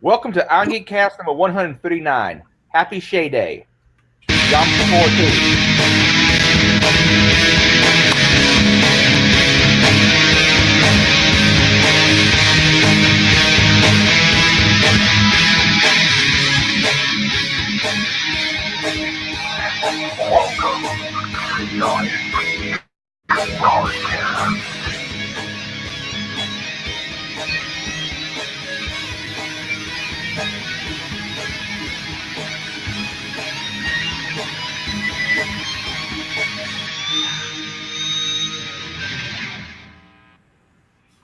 Welcome to Irongeek Cast number 139. Happy Shay Day. Yom Kippur too.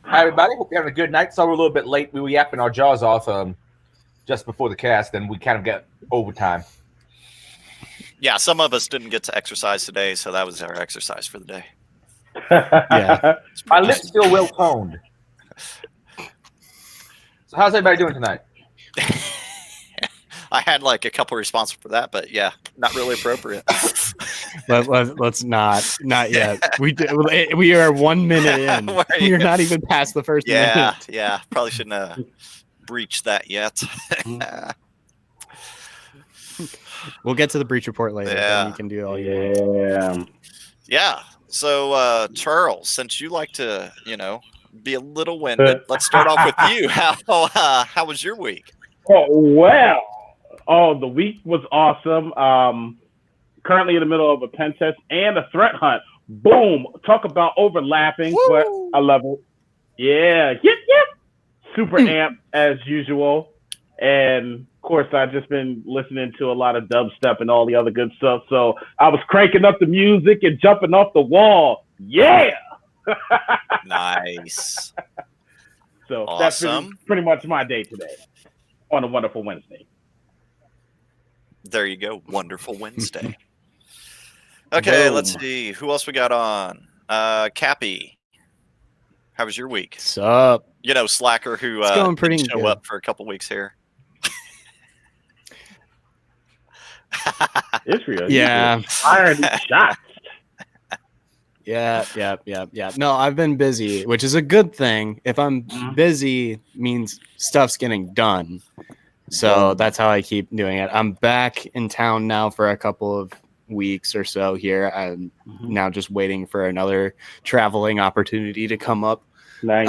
Hi, everybody. Hope you're having a good night. So we're a little bit late. We were yapping our jaws off just before the cast, and we kind of got overtime. Yeah, some of us didn't get to exercise today, so that was our exercise for the day. Yeah. My lips still well toned. So how's everybody doing tonight? I had like a couple responses for that, but yeah, not really appropriate. Let's not yet. We are 1 minute in. We're not even past the first minute. Yeah, probably shouldn't have breached that yet. We'll get to the breach report later. Yeah. Then you can do all you Yeah. So Charles, since you like to, be a little winded, let's start off with you. How was your week? The week was awesome. Currently in the middle of a pen test and a threat hunt. Boom! Talk about overlapping, but I love it. Yeah. Super amped as usual. And of course, I've just been listening to a lot of dubstep and all the other good stuff. So I was cranking up the music and jumping off the wall. Yeah! Nice. So awesome. That's been pretty much my day today on a wonderful Wednesday. There you go. Wonderful Wednesday. Okay, Boom. Let's see. Who else we got on? Cappy. How was your week? What's up? Slacker who it's going pretty didn't show good. up for a couple weeks here. Israel. Yeah. Firing shots. Yeah. No, I've been busy, which is a good thing. If I'm busy, means stuff's getting done. So that's how I keep doing it. I'm back in town now for a couple of weeks or so here. I'm now just waiting for another traveling opportunity to come up. Nice.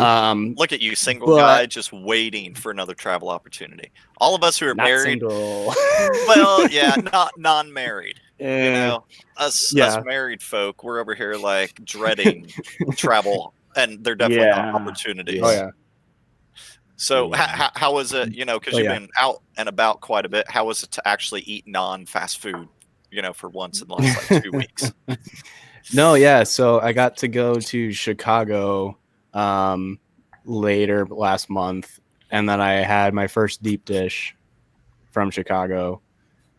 Look at you, single guy, just waiting for another travel opportunity. All of us who are not married. Single. Well, yeah, not non-married. Us Yeah. married folk, we're over here like dreading travel, and they're definitely not opportunities. Oh yeah. So how was it? Because you've been out and about quite a bit. How was it to actually eat non-fast food? For once in the last 2 weeks. No, yeah. So I got to go to Chicago later last month, and then I had my first deep dish from Chicago,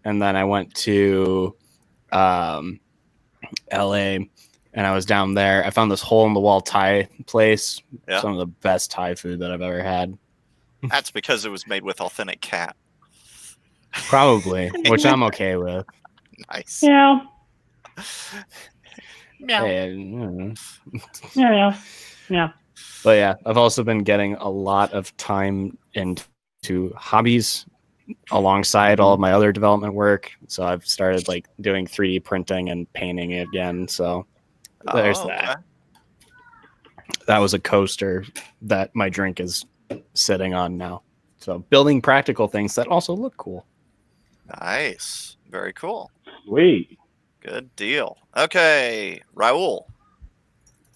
and then I went to LA, and I was down there. I found this hole in the wall Thai place. Yeah. Some of the best Thai food that I've ever had. That's because it was made with authentic cat. Probably, which I'm okay with. Nice. Yeah. Yeah. But yeah, I've also been getting a lot of time into hobbies alongside all of my other development work. So I've started like doing 3D printing and painting again. So there's that. That was a coaster that my drink is sitting on now. So building practical things that also look cool. Nice. Very cool. Sweet. Good deal. Okay, Raul,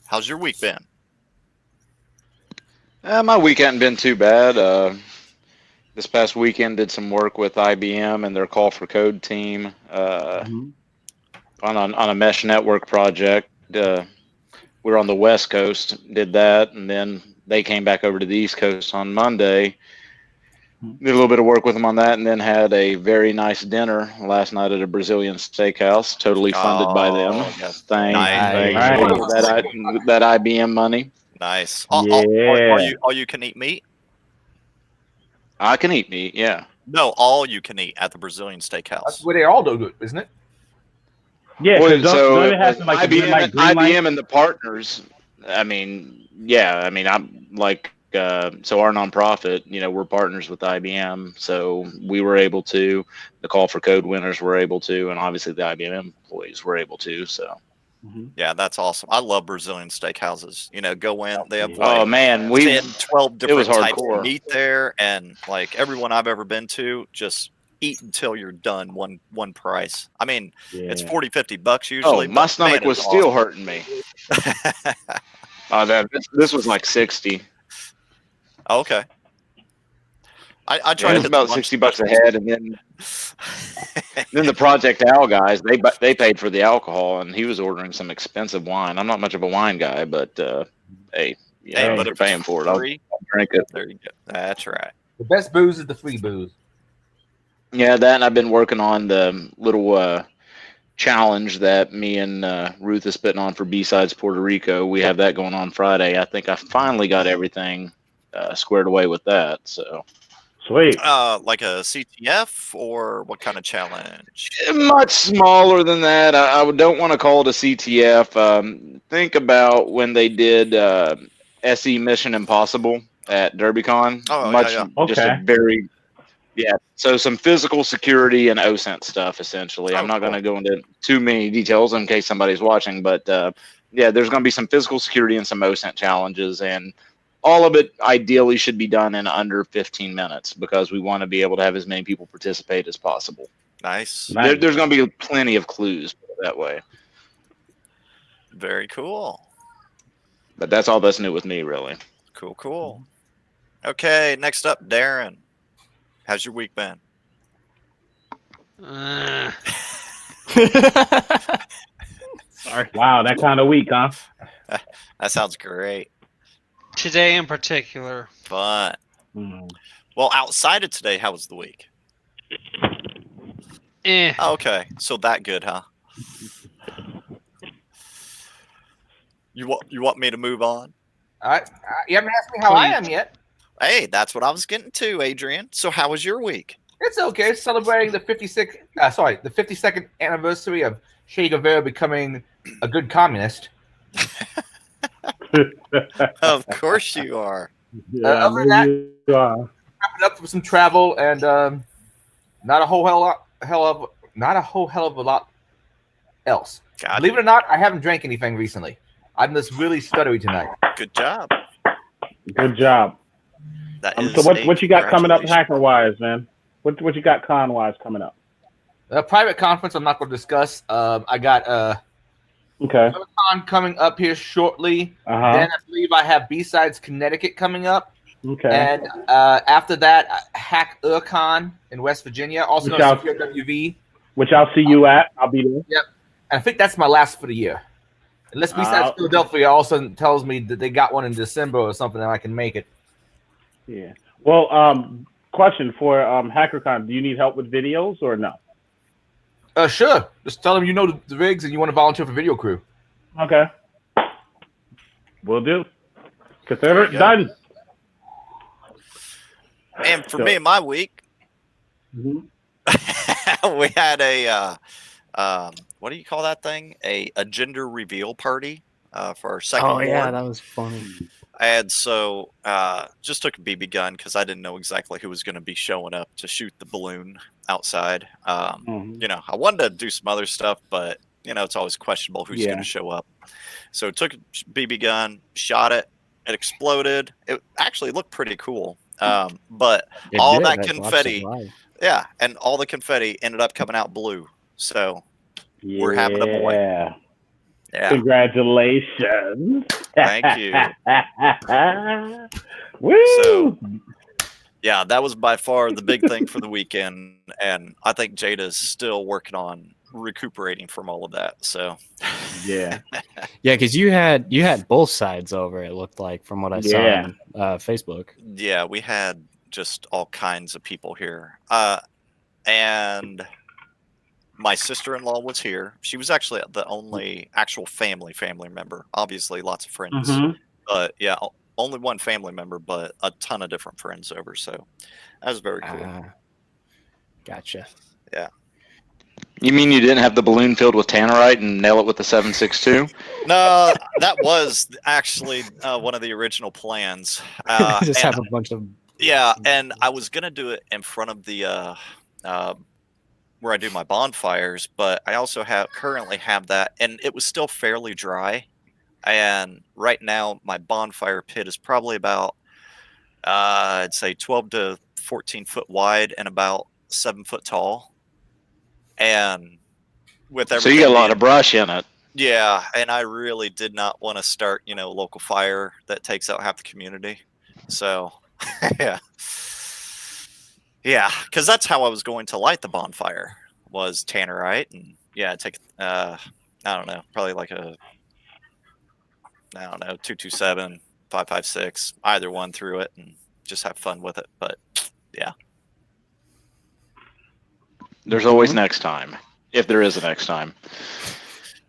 how's your week been? My week hadn't been too bad. This past weekend did some work with IBM and their Call for Code team on a mesh network project. We were on the West Coast, did that, and then they came back over to the East Coast on Monday. Did a little bit of work with them on that, and then had a very nice dinner last night at a Brazilian steakhouse, totally funded by them. Yes. Thanks Nice. for that IBM money. Nice. Yeah. All you can eat meat? I can eat meat, yeah. No, all you can eat at the Brazilian steakhouse. That's where they all do good, isn't it? Yeah. Well, so don't it have some, IBM, green light? and the partners. I'm like So our nonprofit, we're partners with IBM, so we were able to. The Call for Code winners were able to, and obviously the IBM employees were able to. So. Yeah, that's awesome. I love Brazilian steakhouses. Go in, they have Oh man, 10, 12 different types hardcore. of meat there, and like everyone I've ever been to, just eat until you're done. One price. I mean, it's $40-$50 usually. Oh, my stomach was still hurting me. This was like 60. Oh, okay. I tried. It's about $60 a head, and then the Project Al guys, they paid for the alcohol, and he was ordering some expensive wine. I'm not much of a wine guy, but hey, but if you're paying for it, I'll drink it. There you go. That's right. The best booze is the free booze. Yeah, that, and I've been working on the little challenge that me and Ruth is putting on for B-Sides Puerto Rico. We have that going on Friday. I think I finally got everything squared away with that. So. Sweet. Like a CTF or what kind of challenge? Much smaller than that. I don't want to call it a CTF. Think about when they did SE Mission Impossible at DerbyCon. Just a very, so some physical security and OSINT stuff, essentially. I'm not going to go into too many details in case somebody's watching, but there's going to be some physical security and some OSINT challenges, and all of it ideally should be done in under 15 minutes because we want to be able to have as many people participate as possible. Nice. There's going to be plenty of clues that way. Very cool. But that's all that's new with me, really. Cool. Okay, next up, Darren. How's your week been? Sorry. Wow, that kind of week, huh? That sounds great. Today in particular. Fun. Well, outside of today, how was the week? Okay, so that good, huh? You want me to move on? You haven't asked me how I am yet. Hey, that's what I was getting to, Adrian. So how was your week? It's okay. Celebrating the 52nd anniversary of Che Guevara becoming a good communist. Of course you are. Other than that, wrapping up for some travel and not a whole hell of a lot else. Believe it or not, I haven't drank anything recently. I'm just really stuttery tonight. Good job. Good job. So what you got coming up hacker wise, man? What you got con wise coming up? A private conference I'm not going to discuss. I got another con coming up here shortly. Then I believe I have B-Sides Connecticut coming up. Okay. And after that, Hack Con in West Virginia, also known as PRWV. Which I'll see you at. I'll be there. Yep. And I think that's my last for the year. Unless B-Sides Philadelphia also tells me that they got one in December or something and I can make it. Yeah. Well, question for HackerCon. Do you need help with videos or no? Sure. Just tell them you know the rigs and you want to volunteer for video crew. Okay. Will do. Consider it done. And for me, my week, we had a what do you call that thing? A gender reveal party for our second. Oh yeah, that was funny. And so just took a BB gun because I didn't know exactly who was going to be showing up to shoot the balloon outside. I wanted to do some other stuff, but it's always questionable who's going to show up. So took a BB gun, shot it, it exploded. It actually looked pretty cool. But all that confetti, and all the confetti ended up coming out blue. So we're having a boy. Yeah. Congratulations. Thank you. Woo! So, yeah, that was by far the big thing for the weekend. And I think Jada's still working on recuperating from all of that. So, yeah, because you had both sides over. It looked like from what I saw on Facebook. Yeah, we had just all kinds of people here, and my sister-in-law was here. She was actually the only actual family member. Obviously, lots of friends, but yeah, only one family member, but a ton of different friends over. So that was very cool. Gotcha. Yeah. You mean you didn't have the balloon filled with tannerite and nail it with the 7.62? No, that was actually one of the original plans. Just have a bunch of. Yeah, and I was gonna do it in front of the where I do my bonfires, but I also currently have that, and it was still fairly dry. And right now, my bonfire pit is probably about I'd say 12 to 14 foot wide and about 7 foot tall. And with everything, so you got a lot of brush in it. Yeah, and I really did not want to start, a local fire that takes out half the community. So, yeah. Yeah, because that's how I was going to light the bonfire, was tannerite. And, yeah, take, I don't know, probably like a, 227, 556, either one through it, and just have fun with it. But, yeah. There's always next time, if there is a next time.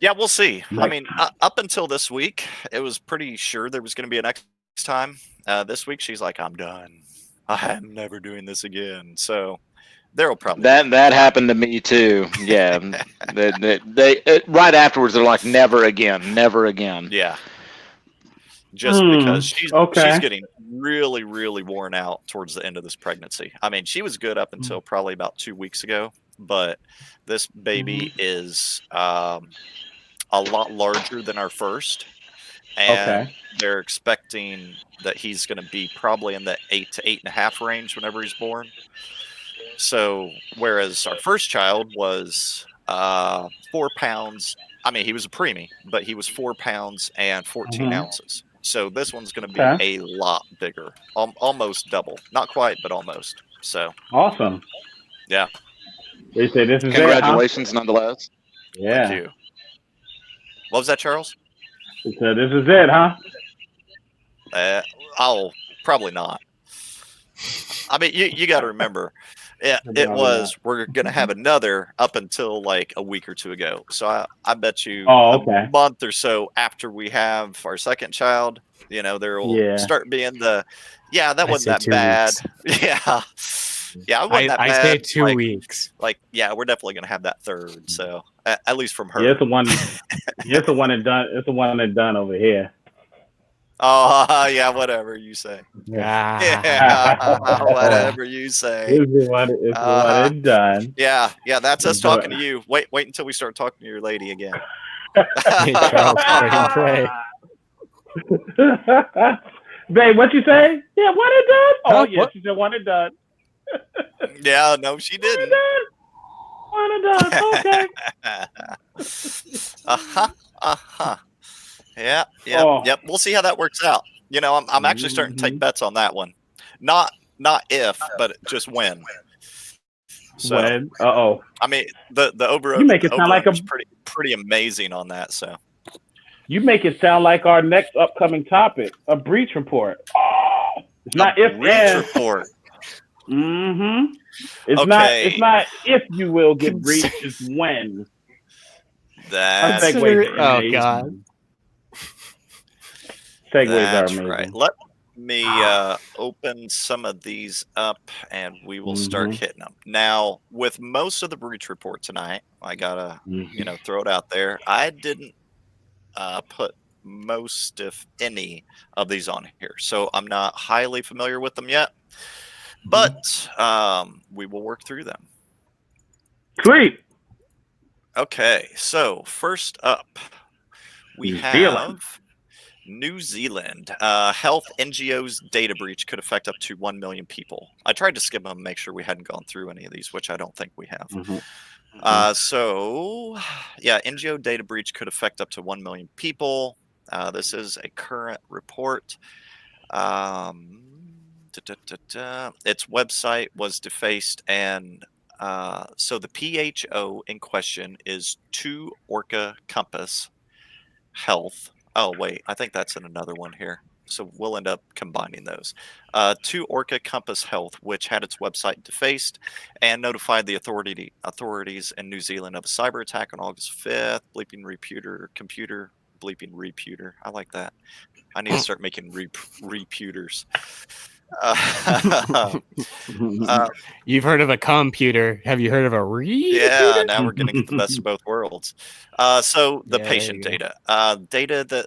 Yeah, we'll see. I mean, up until this week, it was pretty sure there was going to be a next time. This week, she's like, "I'm done. I'm never doing this again." So there'll probably that happened to me too. Yeah, they right afterwards they're like, "Never again, never again." Yeah, just because she's getting really, really worn out towards the end of this pregnancy. I mean, she was good up until probably about 2 weeks ago, but this baby is a lot larger than our first, and they're expecting that he's going to be probably in the 8 to 8.5 range whenever he's born. So whereas our first child was 4 pounds, I mean, he was a preemie, but he was 4 pounds and 14 ounces. So this one's going to be a lot bigger, almost double, not quite, but almost. So awesome. Yeah. They say this is congratulations, nonetheless. Yeah. Thank you. What was that, Charles? So this is it, huh? Oh, probably not. I mean, you got to remember, we're going to have another up until like a week or two ago. So I bet you a month or so after we have our second child, there will start being that wasn't that bad. Yeah. Yeah, it wasn't that bad. I say 2 weeks. We're definitely going to have that third. So at least from her. Yeah, it's the one. It's the one and done. It's the one and done over here. Oh, yeah, whatever you say. Yeah, whatever you say. It's the one and done. Yeah, that's us talking to you. Wait until we start talking to your lady again. Hey, Charles, pray. Babe, what you say? Yeah, one and done? Oh, yes, she said one and done. Yeah, no, she didn't. One and done. Okay. Yeah. Yep. We'll see how that works out. I'm actually starting to take bets on that one. Not if, but just when. So, when? I mean, the over. You make it sound like pretty amazing on that. So. You make it sound like our next upcoming topic, a breach report. Oh, it's not if breach report. Mm-hmm. It's not if you will get breached, it's when. That's God. Segues are amazing. Right. Let me open some of these up, and we will start hitting them. Now, with most of the breach report tonight, I gotta throw it out there. I didn't put most, if any, of these on here, so I'm not highly familiar with them yet. But we will work through them. Sweet. Okay, so first up, we have New Zealand. Health NGO's data breach could affect up to 1 million people. I tried to skim them and make sure we hadn't gone through any of these, which I don't think we have. NGO data breach could affect up to 1 million people. This is a current report. Its website was defaced, and so the PHO in question is 2 Orca Compass Health. Oh wait, I think that's in another one here. So we'll end up combining those. 2 Orca Compass Health, which had its website defaced and notified the authorities in New Zealand of a cyber attack on August 5th. Bleeping reputer. I like that. I need to start making reputers. You've heard of a computer. Have you heard of a repeater? Yeah, now we're going to get the best of both worlds. So the patient data. Data that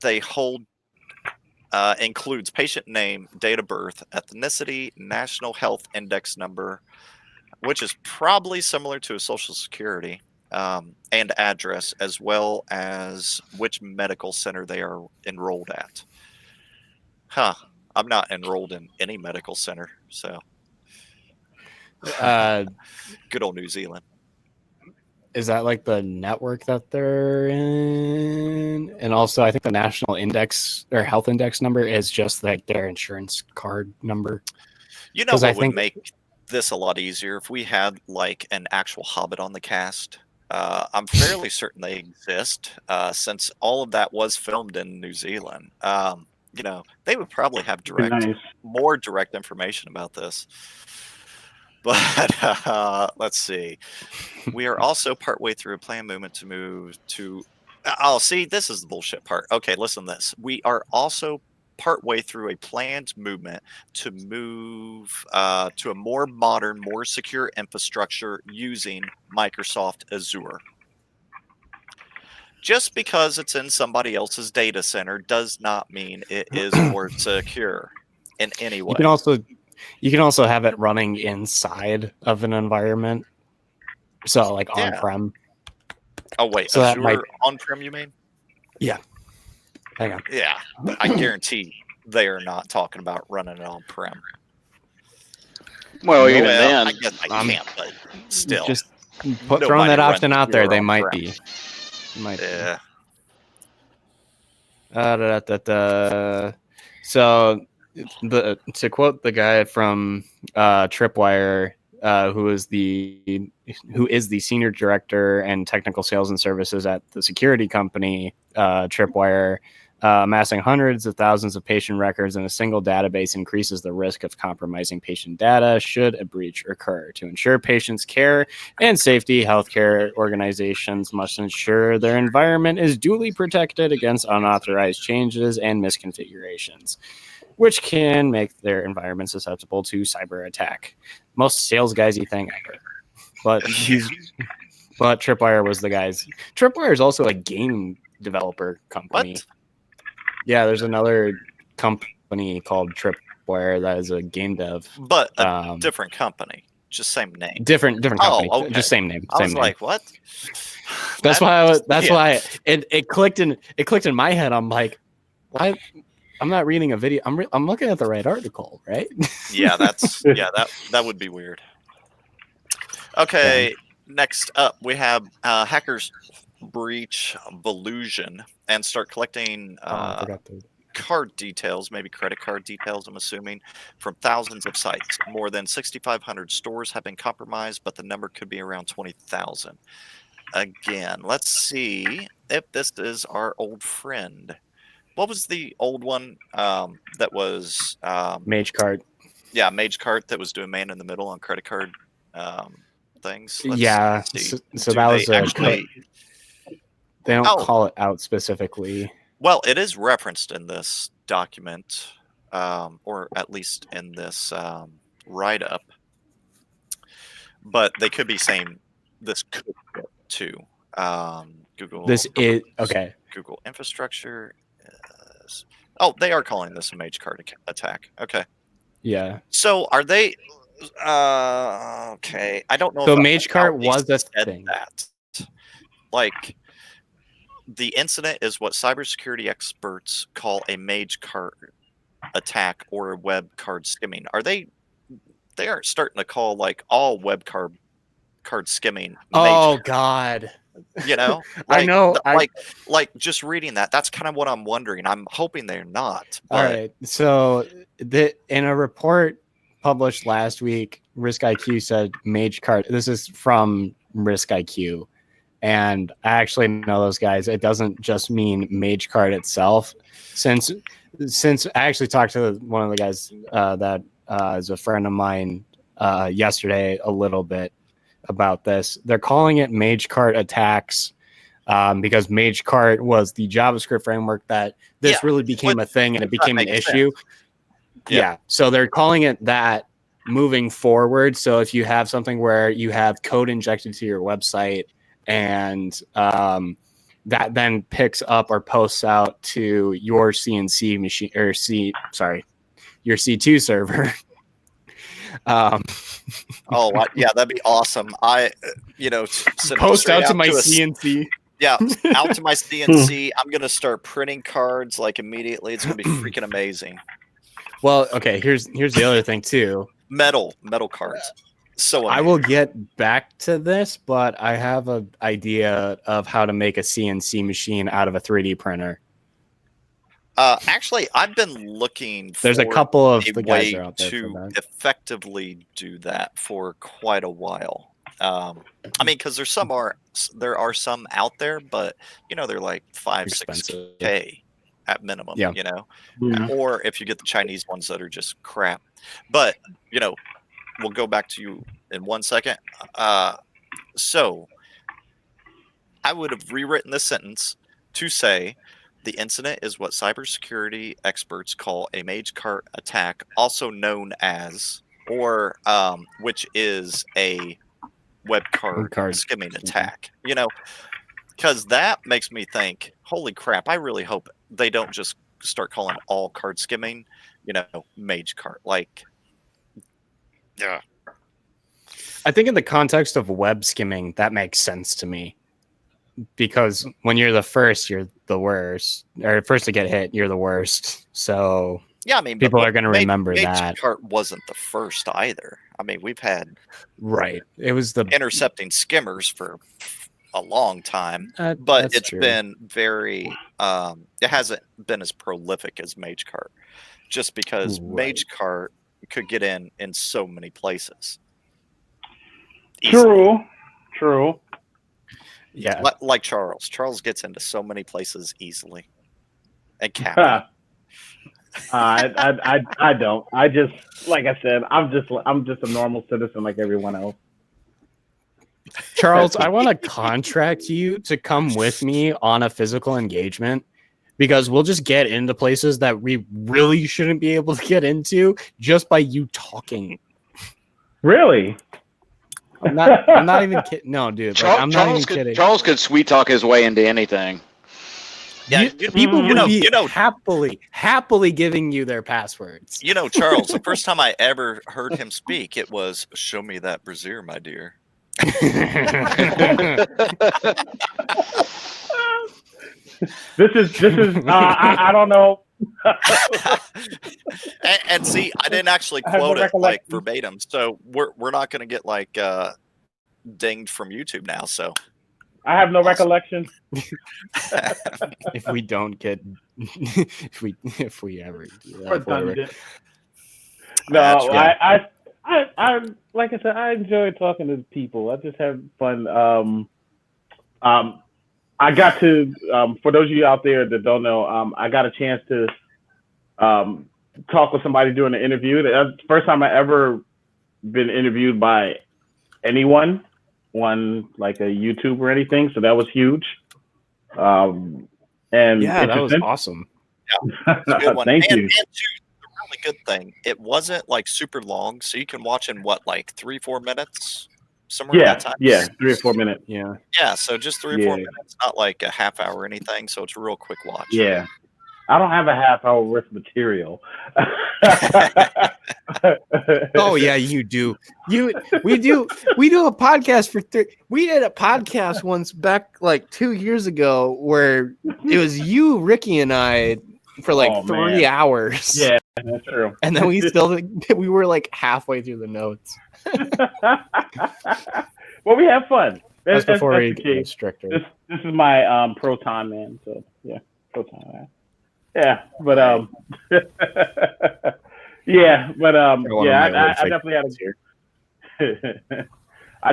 they hold includes patient name, date of birth, ethnicity, national health index number, which is probably similar to a social security, and address, as well as which medical center they are enrolled at. I'm not enrolled in any medical center, so good old New Zealand. Is that like the network that they're in? And also, I think the national index or health index number is just like their insurance card number. You know what would make this a lot easier if we had like an actual Hobbit on the cast. I'm fairly certain they exist, since all of that was filmed in New Zealand. You know, they would probably have more direct information about this. But let's see. We are also partway through a planned movement to move to. Oh, see, this is the bullshit part. Okay, listen to this. We are also partway through a planned movement to move to a more modern, more secure infrastructure using Microsoft Azure. Just because it's in somebody else's data center does not mean it is more secure in any way. You can also have it running inside of an environment. So like on-prem. Oh wait, so Azure on-prem you mean? Yeah. Hang on. Yeah, but I guarantee they are not talking about running it on-prem. Well, even then, I guess I can't, but still. Just throwing that option out there, they might be. Yeah. So, to quote the guy from Tripwire, who is the senior director and technical sales and services at the security company Tripwire, amassing hundreds of thousands of patient records in a single database increases the risk of compromising patient data should a breach occur. To ensure patients' care and safety, healthcare organizations must ensure their environment is duly protected against unauthorized changes and misconfigurations, which can make their environment susceptible to cyber attack. Most sales guysy thing ever. But Tripwire was the guys. Tripwire is also a game developer company. What? Yeah, there's another company called Tripwire that is a game dev. But a different company. Just same name. Different company. Okay. Just same name. I was name. like, what? That's why it clicked in my head. I'm like, why? I'm not reading a video. I'm looking at the right article, right? Yeah, that would be weird. Okay, next up we have hackers breach Volusion and start collecting card details, maybe credit card details, I'm assuming, from thousands of sites. More than 6,500 stores have been compromised, but the number could be around 20,000. Again, let's see if this is our old friend. What was the old one that was Mage Cart? Yeah, Mage Cart that was doing man in the middle on credit card things. So that was actually. They don't call it out specifically. Well, it is referenced in this document, or at least in this write-up. But they could be saying this could fit too. Google. This is okay. Google infrastructure. Oh, they are calling this a Mage Cart attack. Okay. Yeah. So are they? Okay. I don't know. So Mage Cart was a thing. Like, the incident is what cybersecurity experts call a Mage Cart attack or web card skimming. Are they? They aren't starting to call like all web card skimming. Oh God. You know, I know. Like just reading that. That's kind of what I'm wondering. I'm hoping they're not. But... All right. So in a report published last week, Risk IQ said Mage Cart. This is from Risk IQ, and I actually know those guys. It doesn't just mean Mage Cart itself. Since I actually talked to one of the guys that is a friend of mine yesterday a little bit about this. They're calling it Mage Cart attacks because Mage Cart was the JavaScript framework that this really became a thing and it became an issue. Yeah. So they're calling it that moving forward. So if you have something where you have code injected to your website and that then picks up or posts out to your CNC machine or your C2 server. Yeah, that'd be awesome. Post out to my CNC. Yeah, out to my CNC. I'm gonna start printing cards like immediately. It's gonna be freaking amazing. Well, okay. Here's the other thing too. Metal cards. So amazing. I will get back to this, but I have an idea of how to make a CNC machine out of a 3D printer. Actually, I've been looking for There's a couple of the way guys are out there to effectively do that for quite a while. I mean, because there are some out there, but they're like $5-6K at minimum. Yeah. Or if you get the Chinese ones that are just crap. But we'll go back to you in 1 second. So I would have rewritten this sentence to say the incident is what cybersecurity experts call a mage cart attack, also known as, or which is a web card skimming attack. Because that makes me think, holy crap! I really hope they don't just start calling all card skimming, mage cart. Like, yeah. I think in the context of web skimming, that makes sense to me. Because when you're the first, you're the worst. Or first to get hit, you're the worst. So yeah, I mean, people are going to remember that. Mage cart wasn't the first either. I mean, we've had It was the intercepting skimmers for a long time, but it's been very. It hasn't been as prolific as mage cart, just because mage cart could get in so many places. True. Yeah, like Charles. Charles gets into so many places easily. And Captain. I don't. I just, like I said, I'm just a normal citizen like everyone else. Charles, I want to contract you to come with me on a physical engagement because we'll just get into places that we really shouldn't be able to get into just by you talking. Really? I'm not even kidding. No, dude. I'm not even kidding. Charles could sweet talk his way into anything. Yeah, people would be happily giving you their passwords. Charles, the first time I ever heard him speak, it was, "Show me that brassiere, my dear." This is. I don't know. and see, I didn't actually quote it like verbatim, so we're not going to get like dinged from YouTube now. So I have no recollection. If we don't get, if we ever do that, no, I like I said, I enjoy talking to people. I just have fun. I got to, for those of you out there that don't know, I got a chance to talk with somebody during the interview. That's the first time I ever been interviewed by anyone, like a YouTube or anything. So that was huge. And yeah, that was awesome. Yeah, good one. Thank you. And the really good thing, it wasn't like super long, so you can watch in like 3-4 minutes. Somewhere in that time. Yeah, 3 or 4 minutes. Yeah, so just 3 or 4 minutes, not like a half hour or anything. So it's a real quick watch. Yeah, I don't have a half hour worth of material. Oh yeah, you do. We do a podcast for we did a podcast once back like 2 years ago where it was you, Ricky, and I for like 3 hours. Yeah, that's true. And then we were like halfway through the notes. Well, we have fun. That's before we get stricter. This is my pro time, man. So yeah, pro time, man. Yeah, but yeah, but I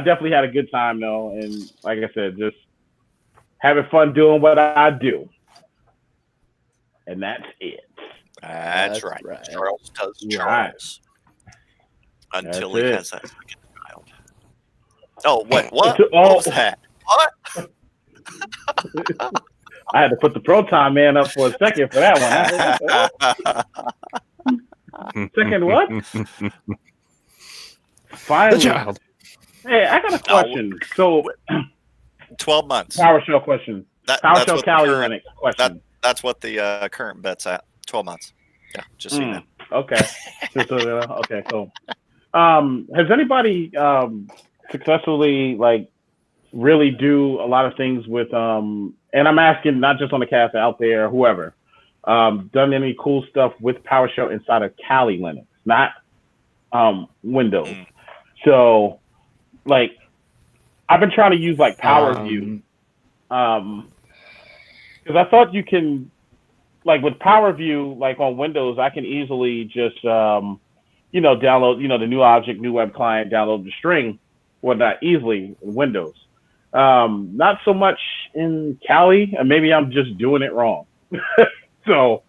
definitely had a good time though, and like I said, just having fun doing what I do, and that's it. That's right. Charles does Charles until he has that second child. Oh, what? What was that? What? I had to put the pro time man up for a second for that one. Second what? Finally. The child. Hey, I got a question. So 12 months. PowerShell question. PowerShell Kali Linux question. That's what the current bet's at. 12 months. Yeah, just so you know. Okay. Okay, cool. Has anybody successfully really do a lot of things with and I'm asking not just on the cast, out there, whoever, done any cool stuff with PowerShell inside of Kali Linux, not Windows. So I've been trying to use PowerView because I thought you can with PowerView on Windows, I can easily just download the new object, new web client, download the string, whatnot easily in Windows. Not so much in Kali, and maybe I'm just doing it wrong. So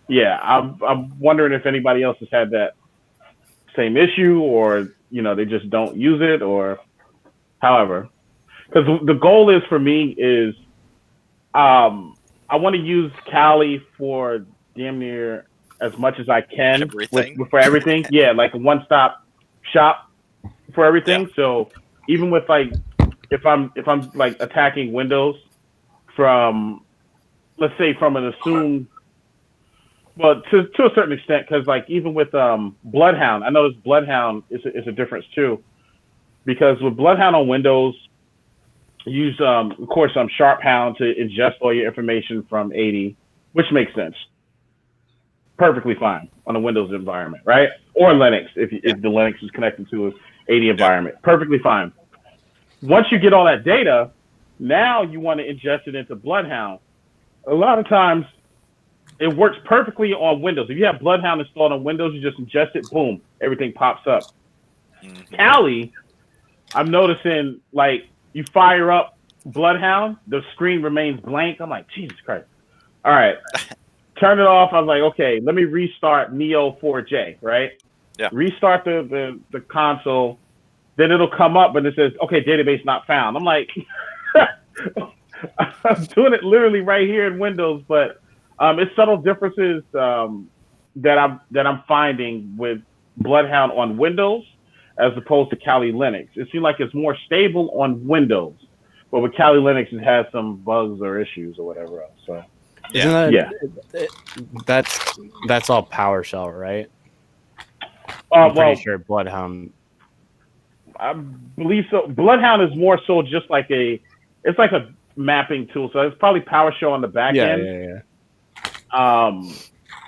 yeah, I'm wondering if anybody else has had that same issue, or they just don't use it, or however. Because the goal is for me is I want to use Kali for damn near as much as I can for everything. Yeah, like a one-stop shop for everything. Yeah. So even with if I'm attacking Windows from, let's say, from an assumed, well, to a certain extent, because even with Bloodhound, I noticed Bloodhound is a difference too, because with Bloodhound on Windows, you use of course SharpHound to ingest all your information from 80, which makes sense, perfectly fine on a Windows environment, right? Or Linux if the Linux is connected to an 80 environment, perfectly fine. Once you get all that data, now you want to ingest it into Bloodhound. A lot of times, it works perfectly on Windows. If you have Bloodhound installed on Windows, you just ingest it, boom, everything pops up. Mm-hmm. Kali, I'm noticing, you fire up Bloodhound, the screen remains blank. I'm like, Jesus Christ. All right. Turn it off. I'm like, okay, let me restart Neo4j, right? Yeah. Restart the console. Then it'll come up, but it says, okay, database not found. I'm like, I'm doing it literally right here in Windows, but it's subtle differences that I'm finding with Bloodhound on Windows as opposed to Kali Linux. It seems like it's more stable on Windows, but with Kali Linux, it has some bugs or issues or whatever else. So that's all PowerShell, right? I'm pretty sure Bloodhound. I believe so. Bloodhound is more so just it's like a mapping tool. So it's probably PowerShell on the back end. Yeah. I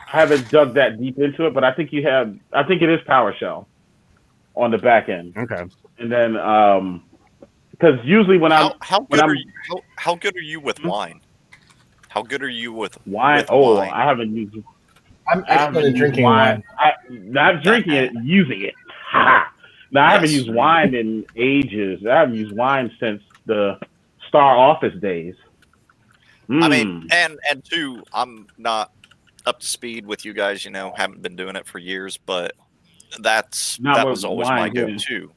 haven't dug that deep into it, but I think it is PowerShell on the back end. Okay. And then because usually how good are you with wine? How good are you with wine? Wine? I haven't used it. I'm expert at drinking wine. Not drinking it, using it. Now, I haven't used wine in ages. I haven't used wine since the Star Office days. I mean, and two, I'm not up to speed with you guys, haven't been doing it for years, but that was always my go-to.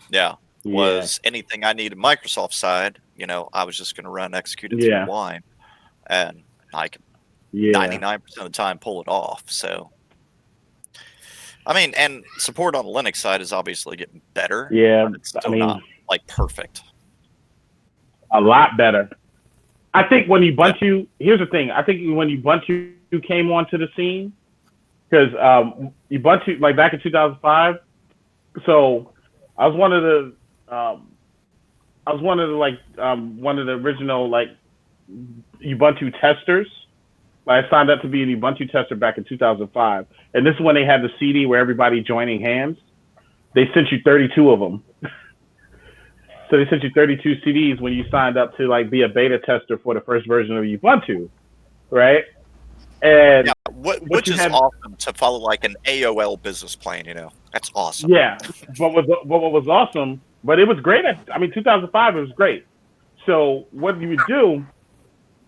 Yeah. Was anything I needed Microsoft side, I was just going to run execute it through wine, and I could 99% of the time pull it off. So, I mean, and support on the Linux side is obviously getting better. Yeah, but it's still not perfect. A lot better. I think when Ubuntu, here's the thing. I think when Ubuntu came onto the scene, because Ubuntu, back in 2005, so I was one of the original Ubuntu testers. I signed up to be an Ubuntu tester back in 2005, and this is when they had the CD where everybody joining hands. They sent you 32 of them. So they sent you 32 CDs when you signed up to be a beta tester for the first version of Ubuntu, right? And which is awesome to follow an AOL business plan. That's awesome. Yeah, but what was awesome, but it was great. 2005 it was great. So what you would do,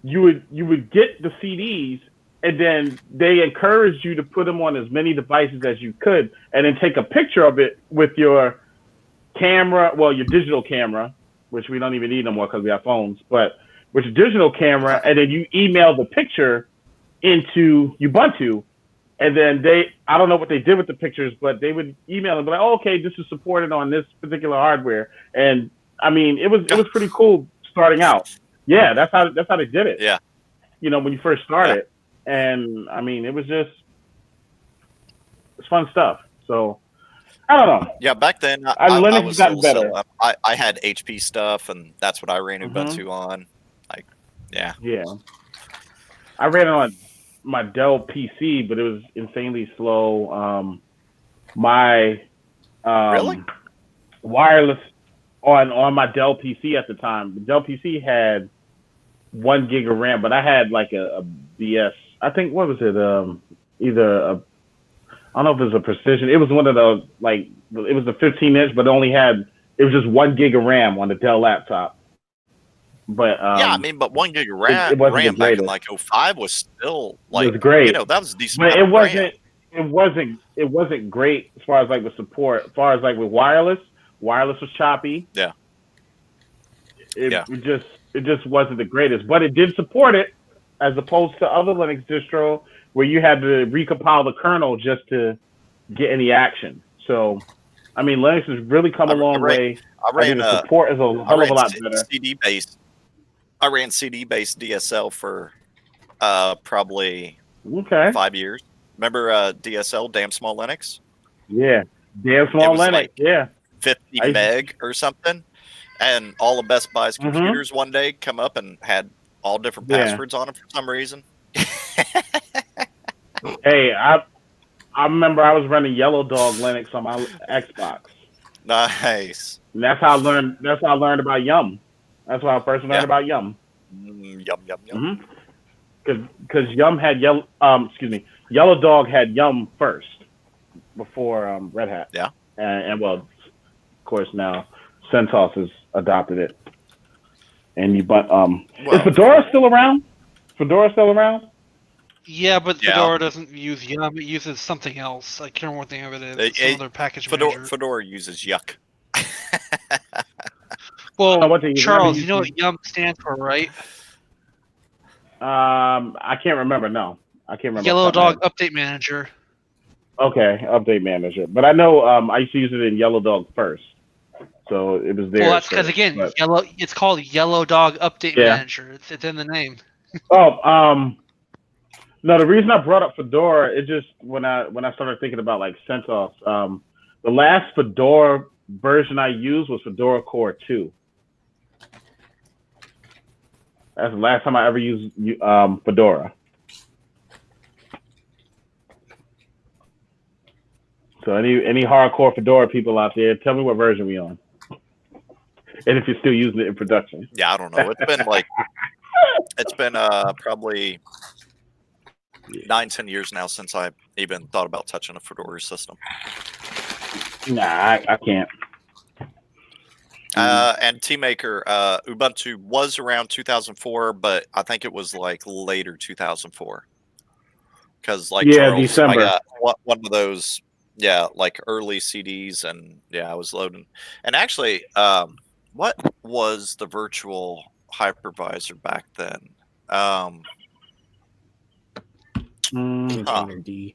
you would get the CDs, and then they encouraged you to put them on as many devices as you could, and then take a picture of it with your camera, your digital camera, which we don't even need no more because we have phones, but with your digital camera, and then you email the picture into Ubuntu, And then I don't know what they did with the pictures, but they would email and be like, oh, okay, this is supported on this particular hardware. And I mean, it was pretty cool starting out. Yeah, that's how they did it. Yeah. When you first started. Yeah. And I mean, it's fun stuff. So I don't know. Yeah, back then Linux has gotten better. I had HP stuff, and that's what I ran Ubuntu on. Yeah. I ran it on my Dell PC, but it was insanely slow. My really wireless on my Dell PC at the time. The Dell PC had 1 gig of RAM, but I had like a BS. I think what was it? I don't know if it was a Precision. It was one of those it was a 15-inch, but it was just 1 gig of RAM on the Dell laptop. But yeah, I mean, but 1 gig of RAM back in like 05 was still like, it was great. That was decent. But it wasn't great as far as like with support. As far as like with wireless was choppy. Yeah. It just wasn't the greatest, but it did support it, as opposed to other Linux distro where you had to recompile the kernel just to get any action. So, I mean, Linux has really come a long way. The support is a hell of a lot better. I ran CD-based DSL for probably 5 years. Remember DSL, Damn Small Linux? Yeah, Damn Small Linux. Like yeah, 50 meg or something. And all of Best Buy's computers one day come up and had all different passwords on them for some reason. Hey, I remember I was running Yellow Dog Linux on my Xbox. Nice. And that's how I learned. That's how I learned about Yum. That's how I first learned about Yum. Yum. Because Yum had Yellow Dog had Yum first before Red Hat. Yeah. And well, of course now CentOS has adopted it. And is Fedora still around? Yeah, but Fedora doesn't use Yum. It uses something else. I can't remember what the name of it is. Some other package manager. Fedora uses Yuck. Well, Charles, you know what Yum stands for, right? I can't remember. No, I can't remember. Yellow Dog Update Manager. Okay, Update Manager. But I know I used to use it in Yellow Dog first, so it was there. Well, that's because it's called Yellow Dog Update Manager. It's in the name. No, the reason I brought up Fedora, it just when I started thinking about like CentOS, the last Fedora version I used was Fedora Core 2. That's the last time I ever used Fedora. So any hardcore Fedora people out there, tell me what version we on, and if you're still using it in production. Yeah, I don't know. It's been probably 9-10 years now since I even thought about touching a Fedora system. Nah, I can't. And TeamMaker, Ubuntu was around 2004, but I think it was like later 2004. Because Charles, December. I got one of those, like early CDs, and I was loading. And actually, what was the virtual hypervisor back then? QEMU.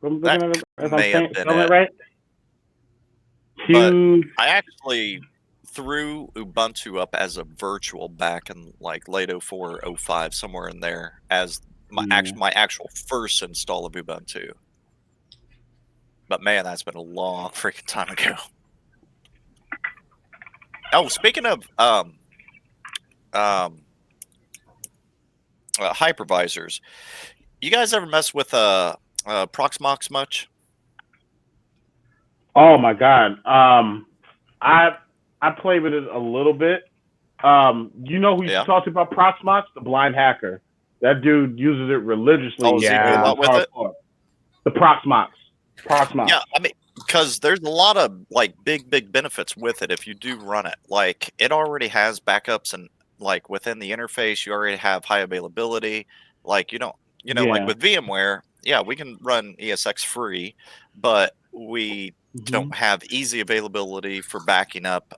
That may have been it. Right? But I actually threw Ubuntu up as a virtual back in like late 04, 05, somewhere in there, as my actual first install of Ubuntu. But man, that's been a long freaking time ago. Oh, speaking of hypervisors, you guys ever mess with Proxmox much? Oh my God. I play with it a little bit. You know who you talked about Proxmox? The blind hacker. That dude uses it religiously. Oh, with it? The Proxmox. Yeah, I mean, because there's a lot of like big benefits with it if you do run it. Like it already has backups, and like within the interface, you already have high availability. Like like with VMware, we can run ESX free, but we don't have easy availability for backing up.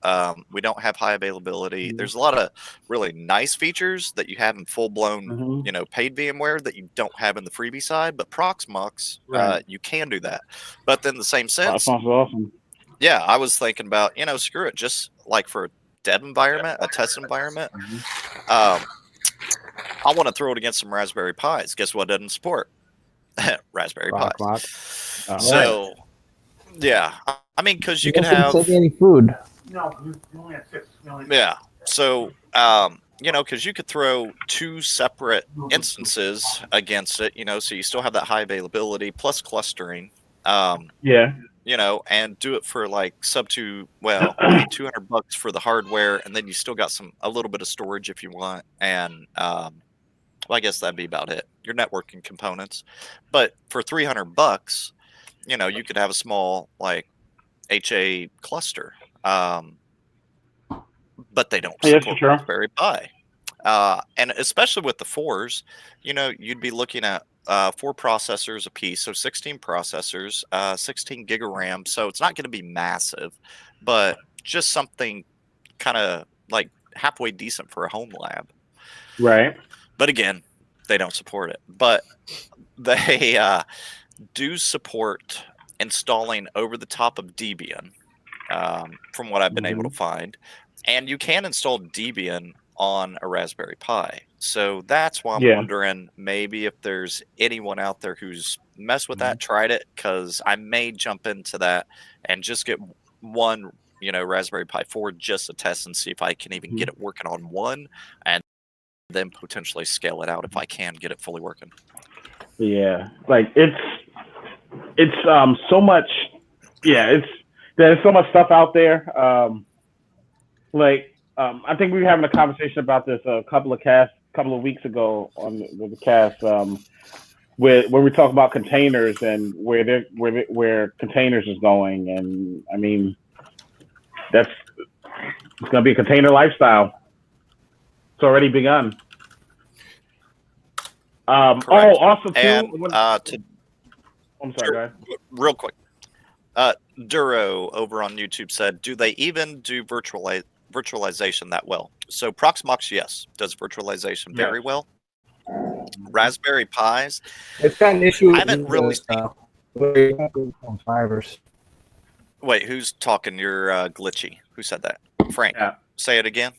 We don't have high availability. There's a lot of really nice features that you have in full-blown, paid VMware that you don't have in the freebie side. But Proxmox, you can do that. But in the same sense, awesome. Yeah, I was thinking about, screw it, just like for a dev environment, a test environment. I want to throw it against some Raspberry Pis. Guess what doesn't support? Raspberry Pis. So, yeah, I mean, because you can have any food. No, you only have 6. Yeah. So, because you could throw 2 separate instances against it, so you still have that high availability plus clustering. And do it for like $200 for the hardware, and then you still got a little bit of storage if you want, and I guess that'd be about it. Your networking components, but for $300, you could have a small like HA cluster, but they don't support Raspberry Pi, and especially with the 4s, you'd be looking at 4 processors a piece, so 16 processors, 16 gig of RAM. So it's not going to be massive, but just something kind of like halfway decent for a home lab. Right. But again, they don't support it. But they do support installing over the top of Debian, from what I've been able to find. And you can install Debian on a Raspberry Pi. So that's why I'm wondering maybe if there's anyone out there who's messed with that, tried it, because I may jump into that and just get one, Raspberry Pi 4 just to test and see if I can even get it working on one, and then potentially scale it out if I can get it fully working. Yeah, like it's so much. Yeah, there's so much stuff out there. I think we were having a conversation about this a couple of weeks ago on the cast, where we talk about containers and where containers is going, and I mean it's going to be a container lifestyle. It's already begun. Also too. And, I'm sorry, guys. Real quick. Duro over on YouTube said, do they even do virtualization that well? So Proxmox, yes, does virtualization very well. Raspberry Pis, It's got an issue. I haven't really seen. Fibers. Wait, who's talking? You're glitchy. Who said that? Frank. Yeah. Say it again.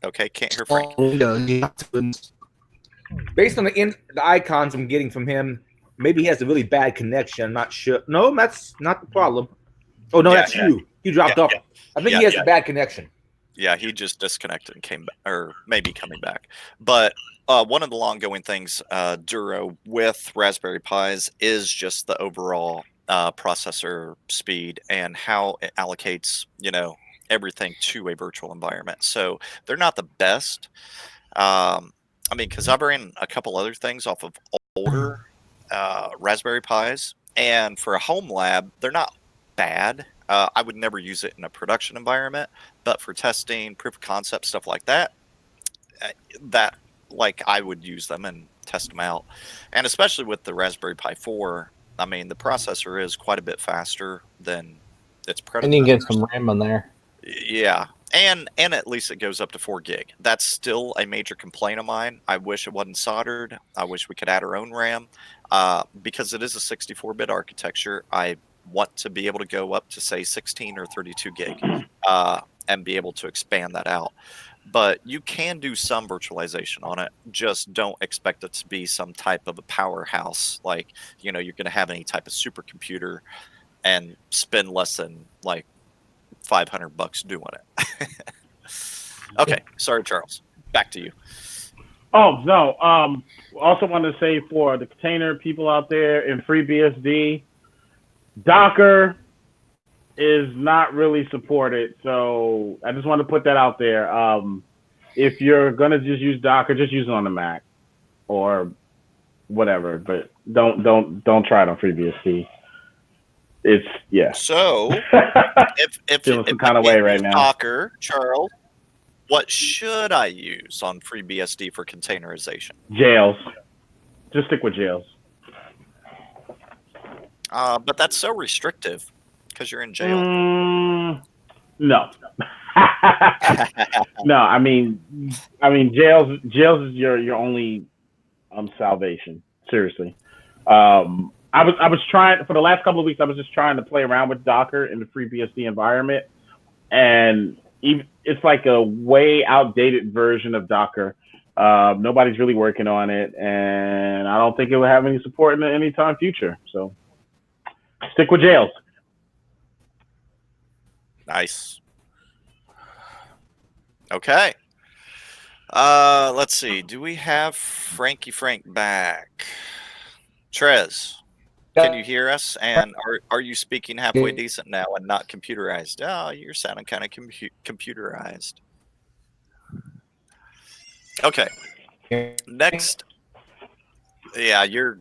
Okay, can't hear Frank. Based on the icons I'm getting from him, maybe he has a really bad connection. I'm not sure. No, that's not the problem. Oh, no, that's you. He dropped off. I think he has a bad connection. Yeah, he just disconnected and came back, or maybe coming back. But one of the long-going things, Duro, with Raspberry Pis is just the overall processor speed and how it allocates, everything to a virtual environment. So they're not the best. I mean, because I ran a couple other things off of older Raspberry Pis, and for a home lab, they're not bad. I would never use it in a production environment, but for testing, proof of concept, stuff like that, I would use them and test them out. And especially with the Raspberry Pi 4, I mean, the processor is quite a bit faster than its predecessor. And you can get some RAM on there. Yeah. And at least it goes up to 4 gig. That's still a major complaint of mine. I wish it wasn't soldered. I wish we could add our own RAM. Because it is a 64-bit architecture, I want to be able to go up to, say, 16 or 32 gig and be able to expand that out. But you can do some virtualization on it. Just don't expect it to be some type of a powerhouse. Like, you're going to have any type of supercomputer and spend less than, like, $500 doing it. Okay, sorry, Charles. Back to you. Oh no. Also wanted to say for the container people out there in FreeBSD, Docker is not really supported. So I just want to put that out there. If you're gonna just use Docker, just use it on the Mac or whatever. But don't try it on FreeBSD. It's So if feeling some kind of way right now. Docker, Charles, what should I use on FreeBSD for containerization? Jails. Just stick with jails. But that's so restrictive because you're in jail. No. No, I mean, jails is your only salvation. Seriously. I was trying for the last couple of weeks. I was just trying to play around with Docker in the FreeBSD environment, and it's like a way outdated version of Docker. Nobody's really working on it, and I don't think it will have any support in the anytime future. So stick with jails. Nice. Okay. Let's see. Do we have Frankie Frank back? Trez, can you hear us? And are you speaking halfway decent now and not computerized? Oh, you're sounding kind of computerized. Okay. Next. Yeah, you're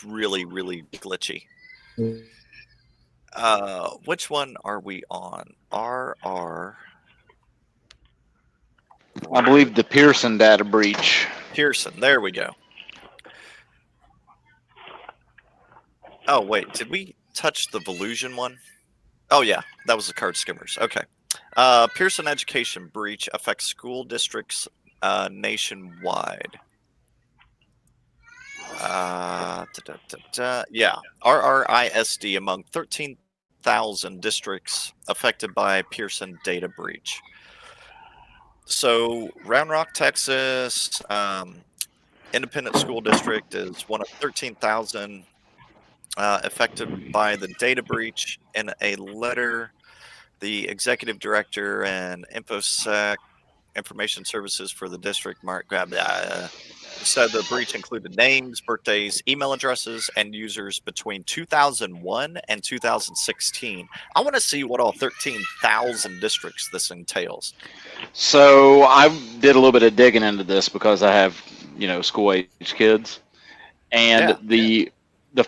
really, really glitchy. Which one are we on? RR. I believe the Pearson data breach. Pearson, there we go. Oh, wait, did we touch the Volusion one? Oh, yeah, that was the card skimmers. Okay. Pearson education breach affects school districts nationwide. Yeah, RRISD among 13,000 districts affected by Pearson data breach. So Round Rock, Texas, Independent School District is one of 13,000 affected by the data breach. In a letter, the executive director and InfoSec, Information Services for the district, Mark said the breach included names, birthdays, email addresses, and users between 2001 and 2016. I want to see what all 13,000 districts this entails. So I did a little bit of digging into this because I have, school age kids, and the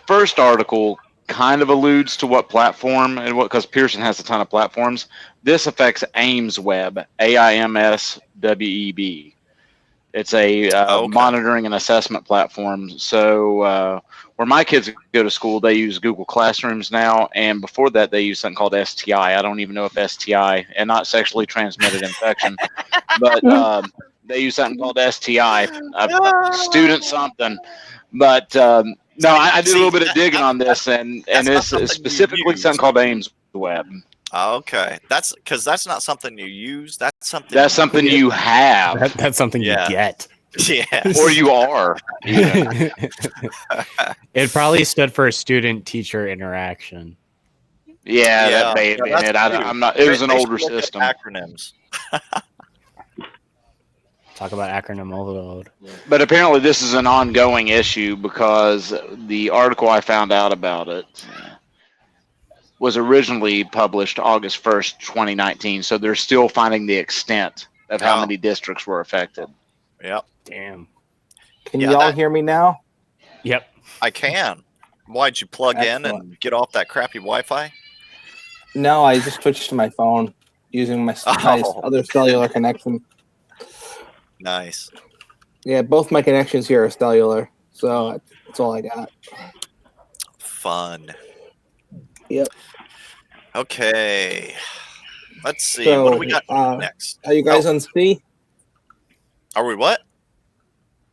first article kind of alludes to what platform and what, because Pearson has a ton of platforms. This affects AIMSweb, AIMSWEB. It's a monitoring and assessment platform. So where my kids go to school, they use Google Classrooms now, and before that, they use something called STI. I don't even know if STI, and not sexually transmitted infection, but they use something called STI, student something. But no, I did a little bit of digging on this, and this is specifically something called AIMSweb. Okay, that's because that's not something you use. That's something you have. That's something you get. Yeah, or you are. It probably stood for student-teacher interaction. Yeah, that may have been it. I'm not. It was an older system. Acronyms. Talk about acronym overload. But apparently, this is an ongoing issue because the article I found out about it was originally published August 1st, 2019. So they're still finding the extent of how many districts were affected. Yep. Damn. Can y'all hear me now? Yep. I can. Why'd you plug in and get off that crappy Wi-Fi? No, I just switched to my phone using my other cellular connection. Nice. Yeah, both my connections here are cellular, so that's all I got. Fun. Yep. Okay. Let's see. So, what do we got next? Are you guys on C? Are we what?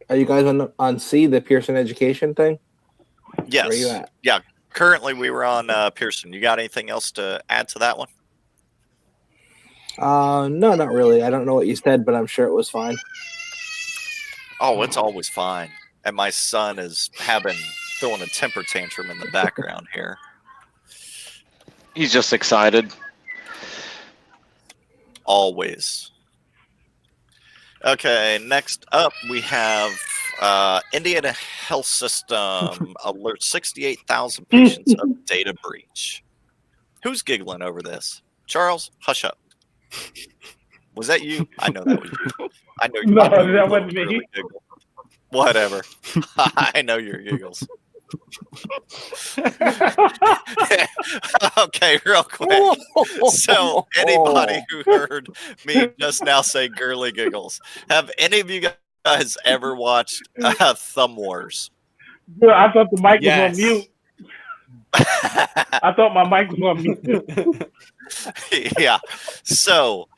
Are you guys on C, the Pearson education thing? Yes. Where are you at? Yeah. Currently, we were on Pearson. You got anything else to add to that one? No, not really. I don't know what you said, but I'm sure it was fine. Oh, it's always fine. And my son is throwing a temper tantrum in the background here. He's just excited. Always. Okay, next up we have Indiana Health System alerts 68,000 patients of data breach. Who's giggling over this? Charles, hush up. Was that you? I know that was you. I know you. No, that wasn't me. Really giggle. Whatever. I know your giggles. Okay, real quick. So, anybody who heard me just now say girly giggles, have any of you guys ever watched Thumb Wars? Dude, I thought the mic was on mute. I thought my mic was on mute. Yeah. So,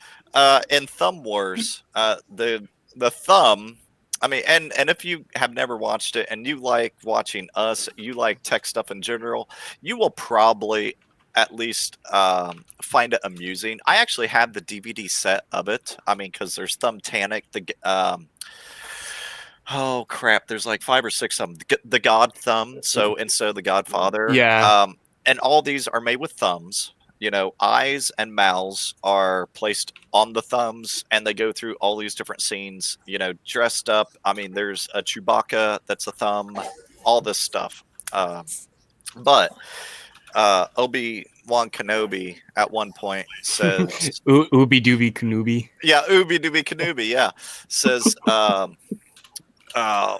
in Thumb Wars, the thumb. I mean, and if you have never watched it and you like watching us, you like tech stuff in general, you will probably at least find it amusing. I actually have the DVD set of it. I mean, because there's Thumbtanic, oh crap, there's like 5 or 6 of them. The God Thumb, so the Godfather. Yeah. And all these are made with thumbs. You know, eyes and mouths are placed on the thumbs, and they go through all these different scenes, you know, dressed up. I mean, there's a Chewbacca that's a thumb, all this stuff. But Obi-Wan Kenobi at one point says... Ooby Dooby Kenobi. Yeah, Ooby Dooby Kenobi, yeah. Says,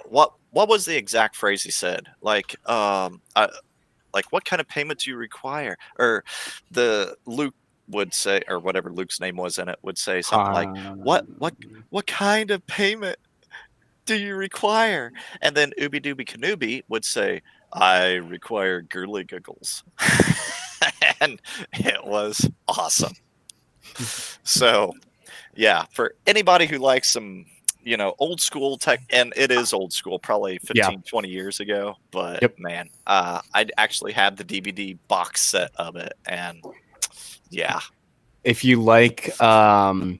what was the exact phrase he said? Like, what kind of payment do you require? Or the Luke would say, or whatever Luke's name was in it, would say something like, what kind of payment do you require? And then Ooby Dooby Kenobi would say, I require girly giggles. And it was awesome. So, yeah, for anybody who likes some, you know, old school tech, and it is old school, probably 15, 20 years ago. But man, I actually have the DVD box set of it, and yeah. If you like, well,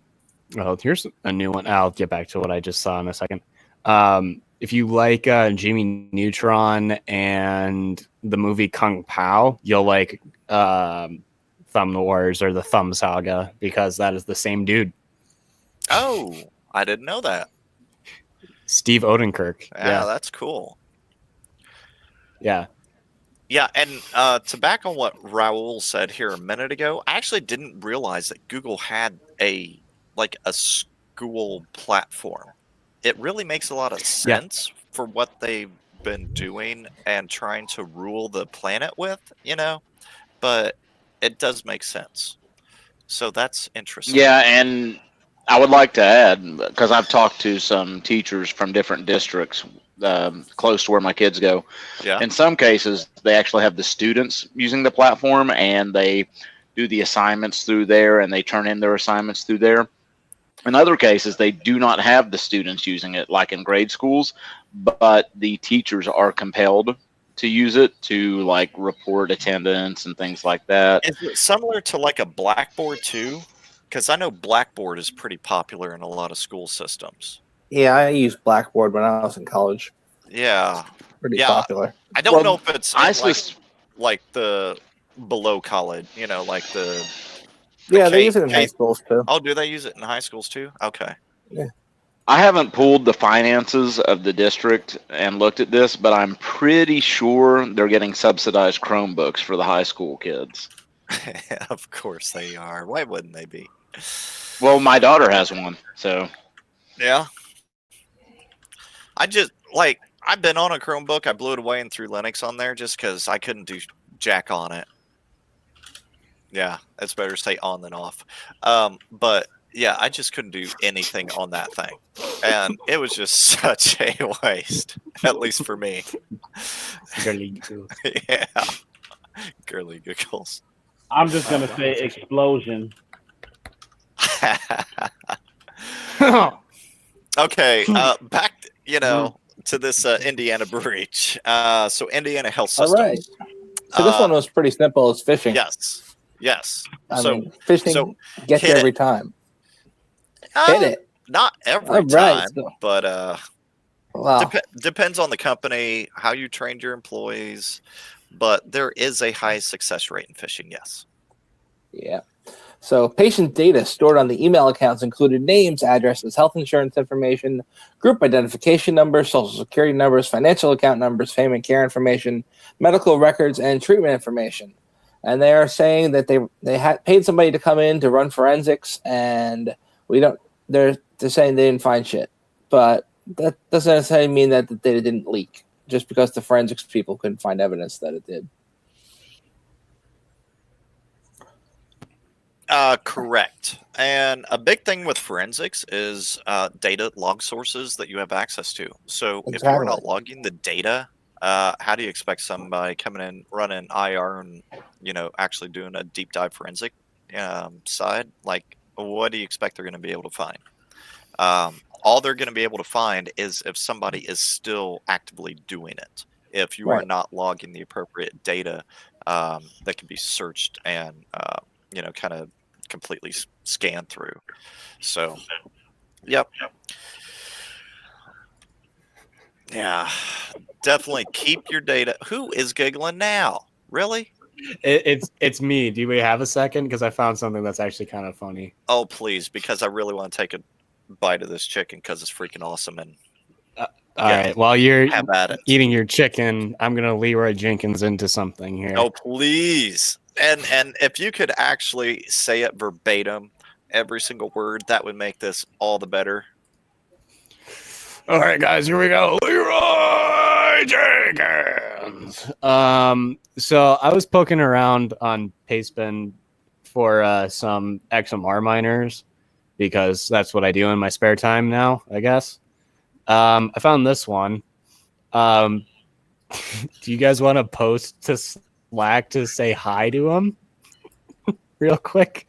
here's a new one. I'll get back to what I just saw in a second. If you like Jimmy Neutron and the movie Kung Pao, you'll like Thumb Wars or the Thumb Saga, because that is the same dude. Oh, I didn't know that. Steve Odenkirk. Yeah, that's cool. Yeah. Yeah, and to back on what Raul said here a minute ago, I actually didn't realize that Google had a school platform. It really makes a lot of sense for what they've been doing and trying to rule the planet with, you know, but it does make sense. So that's interesting. Yeah, and I would like to add, because I've talked to some teachers from different districts close to where my kids go. Yeah. In some cases, they actually have the students using the platform, and they do the assignments through there, and they turn in their assignments through there. In other cases, they do not have the students using it, like in grade schools, but the teachers are compelled to use it to like report attendance and things like that. Is it similar to like a Blackboard too? Because I know Blackboard is pretty popular in a lot of school systems. Yeah, I used Blackboard when I was in college. Yeah. Pretty popular. I don't know if it's like the below college, you know, like the they use it in high schools too. Oh, do they use it in high schools too? Okay. Yeah. I haven't pulled the finances of the district and looked at this, but I'm pretty sure they're getting subsidized Chromebooks for the high school kids. Of course they are. Why wouldn't they be? Well, my daughter has one, so. Yeah. I've been on a Chromebook. I blew it away and threw Linux on there just because I couldn't do jack on it. Yeah, it's better to stay on than off. But yeah, I just couldn't do anything on that thing. And it was just such a waste, at least for me. Girly giggles. Yeah. Girly giggles. I'm just going to say explosion. Okay, back, to this Indiana breach. So Indiana Health Systems. All right. So this one was pretty simple. It's phishing. Yes. I mean, phishing gets you every time. Hit it. Not every time, but depends on the company, how you trained your employees, but there is a high success rate in phishing, yes. Yeah. So patient data stored on the email accounts included names, addresses, health insurance information, group identification numbers, social security numbers, financial account numbers, payment care information, medical records, and treatment information. And they are saying that they had paid somebody to come in to run forensics, and they're saying they didn't find shit. But that doesn't necessarily mean that the data didn't leak, just because the forensics people couldn't find evidence that it did. Correct. And a big thing with forensics is data log sources that you have access to. So if you're not logging the data, how do you expect somebody coming in running IR and actually doing a deep dive forensic side? Like, what do you expect they're going to be able to find? All they're going to be able to find is if somebody is still actively doing it. If you are not logging the appropriate data that can be searched and kind of completely scanned through. So, yep. Yeah, definitely keep your data. Who is giggling now? Really? It's me. Do we have a second? Because I found something that's actually kind of funny. Oh, please, because I really want to take a bite of this chicken because it's freaking awesome. And all right, while you're eating your chicken, I'm gonna Leroy Jenkins into something here. Oh, please. And if you could actually say it verbatim, every single word, that would make this all the better. All right, guys, here we go. Leroy Jenkins. So I was poking around on Pastebin for some XMR miners because that's what I do in my spare time now, I guess. I found this one. Do you guys want to post to Slack to say hi to him real quick?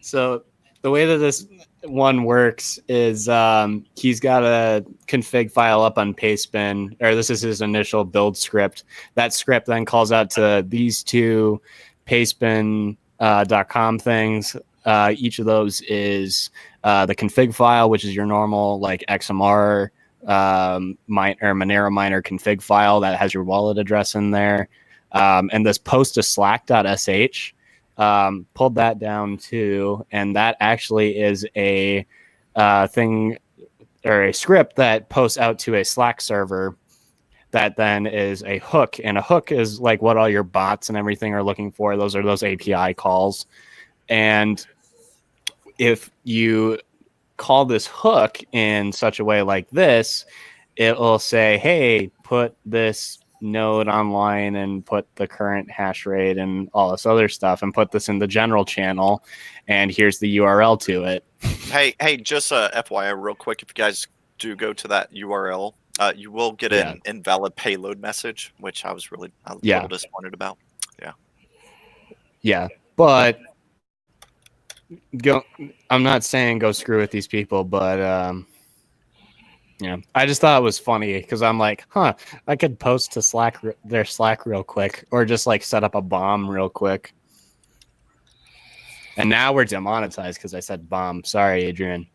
So the way that this one works is he's got a config file up on Pastebin, or this is his initial build script. That script then calls out to these two Pastebin.com things. Each of those is the config file, which is your normal like XMR Monero miner config file that has your wallet address in there. And this post to slack.sh pulled that down too, and that actually is a thing or a script that posts out to a Slack server that then is a hook, and a hook is like what all your bots and everything are looking for. Those are those API calls. And if you call this hook in such a way like this, it will say, hey, put this node online and put the current hash rate and all this other stuff and put this in the general channel, and here's the URL to it. Hey, just FYI real quick, if you guys do go to that URL, you will get an invalid payload message, which I was a little disappointed about. Yeah, but I'm not saying go screw with these people, but I just thought it was funny because I'm like, I could post to their Slack real quick, or just like set up a bomb real quick. And now we're demonetized because I said bomb. Sorry, Adrian.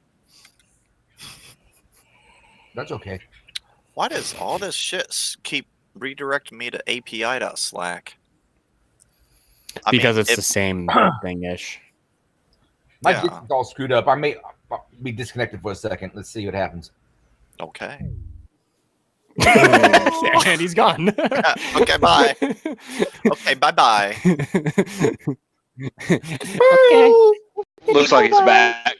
That's okay. Why does all this shit keep redirecting me to API.slack? Because it's the same thing-ish. My Git is all screwed up. I may be disconnected for a second. Let's see what happens. Okay. And he's gone. Okay, bye. Okay, bye-bye. Okay. Looks like he's back.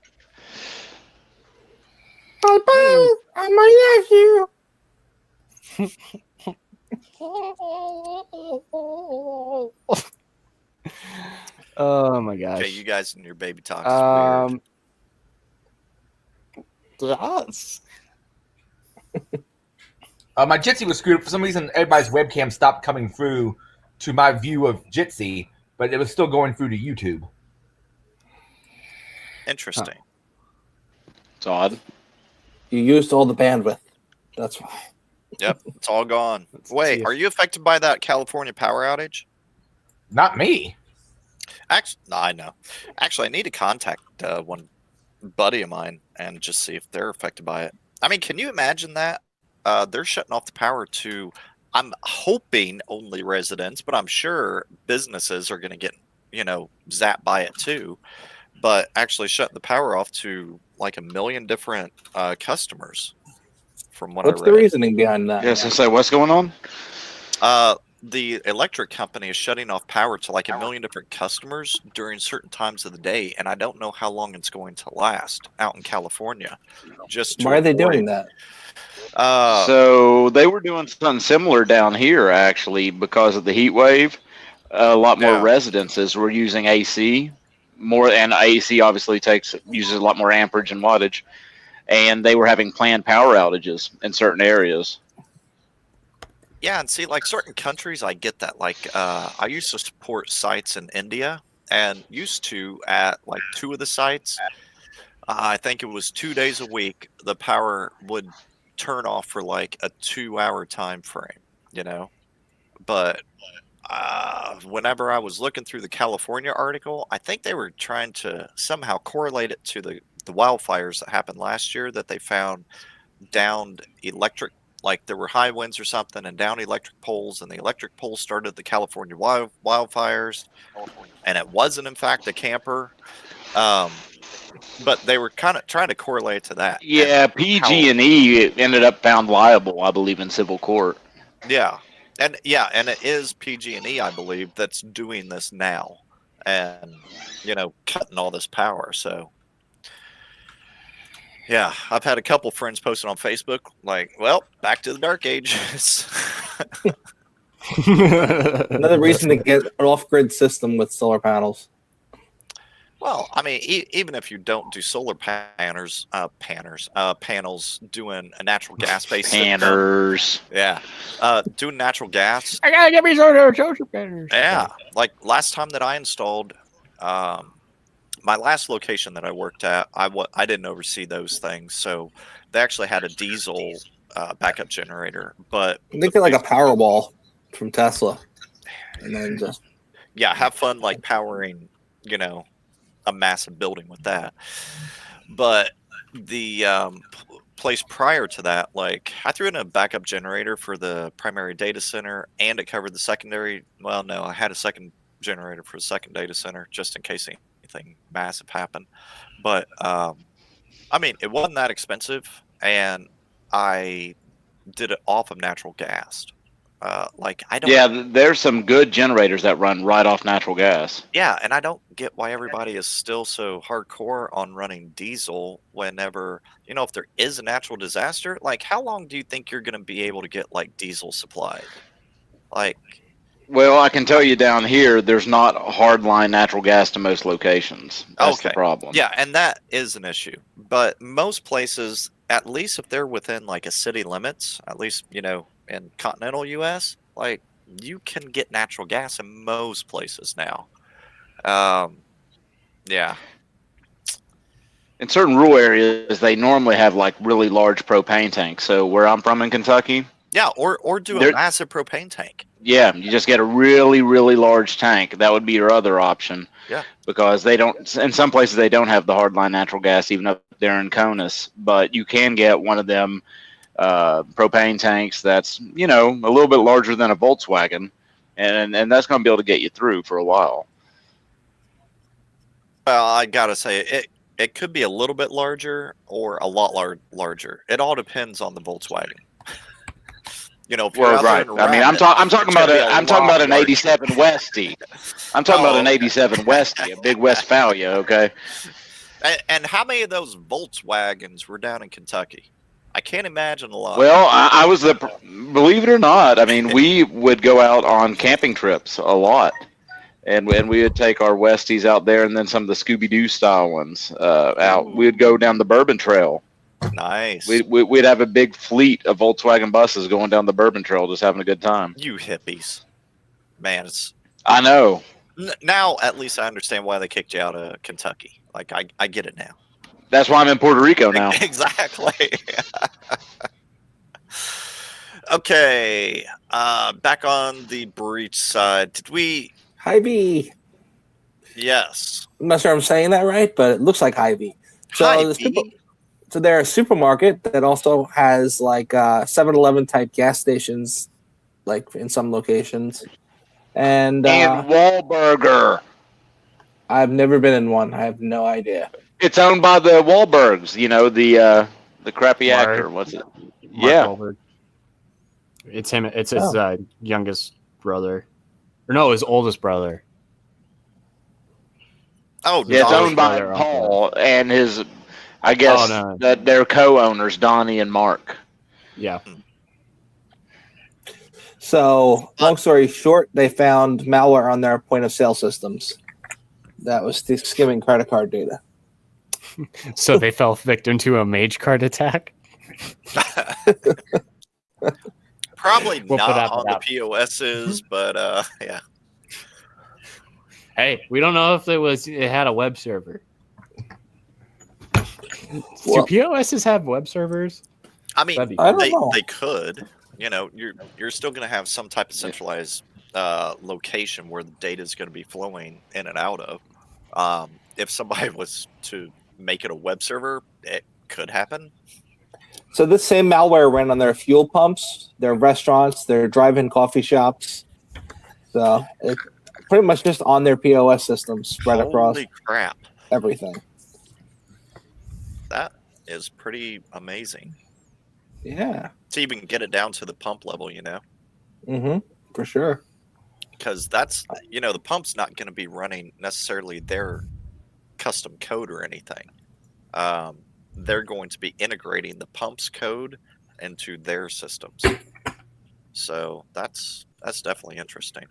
Bye-bye. I might love you. Oh my gosh. Okay, you guys and your baby talk is weird. Yes. My Jitsi was screwed up. For some reason, everybody's webcam stopped coming through to my view of Jitsi, but it was still going through to YouTube. Interesting. It's odd. You used all the bandwidth. That's why. Yep, it's all gone. Wait, are you affected by that California power outage? Not me. Actually, no, I know. Actually, I need to contact one buddy of mine and just see if they're affected by it. I mean, can you imagine that? They're shutting off the power to, I'm hoping, only residents, but I'm sure businesses are going to get, zapped by it too. But actually shutting the power off to like 1 million different customers. From what What's I read. the reasoning behind that? Yes, I say, what's going on? The electric company is shutting off power to like 1 million different customers during certain times of the day, and I don't know how long it's going to last out in California. Why are they doing that? So they were doing something similar down here, actually, because of the heat wave. A lot more residences were using AC more, and AC obviously uses a lot more amperage and wattage, and they were having planned power outages in certain areas. Yeah, and see, like certain countries, I get that. Like, I used to support sites in India, and used to at like 2 of the sites. I think it was 2 days a week. The power would turn off for like a 2-hour time frame. You know, but whenever I was looking through the California article, I think they were trying to somehow correlate it to the wildfires that happened last year that they found downed electric, like there were high winds or something and down electric poles, and the electric poles started the California wildfires, and it wasn't in fact a camper. But they were kind of trying to correlate to that. Yeah, PG&E ended up found liable, I believe, in civil court. Yeah. And it is PG&E, I believe, that's doing this now, and cutting all this power. So, yeah, I've had a couple friends posting on Facebook, like, "Well, back to the dark ages." Another reason to get an off-grid system with solar panels. Well, I mean, even if you don't do solar panels doing a natural gas-based panners, doing natural gas. I gotta get me solar panners. Yeah, like last time that I installed, my last location that I worked at, I didn't oversee those things, so they actually had a diesel backup generator. But I think they're like a Powerball from Tesla, and then just have fun like powering, a massive building with that. But the place prior to that, like I threw in a backup generator for the primary data center, and it covered the secondary. Well, no, I had a second generator for the second data center just in case anything massive happened. But I mean, it wasn't that expensive, and I did it off of natural gas. Like I don't. Yeah, there's some good generators that run right off natural gas. Yeah, and I don't get why everybody is still so hardcore on running diesel whenever, if there is a natural disaster, like how long do you think you're going to be able to get like diesel supplied? Like, well, I can tell you down here, there's not hardline natural gas to most locations. That's the problem. Yeah, and that is an issue. But most places, at least if they're within like a city limits, at least, in continental US, like you can get natural gas in most places now. Yeah. In certain rural areas, they normally have like really large propane tanks. So where I'm from in Kentucky. Yeah, or do a massive propane tank. Yeah, you just get a really, really large tank. That would be your other option. Yeah. Because they don't, in some places, they don't have the hardline natural gas, even up there in Conus. But you can get one of them propane tanks that's, a little bit larger than a Volkswagen. And that's going to be able to get you through for a while. Well, I got to say, it could be a little bit larger or a lot larger. It all depends on the Volkswagen. Well, right. I mean, I'm talking about an '87 Westie. I'm talking about an '87 Westie, a big Westphalia. Okay. And how many of those Volkswagens were down in Kentucky? I can't imagine a lot. Well, I was believe it or not. I mean, we would go out on camping trips a lot, and we would take our Westies out there, and then some of the Scooby-Doo style ones out. We would go down the Bourbon Trail. Nice. We'd have a big fleet of Volkswagen buses going down the Bourbon Trail, just having a good time. You hippies, man! I know. Now, at least I understand why they kicked you out of Kentucky. Like I get it now. That's why I'm in Puerto Rico now. Exactly. Okay, back on the breach side. Did we? Hy-Vee. Yes. I'm not sure I'm saying that right, but it looks like Hy-Vee. So they're a supermarket that also has like 7-Eleven type gas stations, like in some locations, and Wahlburger. I've never been in one. I have no idea. It's owned by the Wahlbergs. The crappy actor. What's it? Mark Wahlberg. It's him. It's his youngest brother, or no, his oldest brother. Oh, yeah, it's owned by Paul and his. I guess that they're co-owners, Donnie and Mark. Yeah. So, long story short, they found malware on their point of sale systems that was skimming credit card data. So they fell victim to a mage card attack? Probably not on the POSs, but yeah. Hey, we don't know if it had a web server. Well, do POSs have web servers? I mean, I don't know. they could. You know, you're still going to have some type of centralized location where the data is going to be flowing in and out of. If somebody was to make it a web server, it could happen. So this same malware ran on their fuel pumps, their restaurants, their drive-in coffee shops. So it's pretty much just on their POS systems spread across Holy crap. everything. That is pretty amazing. Yeah. To even get it down to the pump level, you know? Mm-hmm. For sure. Because that's, you know, the pump's not going to be running necessarily their custom code or anything. They're going to be integrating the pump's code into their systems. So that's definitely interesting.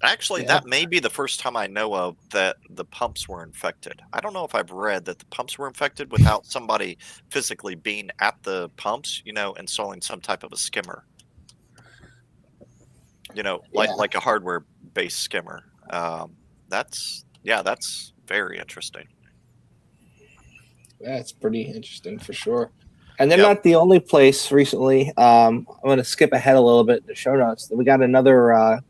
Actually, that may be the first time I know of that the pumps were infected. I don't know if I've read that the pumps were infected without somebody physically being at the pumps, you know, installing some type of a skimmer. You know, like a hardware-based skimmer. That's very interesting. That's pretty interesting for sure. And they're not the only place recently. I'm going to skip ahead a little bit in the show notes. We got another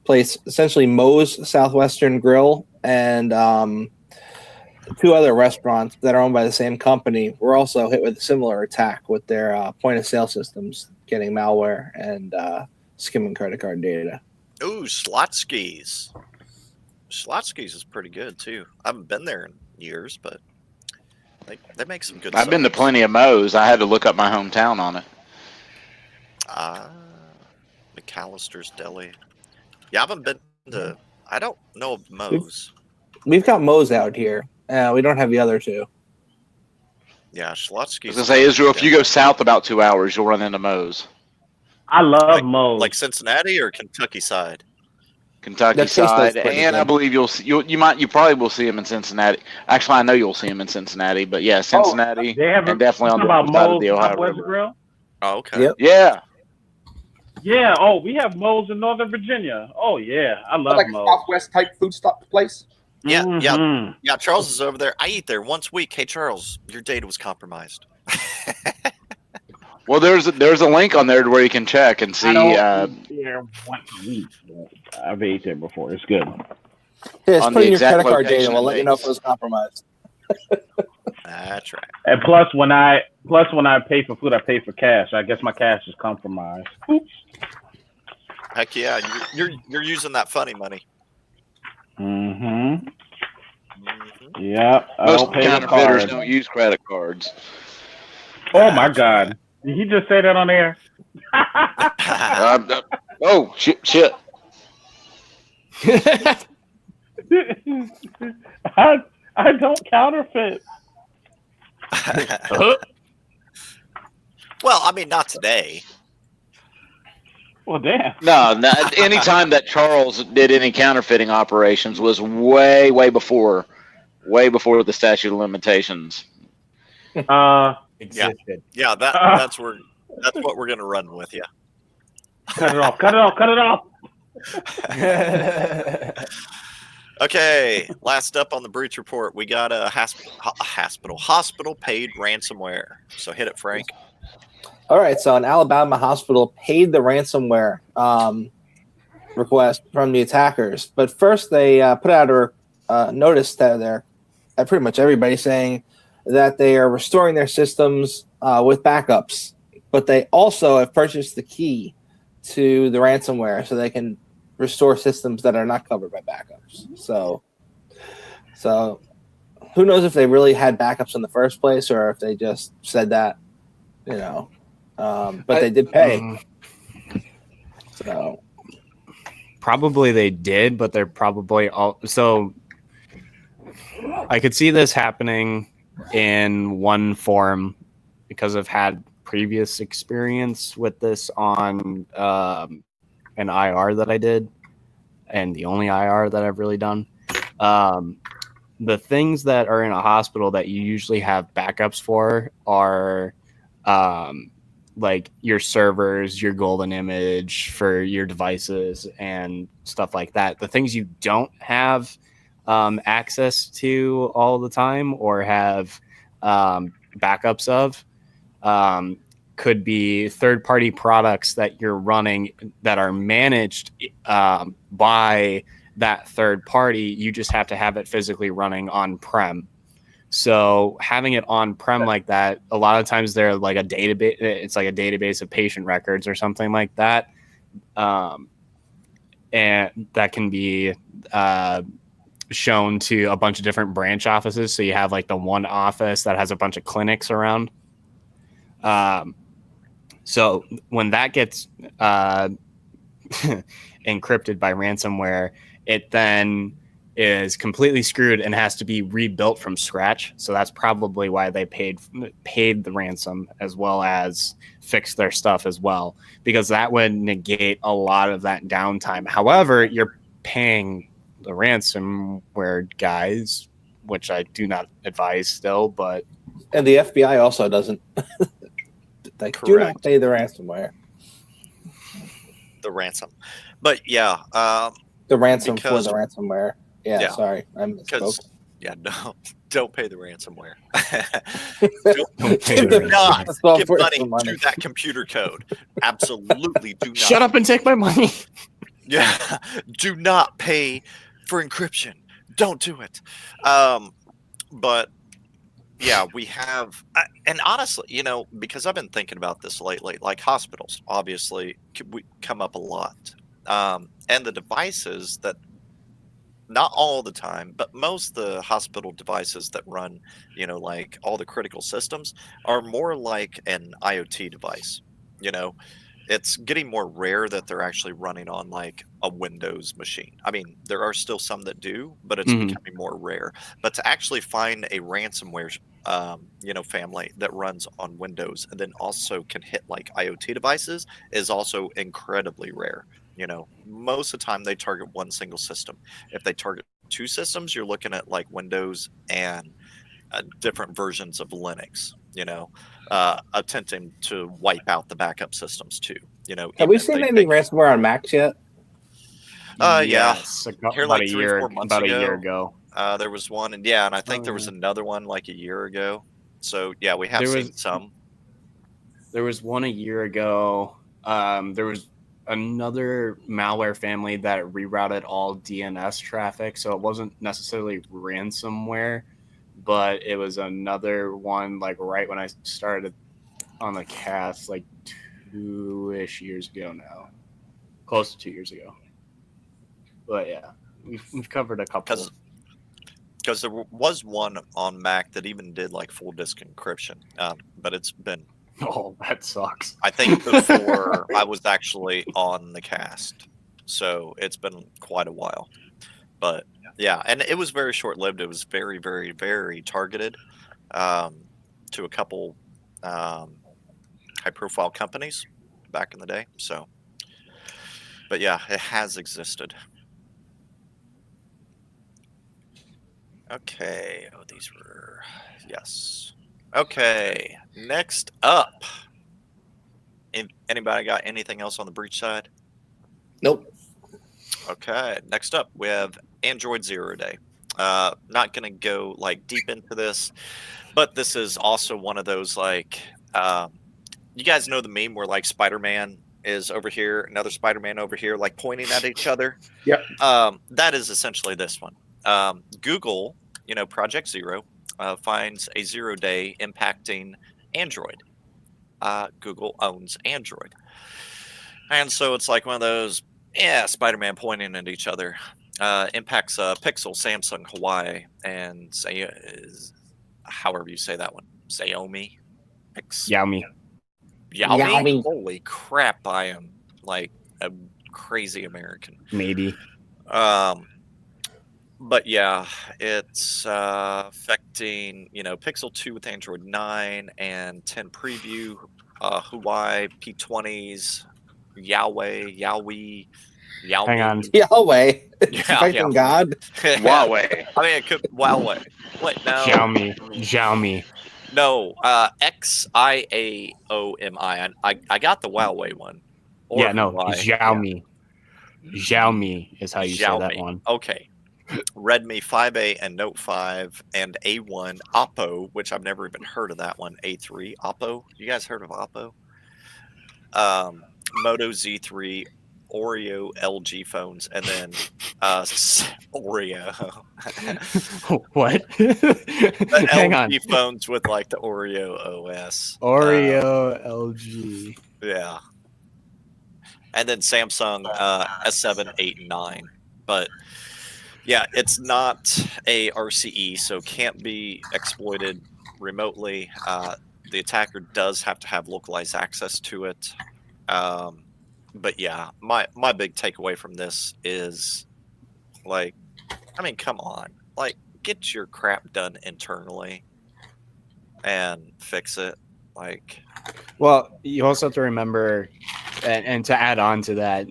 place, essentially Moe's Southwestern Grill, and two other restaurants that are owned by the same company were also hit with a similar attack with their point-of-sale systems getting malware and skimming credit card data. Ooh, Slotsky's. Slotsky's is pretty good, too. I haven't been there in years, but they make some good I've been to plenty of Moe's. I had to look up my hometown on it. McAllister's Deli. Yeah, I haven't been to... I don't know of Moe's. We've got Moe's out here. We don't have the other two. Yeah, Slotsky's. I was going to say, Israel, if you go south about 2 hours, you'll run into Moe's. I love Moe's. Like Cincinnati or Kentucky side? Kentucky side, and I believe you probably will see them in Cincinnati. Actually, I know you'll see them in Cincinnati, but yeah, Cincinnati, and definitely on the other side of the Ohio River. Grill? Oh, okay. Yep. Yeah. Yeah. Oh, we have Moe's in Northern Virginia. Oh yeah, I love like Moe's. A Southwest type food stop place. Yeah, yeah. Charles is over there. I eat there once a week. Hey, Charles, your data was compromised. Well, there's a link on there to where you can check and see. I don't eat there once a week. I've ate there before. It's good. Yeah, just put in your credit card data. We'll let you know if it was compromised. That's right. And plus, when I pay for food, I pay for cash. I guess my cash is compromised. Oops. Heck yeah, you're using that funny money. Mm-hmm. Yeah. Most counterfeiters don't use credit cards. Oh my God! Did he just say that on air? Oh shit! I don't counterfeit. Well, I mean, not today. Well, damn. No. Any time that Charles did any counterfeiting operations was way before the statute of limitations. Existed. Yeah. That's what we're gonna run with. Yeah. Cut it off! Cut it off! Cut it off! Okay, last up on the breach report, we got a hospital paid ransomware. So hit it, Frank. All right, so an Alabama hospital paid the ransomware request from the attackers, but first they put out a notice to pretty much everybody saying that they are restoring their systems with backups, but they also have purchased the key to the ransomware so they can restore systems that are not covered by backups. So who knows if they really had backups in the first place or if they just said that, you know. But they did pay. So probably they did, but they're probably so I could see this happening in one form because I've had previous experience with this on an IR that I did, and the only IR that I've really done. The things that are in a hospital that you usually have backups for are like your servers, your golden image for your devices and stuff like that. The things you don't have access to all the time or have backups of could be third-party products that you're running that are managed by that third party. You just have to have it physically running on-prem. So having it on-prem like that, a lot of times they're like a database. It's like a database of patient records or something like that, and that can be shown to a bunch of different branch offices. So you have like the one office that has a bunch of clinics around. So when that gets encrypted by ransomware, it then is completely screwed and has to be rebuilt from scratch. So that's probably why they paid the ransom as well as fix their stuff as well, because that would negate a lot of that downtime. However, you're paying the ransomware guys, which I do not advise still, but and the FBI also doesn't. They do not pay the ransomware. The ransom, but yeah, the ransom for the ransomware. Yeah, sorry, I misspoke. Yeah, no, don't pay the ransomware. do not give money to that computer code. Absolutely do not. Shut up and take my money. Yeah, do not pay for encryption. Don't do it. But yeah, we have, and honestly, you know, because I've been thinking about this lately, like hospitals, obviously, come up a lot. And the devices that, not all the time, but most of the hospital devices that run, you know, like all the critical systems are more like an IoT device. You know, it's getting more rare that they're actually running on like a Windows machine. I mean, there are still some that do, but it's becoming more rare. But to actually find a ransomware, you know, family that runs on Windows and then also can hit like IoT devices is also incredibly rare. You know, most of the time they target one single system. If they target two systems, you're looking at like Windows and different versions of Linux, you know, attempting to wipe out the backup systems too. You know, have we seen any ransomware on Macs yet? Yes, Here, about like a year ago. There was one, and I think there was another one like a year ago. So yeah, we have seen some. There was one a year ago. There was another malware family that rerouted all DNS traffic, so it wasn't necessarily ransomware, but it was another one like right when I started on the cast, like 2-ish years ago now, close to 2 years ago. But yeah, we've covered a couple. Because there was one on Mac that even did like full disk encryption, but it's been. Oh, that sucks. I think before I was actually on the cast, so it's been quite a while. But yeah, and it was very short-lived. It was very, very, very targeted to a couple high-profile companies back in the day. So, but yeah, it has existed. Okay. Oh, these were yes. Okay. Next up. Anybody got anything else on the breach side? Nope. Okay. Next up, we have Android 0 Day. Not going to go like deep into this, but this is also one of those like, you guys know the meme where like Spider-Man is over here, another Spider-Man over here, like pointing at each other. Yep. That is essentially this one. Google, you know, Project Zero, finds a 0 day impacting Android. Google owns Android. And so it's like one of those, Spider-Man pointing at each other. Impacts Pixel, Samsung, Huawei, and however you say that one. Xiaomi. Xiaomi. Holy crap, I am like a crazy American. Maybe. But yeah, it's affecting, you know, Pixel 2 with Android 9 and 10 preview, Huawei P20s, Yowie. Hang on. Yahweh. Yeah. Huawei. I mean, it could Huawei. Wait, no. Xiaomi. No, Xiaomi. I got the Huawei one. Or Yeah, no, Huawei. Xiaomi. Xiaomi is how you say that Xiaomi. one. Okay. Redmi 5A and Note 5 and A1 Oppo, which I've never even heard of that one. A3 Oppo. You guys heard of Oppo? Moto Z3, Oreo LG phones, and then Oreo. What? Hang on. LG phones with like the Oreo OS. Oreo LG. Yeah. And then Samsung S7, 8, and 9. But yeah, it's not a RCE, so can't be exploited remotely. The attacker does have to have localized access to it. But yeah, my big takeaway from this is, like, I mean, come on. Like, get your crap done internally and fix it. Like, well, you also have to remember, and to add on to that,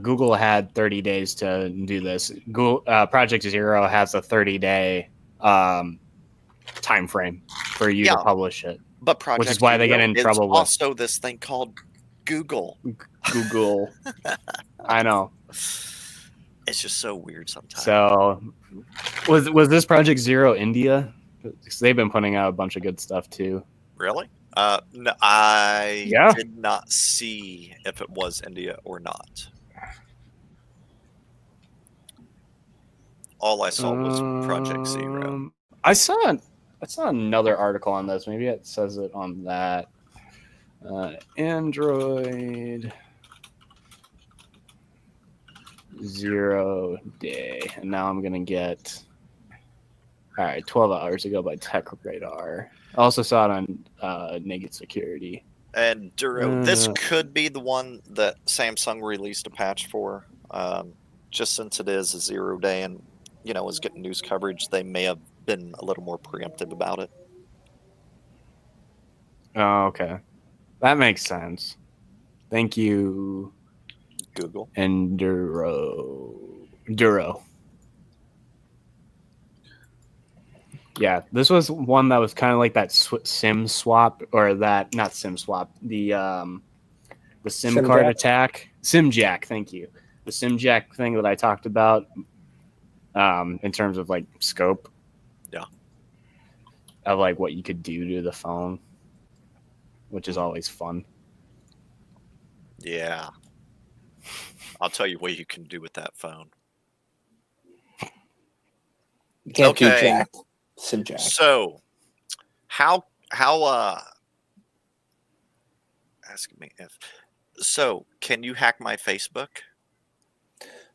Google had 30 days to do this. Google Project Zero has a 30-day time frame for you to publish it. But Project which is why they get in trouble with also this thing called Google. I know. It's just so weird sometimes. So, was this Project Zero India? Because they've been putting out a bunch of good stuff too. Really? No, I did not see if it was India or not. All I saw was Project Zero. I saw another article on this. Maybe it says it on that. Android 0 day. And now I'm going to get... All right, 12 hours ago by Tech Radar. I also saw it on Naked Security. And Duro, this could be the one that Samsung released a patch for. Just since it is a 0 day and, you know, is getting news coverage, they may have been a little more preemptive about it. Oh, okay. That makes sense. Thank you, Google. And Duro. Yeah, this was one that was kind of like that SIM swap, or that, not SIM swap, the SIM card attack. SIMjack, thank you. The SIMjack thing that I talked about in terms of like scope. Yeah. Of like what you could do to the phone, which is always fun. Yeah. I'll tell you what you can do with that phone. You can't do jack. SIMjack. So, how asking me if so, can you hack my Facebook?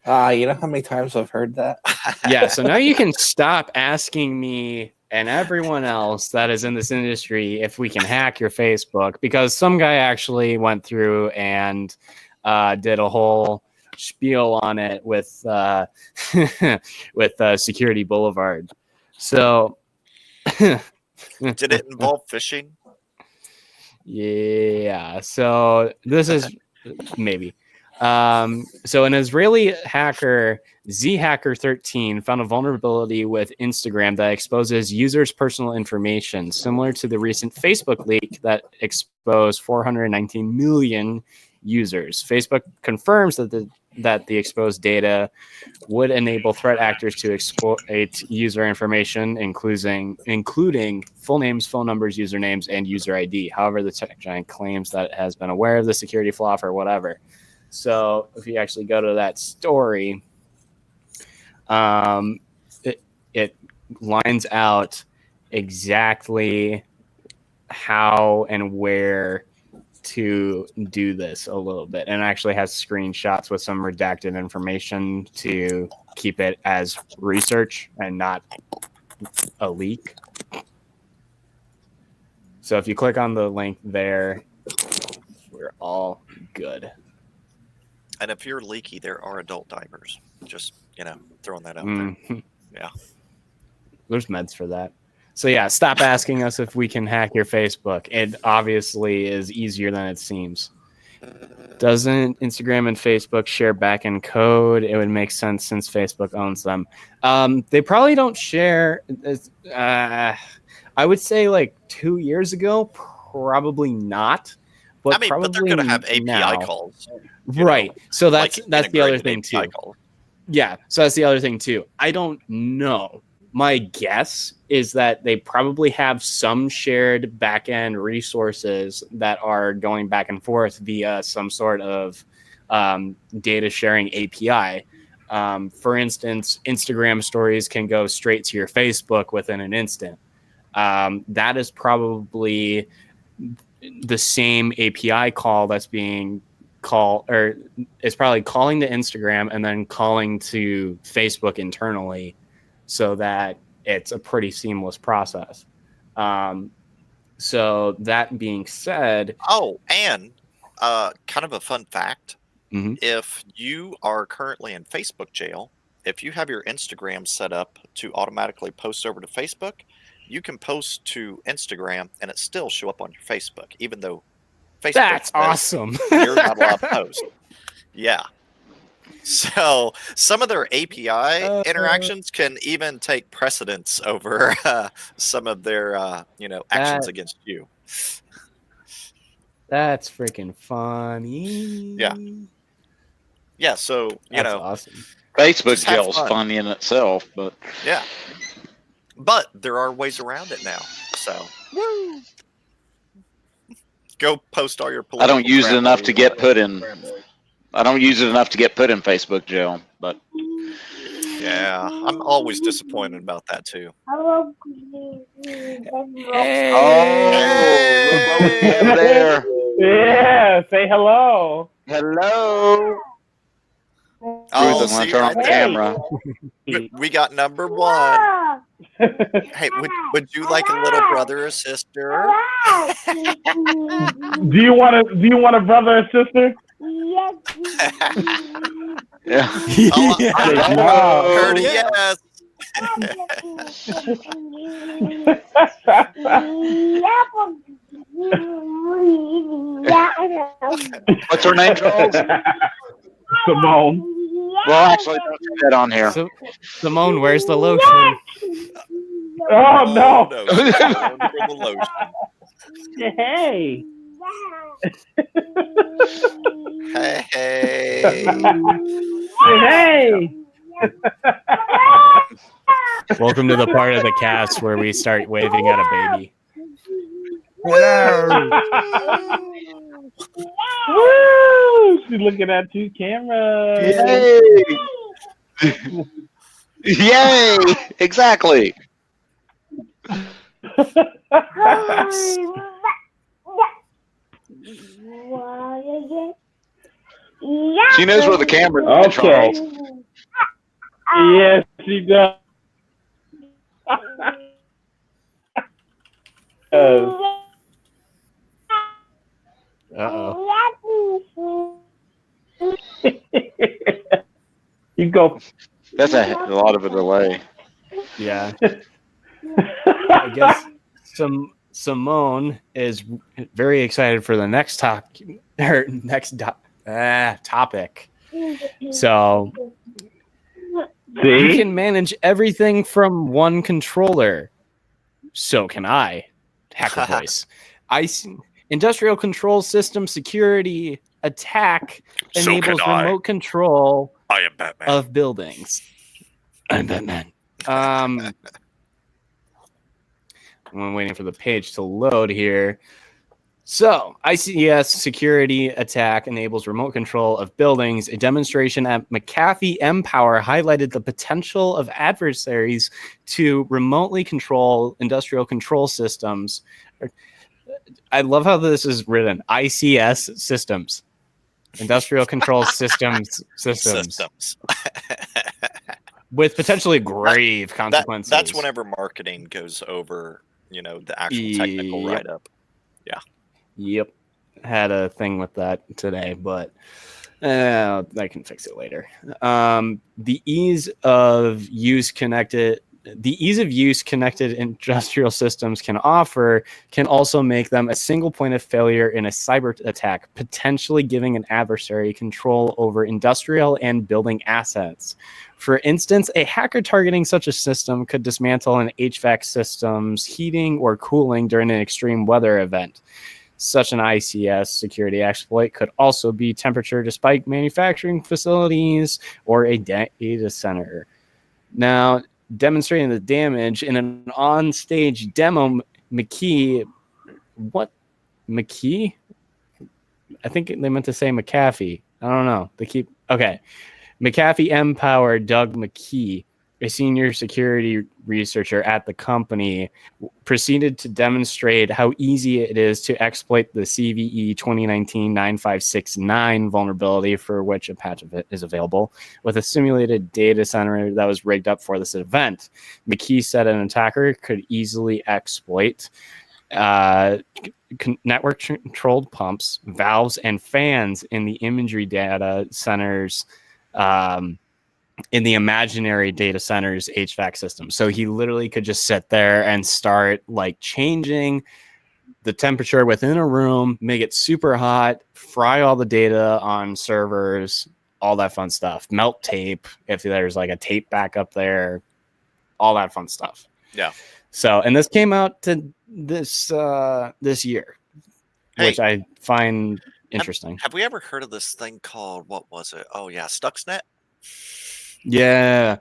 You know how many times I've heard that? Yeah, so now you can stop asking me and everyone else that is in this industry if we can hack your Facebook, because some guy actually went through and did a whole spiel on it with Security Boulevard. So did it involve phishing? Yeah, so this is maybe. So an Israeli hacker, zhacker13, found a vulnerability with Instagram that exposes users' personal information, similar to the recent Facebook leak that exposed 419 million users. Facebook confirms that the exposed data would enable threat actors to exploit user information, including full names, phone numbers, usernames, and user ID. However, the tech giant claims that it has been aware of the security flaw or whatever. So if you actually go to that story, it lines out exactly how and where to do this a little bit, and actually has screenshots with some redacted information to keep it as research and not a leak. So if you click on the link there, we're all good. And if you're leaky, there are adult diapers. Just, throwing that out there. Yeah. There's meds for that. So yeah, stop asking us if we can hack your Facebook. It obviously is easier than it seems. Doesn't Instagram and Facebook share backend code? It would make sense since Facebook owns them. They probably don't share. I would say like 2 years ago, probably not. But but they're going to have API now. Calls. Right. So that's the other thing API too. Calls. Yeah. So that's the other thing too. I don't know. My guess is that they probably have some shared backend resources that are going back and forth via some sort of data sharing API. For instance, Instagram stories can go straight to your Facebook within an instant. That is probably the same API call that's being called, or it's probably calling to Instagram and then calling to Facebook internally, so that it's a pretty seamless process. So that being said, and kind of a fun fact: if you are currently in Facebook jail, if you have your Instagram set up to automatically post over to Facebook, you can post to Instagram and it still show up on your Facebook, even though Facebook that's awesome. You're not allowed to post. Yeah. So some of their API interactions can even take precedence over some of their actions against you. That's freaking funny. Yeah. Yeah. So that's awesome. Facebook jail's funny in itself, but yeah. But there are ways around it now. So go post all your I don't use it enough to get put in. I don't use it enough to get put in Facebook jail, but yeah, I'm always disappointed about that too. Oh, there. Yeah, say hello. Hello. Oh, see, turn on the camera. We got number one. Hey, would you like a little brother or sister? Do you want a brother or sister? Yeah. Curdy, yes. What's her name, Charles? Simone. Well, actually, don't do that on here. Simone, where's the lotion? Oh, no. For the lotion. Hey. Hey. Hey. Welcome to the part of the cast where we start waving at a baby. Woo! She's looking at 2 cameras. Yay! Yay! Exactly. She knows where the camera is, okay. Charles. Yes, she does. Uh-oh. You go. That's a lot of a delay. Yeah. I guess Simone is very excited for the next topic. So you can manage everything from one controller. So can I. Hacker voice. Industrial control system security attack enables remote control I am Batman. of buildings. I'm Batman. I'm waiting for the page to load here. So, ICS security attack enables remote control of buildings. A demonstration at McAfee Empower highlighted the potential of adversaries to remotely control industrial control systems. I love how this is written. ICS systems. Industrial control systems. With potentially grave consequences. That's whenever marketing goes over, the actual technical write-up. Yeah. Yep. Had a thing with that today, but I can fix it later. The ease of use connected the ease of use connected industrial systems can offer can also make them a single point of failure in a cyber attack, potentially giving an adversary control over industrial and building assets. For instance, a hacker targeting such a system could dismantle an HVAC system's heating or cooling during an extreme weather event. Such an ICS security exploit could also be temperature to spike manufacturing facilities or a data center. Now, demonstrating the damage in an on-stage demo, McKee, I think they meant to say McAfee. I don't know. McAfee empowered Doug McKee, a senior security researcher at the company, proceeded to demonstrate how easy it is to exploit the CVE 2019-9569 vulnerability, for which a patch of it is available, with a simulated data center that was rigged up for this event. McKee said an attacker could easily exploit network-controlled pumps, valves, and fans in the imagery data centers in the imaginary data center's HVAC system. So he literally could just sit there and start like changing the temperature within a room, make it super hot, fry all the data on servers, all that fun stuff. Melt tape if there's like a tape backup there, all that fun stuff. Yeah. So, and this came out to this year, which I find interesting. Have we ever heard of this thing called, what was it? Oh yeah, Stuxnet. Yeah.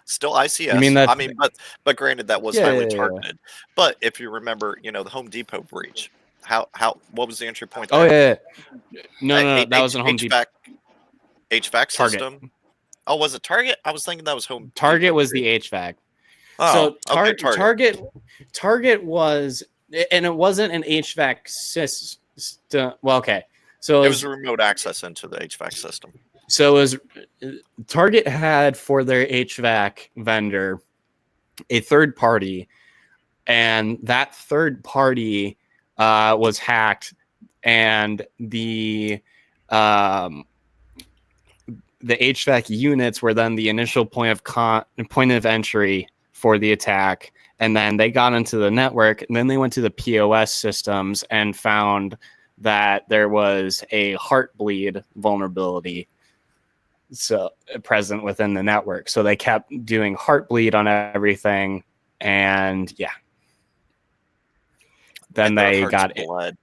Still ICS. You mean that? I mean, but granted, that was highly targeted. But if you remember, the Home Depot breach. What was the entry point there? Oh yeah. No, that was a Home Depot HVAC system. Oh, was it Target? I was thinking that was Home. Target was the HVAC. Oh, so Target was, and it wasn't an HVAC system. Well, okay. So it was a remote access into the HVAC system. So it was Target had for their HVAC vendor a third party, and that third party was hacked, and the HVAC units were then the initial point of entry for the attack, and then they got into the network, and then they went to the POS systems and found that there was a Heartbleed vulnerability present within the network. So they kept doing Heartbleed on everything, and then they got blood.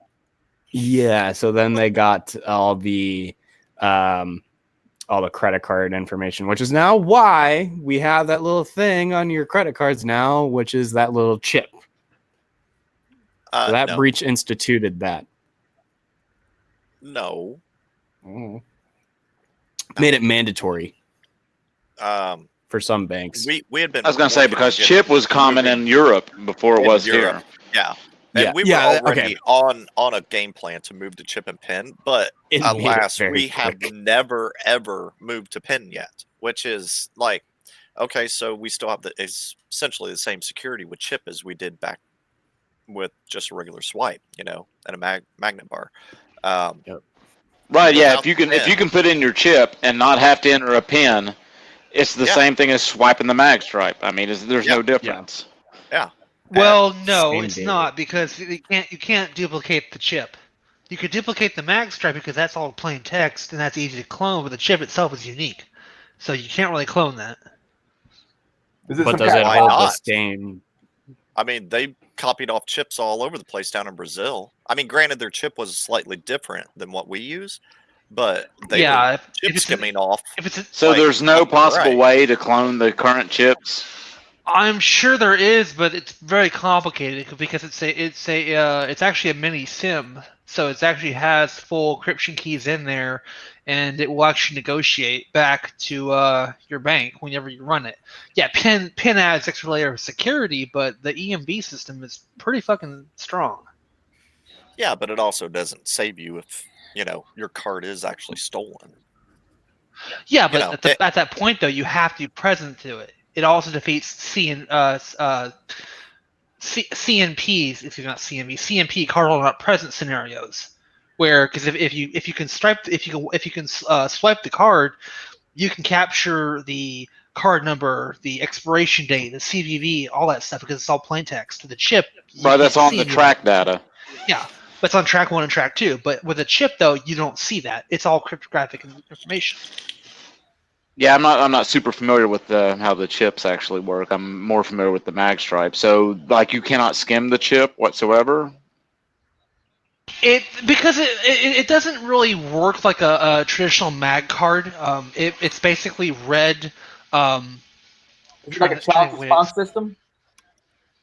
Yeah, so then they got all the credit card information, which is now why we have that little thing on your credit cards now, which is that little chip. So that breach instituted that. No. Made it mandatory for some banks. We had been. I was going to say, because chip was common in Europe before it was here. Yeah. And we were already on a game plan to move to chip and pin, but alas, we have never, ever moved to pin yet, which is like, okay, so we still have essentially the same security with chip as we did back with just a regular swipe, and a magnet bar. Right, yeah. If you can put in your chip and not have to enter a pin, it's the same thing as swiping the mag stripe. I mean, there's no difference. Yeah. Well, no, it's not, because you can't duplicate the chip. You could duplicate the mag stripe because that's all plain text and that's easy to clone, but the chip itself is unique, so you can't really clone that. But does it hold the same? I mean, they copied off chips all over the place down in Brazil. I mean, granted, their chip was slightly different than what we use, but they were chip skimming off. So there's no possible way to clone the current chips? I'm sure there is, but it's very complicated because it's actually a mini SIM, so it actually has full encryption keys in there, and it will actually negotiate back to your bank whenever you run it. Yeah, PIN adds extra layer of security, but the EMB system is pretty fucking strong. Yeah, but it also doesn't save you if your card is actually stolen. Yeah, but at that point though, you have to be present to it. It also defeats CNPs, if you're not CNP, card holder not present scenarios, where because if you can swipe the card, you can capture the card number, the expiration date, the CVV, all that stuff, because it's all plain text. With the chip, Right, that's on the track data. Yeah, but it's on track 1 and track 2. But with a chip, though, you don't see that. It's all cryptographic information. Yeah, I'm not super familiar with how the chips actually work. I'm more familiar with the mag stripe. So, like, you cannot skim the chip whatsoever. Because it doesn't really work like a traditional mag card. It's basically read. Is it like a challenge response system?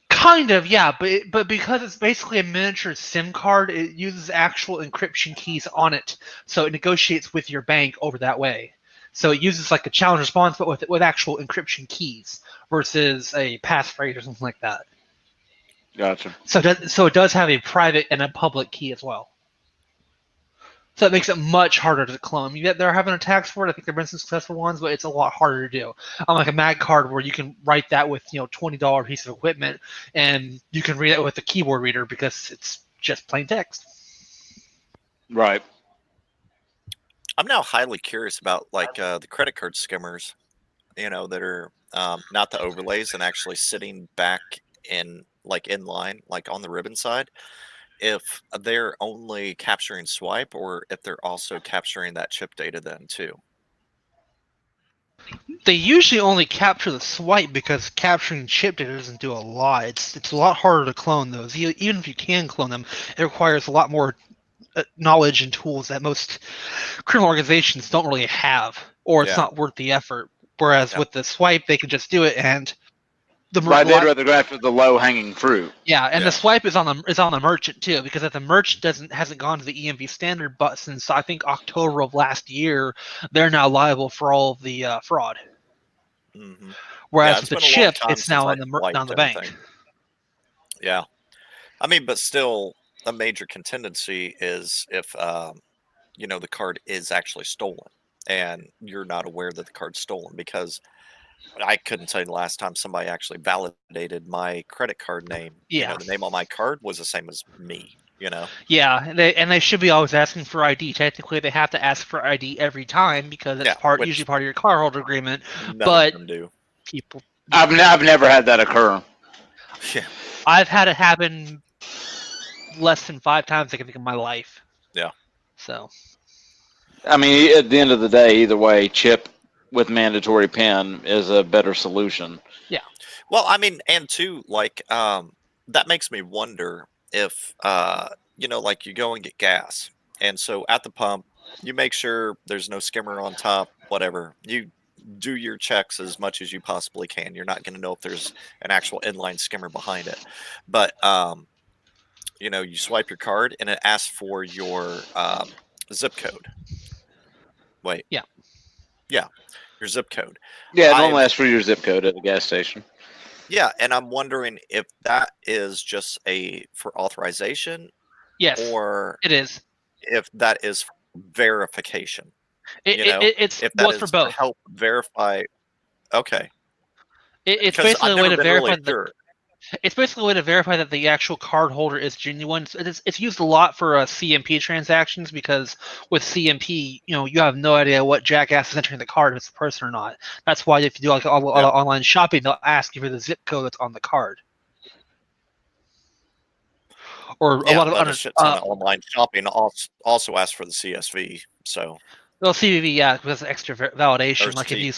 Kind of, yeah, but because it's basically a miniature SIM card, it uses actual encryption keys on it, so it negotiates with your bank over that way. So it uses like a challenge response, but with actual encryption keys versus a passphrase or something like that. Gotcha. So it does have a private and a public key as well. So it makes it much harder to clone. Yet they're having attacks for it. I think there have been some successful ones, but it's a lot harder to do. Unlike a mag card where you can write that with $20 piece of equipment, and you can read it with a keyboard reader because it's just plain text. Right. I'm now highly curious about the credit card skimmers, that are not the overlays and actually sitting back in line, like on the ribbon side. If they're only capturing swipe or if they're also capturing that chip data then too. They usually only capture the swipe because capturing chip data doesn't do a lot. It's a lot harder to clone those. Even if you can clone them, it requires a lot more knowledge and tools that most criminal organizations don't really have, or it's not worth the effort. Whereas with the swipe, they can just do it, and they'd rather go after the low hanging fruit. Yeah, and the swipe is on the merchant too, because if the merchant hasn't gone to the EMV standard, but since I think October of last year, they're now liable for all of the fraud. Mm-hmm. Whereas with the chip, it's now on the bank. Yeah, I mean, but still, a major contingency is if the card is actually stolen, and you're not aware that the card's stolen, because I couldn't tell you the last time somebody actually validated my credit card name. Yeah. The name on my card was the same as me. Yeah, they should be always asking for ID. Technically, they have to ask for ID every time because it's usually part of your cardholder agreement. But of them do. People, I've never had that occur. Yeah, I've had it happen less than 5 times I can think of my life. Yeah. So. I mean, at the end of the day, either way, chip with mandatory PIN is a better solution. Yeah. Well, I mean, and too, that makes me wonder if, you go and get gas. And so at the pump, you make sure there's no skimmer on top, whatever. You do your checks as much as you possibly can. You're not going to know if there's an actual inline skimmer behind it. But, you swipe your card and it asks for your zip code. Wait. Yeah. Yeah. Your zip code. Yeah, it normally asks for your zip code at the gas station. Yeah, and I'm wondering if that is just for authorization. Yes, or it is. If that is verification. It's if that both for both. Help verify. Okay. It's basically a way to verify It's basically a way to verify that the actual card holder is genuine. It's used a lot for CMP transactions because with CMP, you have no idea what jackass is entering the card, if it's a person or not. That's why if you do online shopping, they'll ask you for the zip code that's on the card. Or a lot of a shit ton of online shopping also asks for the CSV. So. Well, CVV, yeah, because extra validation. If you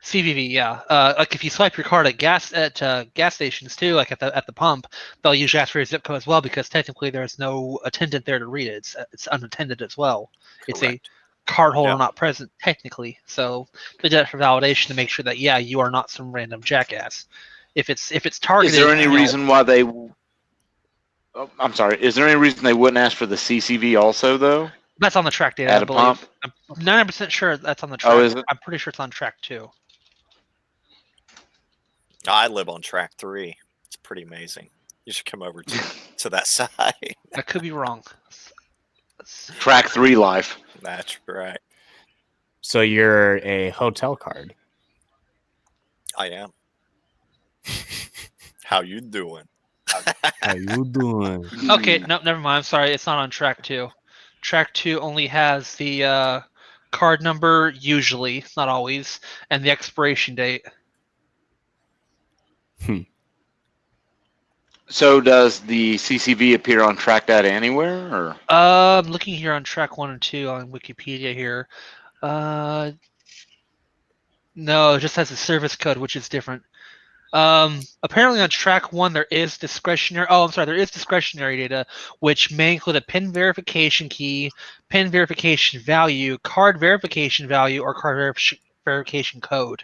CVV, if you swipe your card at gas stations too, like at the pump, they'll usually ask for your zip code as well because technically there's no attendant there to read it. It's unattended as well. Correct. It's a card holder not present technically, so they do that for validation to make sure that you are not some random jackass. If it's targeted, is there any reason why they? Oh, I'm sorry. Is there any reason they wouldn't ask for the CCV also though? That's on the track data, I believe. Pump? I'm 90% sure that's on the track. Oh, is it? I'm pretty sure it's on track 2. I live on track 3. It's pretty amazing. You should come over to that side. I could be wrong. Track 3 life. That's right. So you're a hotel card. I am. How you doing? How you doing? Okay, no, never mind. I'm sorry. It's not on track 2. Track 2 only has the card number, usually, not always, and the expiration date. So does the CCV appear on track data anywhere? Or? I'm looking here on track 1 and 2 on Wikipedia here. No, it just has a service code, which is different. Apparently on track 1 there is discretionary. Oh, I'm sorry, there is discretionary data, which may include a PIN verification key, PIN verification value, card verification value, or card verification code,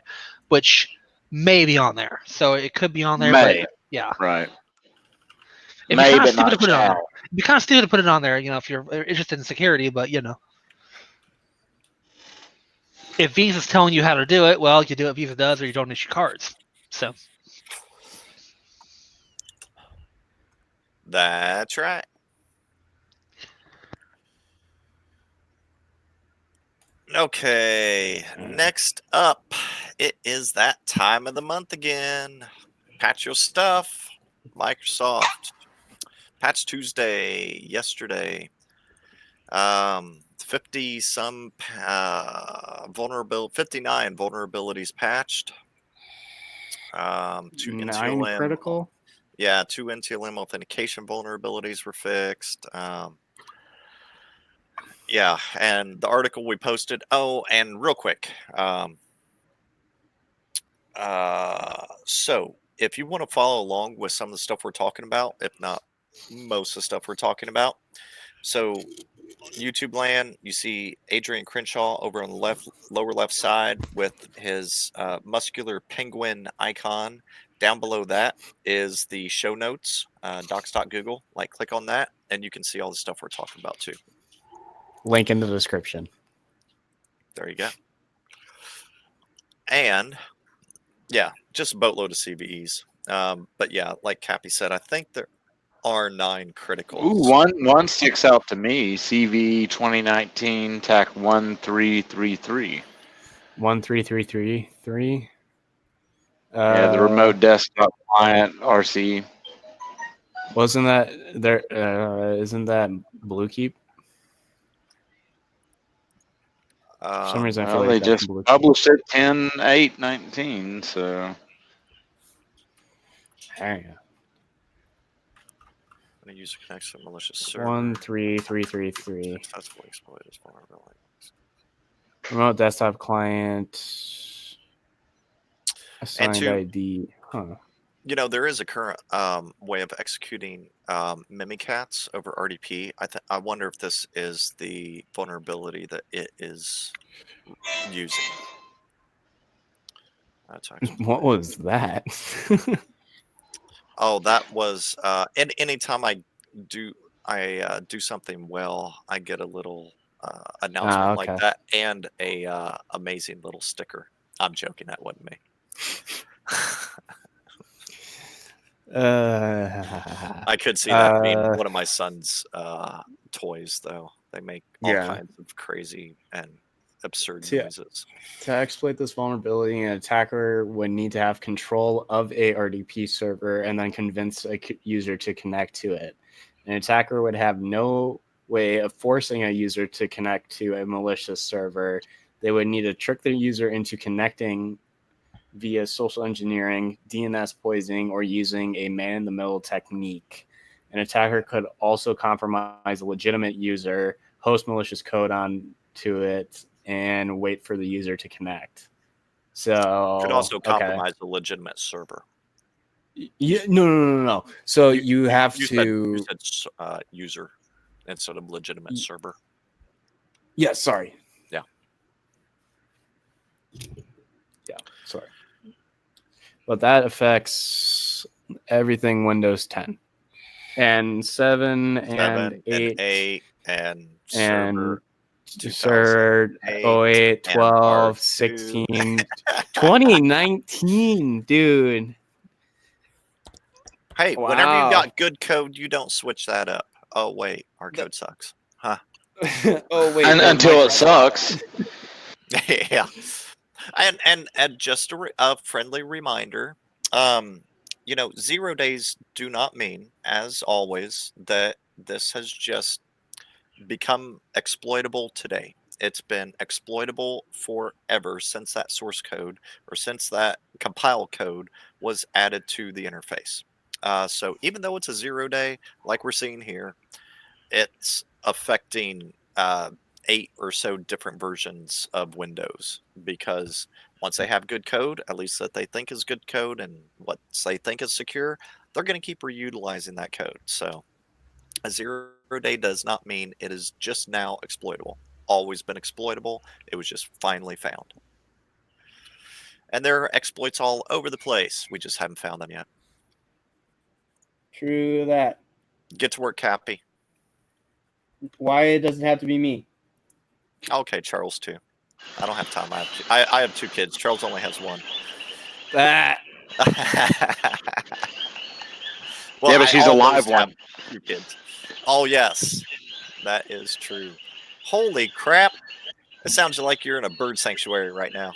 which may be on there. So it could be on there, May. but yeah. Right. It'd be May, kind of but stupid not to put it on shall. there. It'd be kind of stupid to put it on there, if you're interested in security, but if Visa's telling you how to do it, well, you do what Visa does, or you don't issue cards. So That's right. Okay, next up, it is that time of the month again. Patch your stuff, Microsoft. Patch Tuesday, yesterday. 50 some 59 vulnerabilities patched. 2 9 NTLM, critical. yeah, 2 NTLM authentication vulnerabilities were fixed. Yeah, and the article we posted. Oh, and real quick, so if you want to follow along with some of the stuff we're talking about, if not most of the stuff we're talking about, so YouTube land, you see Adrian Crenshaw over on the lower left side with his muscular penguin icon. Down below that is the show notes, docs.google. Click on that, and you can see all the stuff we're talking about too. Link in the description. There you go. And yeah, just a boatload of CVEs. But yeah, like Cappy said, I think there are 9 criticals. Ooh, one sticks out to me. CV 2019 TAC 1333. 13333. Yeah, the remote desktop client RC. Wasn't that there? Isn't that Blue Keep? For some reason, I feel like they that's just Blue published it 10/8/19. So. Hang on. When a user connects to a malicious server. 13333. Successfully exploit its vulnerability. Remote desktop client. Assigned ID. Huh. There is a current way of executing Mimikatz over RDP. I wonder if this is the vulnerability that it is using. What was that? Oh, that was. And anytime I do something well, I get a little announcement like that and a amazing little sticker. I'm joking. That wasn't me. I could see that being one of my son's toys, though. They make all kinds of crazy and absurd noises. To exploit this vulnerability, an attacker would need to have control of a RDP server and then convince a user to connect to it. An attacker would have no way of forcing a user to connect to a malicious server. They would need to trick the user into connecting via social engineering, DNS poisoning, or using a man-in-the-middle technique. An attacker could also compromise a legitimate user, host malicious code onto it, and wait for the user to connect. So could also compromise a legitimate server. Yeah, no. So you have to. You said user instead of legitimate server. Yeah, sorry. Yeah. Yeah, sorry. But that affects everything Windows 10 and 7 and 8 and server 08, 12, 16, 2019, dude. Hey, whenever you got good code, you don't switch that up. Oh, wait, our code sucks. Huh? Oh, wait. Until it sucks. Yeah. And just a friendly reminder, 0 days do not mean, as always, that this has just become exploitable today. It's been exploitable forever since that source code or since that compile code was added to the interface. So even though it's a 0-day, like we're seeing here, it's affecting 8 or so different versions of Windows, because once they have good code, at least that they think is good code and what they think is secure, they're going to keep reutilizing that code. So a 0-day does not mean it is just now exploitable. Always been exploitable. It was just finally found. And there are exploits all over the place. We just haven't found them yet. True that. Get to work, Cappy. Why does it have to be me? Okay, Charles too. I don't have time. I have 2 kids. Charles only has 1. Ah. Well, yeah, but she's a live one. 2 kids. Oh yes, that is true. Holy crap! It sounds like you're in a bird sanctuary right now.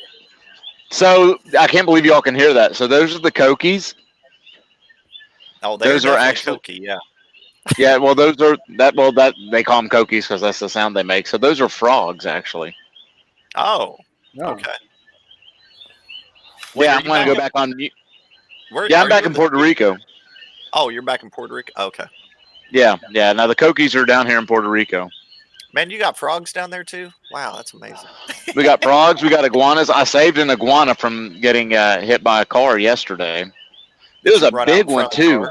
So I can't believe y'all can hear that. So those are the cokies. Oh, those are actually Koki, yeah. Yeah, well, those are that. Well, that they call them cokies because that's the sound they make. So those are frogs, actually. Oh, No. okay. Wait, yeah, I'm going to go back on mute. Yeah, I'm back in Puerto Rico. Oh, you're back in Puerto Rico? Okay. Yeah. Now the cokies are down here in Puerto Rico. Man, you got frogs down there too? Wow, that's amazing. We got frogs. We got iguanas. I saved an iguana from getting hit by a car yesterday. It was a big one too.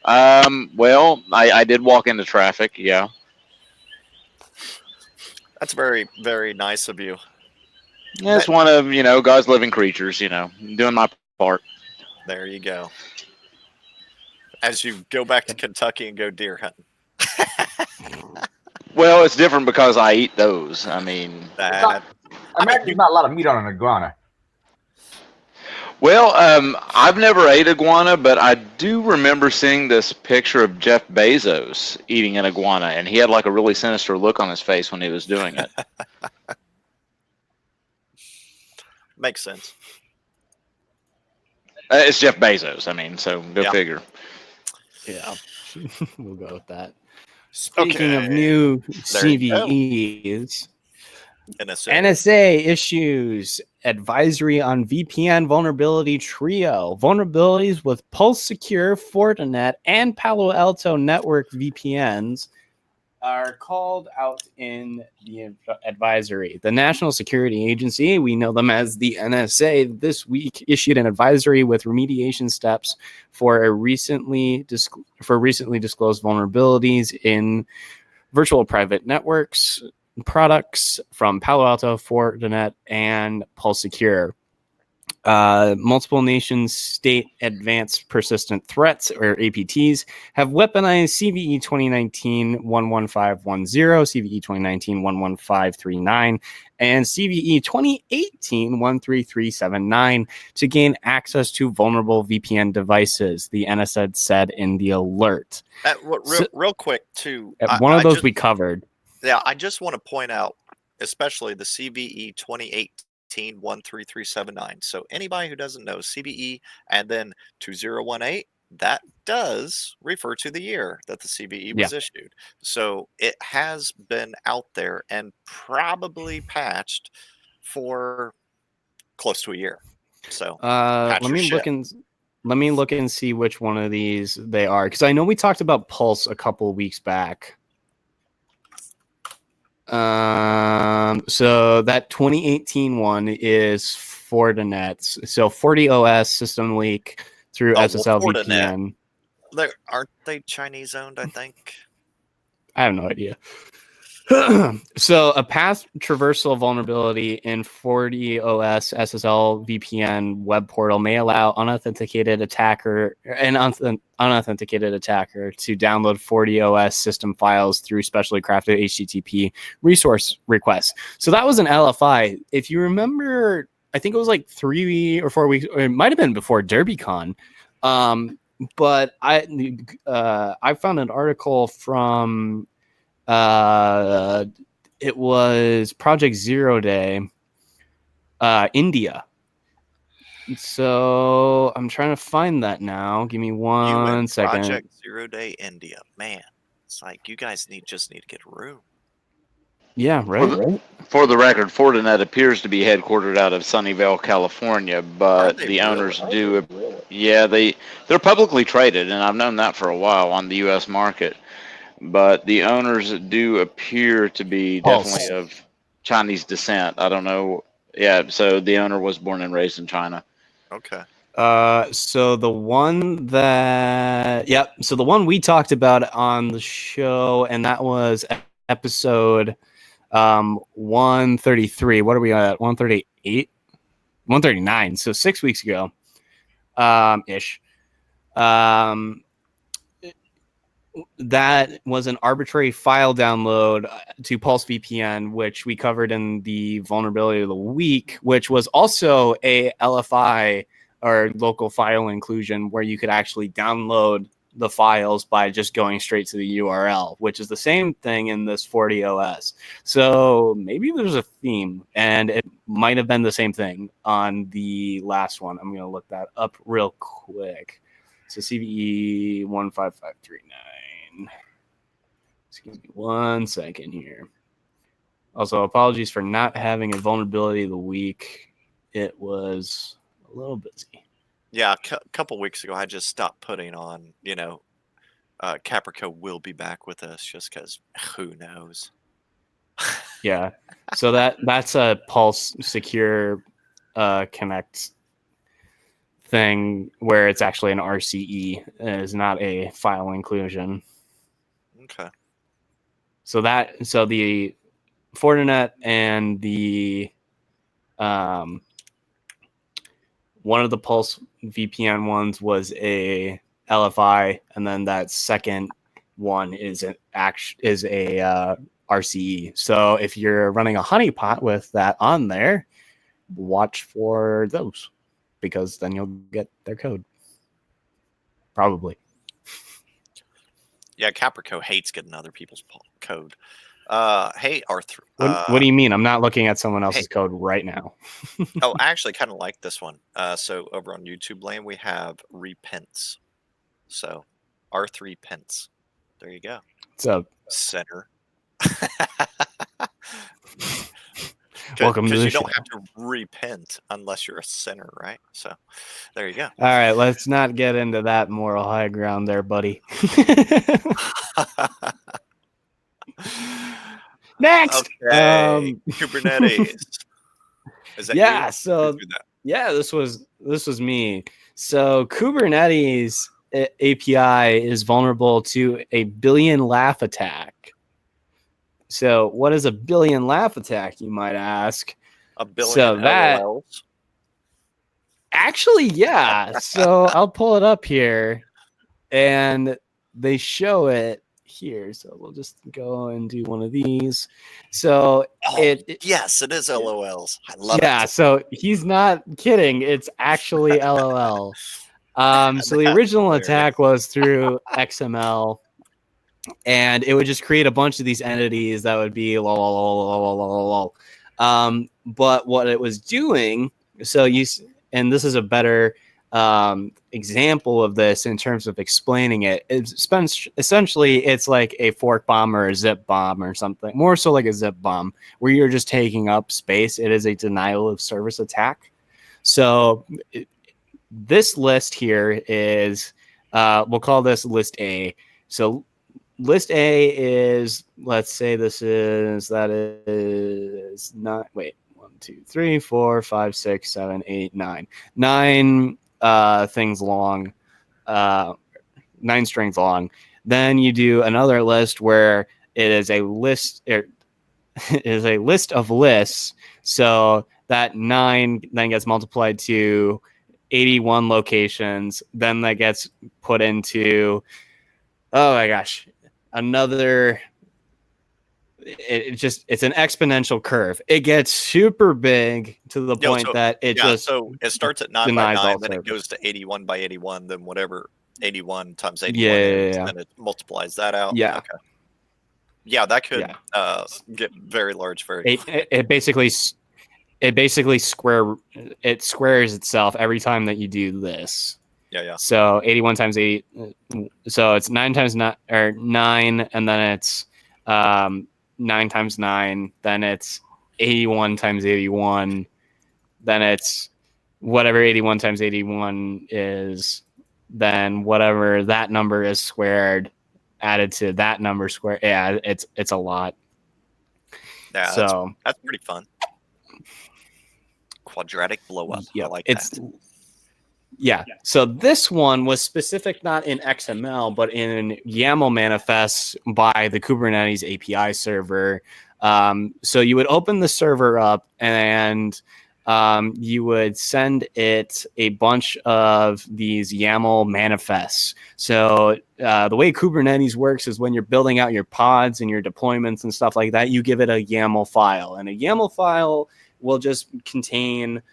Well, I did walk into traffic. Yeah. That's very, very nice of you. Yeah, it's one of God's living creatures. Doing my part. There you go. As you go back to Kentucky and go deer hunting. Well, it's different because I eat those. I mean, I imagine there's not a lot of meat on an iguana. Well, I've never ate iguana, but I do remember seeing this picture of Jeff Bezos eating an iguana, and he had like a really sinister look on his face when he was doing it. Makes sense. It's Jeff Bezos. I mean, so go figure. Yeah, we'll go with that. Speaking of new CVEs, NSA issues advisory on VPN vulnerability trio. Vulnerabilities with Pulse Secure, Fortinet, and Palo Alto Network VPNs are called out in the advisory. The National Security Agency, we know them as the NSA, this week issued an advisory with remediation steps for recently disclosed vulnerabilities in virtual private networks products from Palo Alto, Fortinet, and Pulse Secure. Multiple nations state advanced persistent threats, or APTs, have weaponized CVE 2019-11510, CVE 2019-11539, and CVE 2018-13379 to gain access to vulnerable VPN devices, the NSA said in the alert. Real quick, too. One of those we covered. Yeah, I just want to point out, especially the CVE 2018-13379. So anybody who doesn't know CVE and then 2018, that does refer to the year that the CVE was issued. So it has been out there and probably patched for close to a year. So let me look and see which one of these they are, because I know we talked about Pulse a couple of weeks back. So that 2018 one is Fortinet. So FortiOS system leak through SSL VPN. Aren't they Chinese owned, I think? I have no idea. So a path traversal vulnerability in FortiOS SSL VPN web portal may allow an unauthenticated attacker to download FortiOS system files through specially crafted HTTP resource requests. So that was an LFI. If you remember, I think it was like 3 or 4 weeks, or it might have been before DerbyCon. But I found an article from it was Project Zero Day, India. So I'm trying to find that now. Give me one second. Project Zero Day India, man. It's like you guys just need to get a room. Yeah, right. For the record, Fortinet appears to be headquartered out of Sunnyvale, California, but the owners do. Yeah, they're publicly traded, and I've known that for a while on the U.S. market. But the owners do appear to be definitely of Chinese descent. I don't know. Yeah, so the owner was born and raised in China. Okay. So the one so the one we talked about on the show, and that was episode 133. What are we at? 138? 139. So 6 weeks ago, ish. That was an arbitrary file download to Pulse VPN, which we covered in the vulnerability of the week, which was also a LFI or local file inclusion where you could actually download the files by just going straight to the URL, which is the same thing in this 40OS. So maybe there's a theme, and it might have been the same thing on the last one. I'm going to look that up real quick. So CVE 15539. Just give me 1 second here. Also, apologies for not having a vulnerability of the week. It was a little busy. Yeah, a couple weeks ago, I just stopped putting on, Caprico will be back with us just because who knows? Yeah. So that's a Pulse Secure Connect thing where it's actually an RCE. It is not a file inclusion. Okay. So the Fortinet and the one of the Pulse VPN ones was a LFI, and then that second one is a RCE. So if you're running a honeypot with that on there, watch for those, because then you'll get their code. Probably. Yeah, Caprico hates getting other people's code. Hey, Arthur. What do you mean? I'm not looking at someone else's code right now. Oh, I actually kind of like this one. So over on YouTube land, we have repents. So R3 pence. There you go. What's up? Center. Welcome to the you show. don't have to repent unless you're a sinner, right? So there you go. All right, let's not get into that moral high ground there, buddy. Next. Okay. Kubernetes. Is that yeah, you? so yeah, this was me. So Kubernetes API is vulnerable to a billion laugh attack. So what is a billion laugh attack, you might ask? A billion LOLs? Actually, yeah. So I'll pull it up here, and they show it here. So we'll just go and do one of these. So yes, it is LOLs. I love it. Yeah, so he's not kidding. It's actually LOL. So the original attack was through XML, and it would just create a bunch of these entities that would be lol. But what it was doing, and this is a better example of this in terms of explaining it. Essentially, it's like a fork bomb or a zip bomb or something, more so like a zip bomb, where you're just taking up space. It is a denial of service attack. So this list here is, we'll call this list A. So list A is, let's say that is not, wait, 1, 2, 3, 4, 5, 6, 7, 8, 9. 9 things long, 9 strings long. Then you do another list where it is a list, it is a list of lists. So that 9 then gets multiplied to 81 locations. Then that gets put into, oh my gosh, another, it's an exponential curve. It gets super big to the point that it so it starts at 9 by 9, then it goes to 81 by 81, then whatever 81 times 81 is, then it multiplies that out. Yeah. Okay. Yeah, that could get very large very quickly. It basically squares itself every time that you do this. Yeah. So 81 times 8, so it's 9 times 9, or 9, and then it's 9 times 9, then it's 81 times 81, then it's whatever 81 times 81 is, then whatever that number is squared added to that number squared. Yeah, it's a lot. Yeah, so that's pretty fun. Quadratic blow up. Yeah, I like that. Yeah. So this one was specific not in XML, but in YAML manifests by the Kubernetes API server. So you would open the server up and you would send it a bunch of these YAML manifests. So the way Kubernetes works is when you're building out your pods and your deployments and stuff like that, you give it a YAML file. And a YAML file will just contain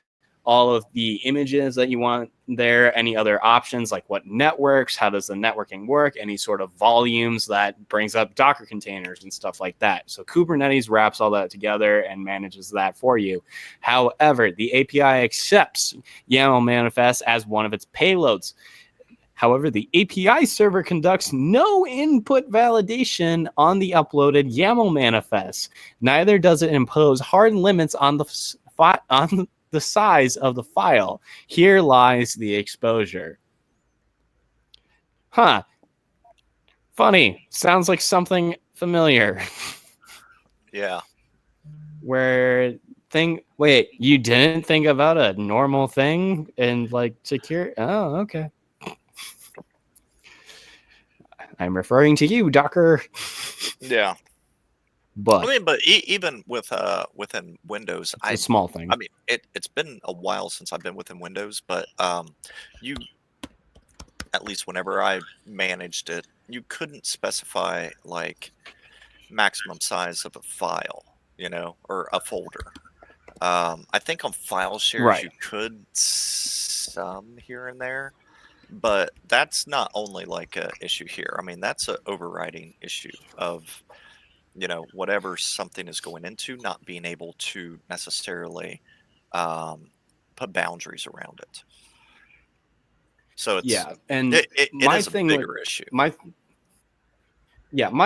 all of the images that you want there, any other options like what networks, how does the networking work, any sort of volumes that brings up Docker containers and stuff like that. So Kubernetes wraps all that together and manages that for you. However, the API accepts YAML manifests as one of its payloads. However, the API server conducts no input validation on the uploaded YAML manifests. Neither does it impose hard limits on the size of the file. Here lies the exposure. Huh. Funny. Sounds like something familiar. Yeah. Wait, you didn't think about a normal thing and like secure? Oh, okay. I'm referring to you, Docker. Yeah. But I mean, but even with within Windows, it's a small thing. I mean, it's been a while since I've been within Windows, but you, at least whenever I managed it, you couldn't specify like maximum size of a file, you know, or a folder. I think on file shares you could some here and there, but that's not only like a issue here. I mean, that's an overriding issue of, you know, whatever something is going into, not being able to necessarily put boundaries around it. So it's and it my is a thing bigger with issue. my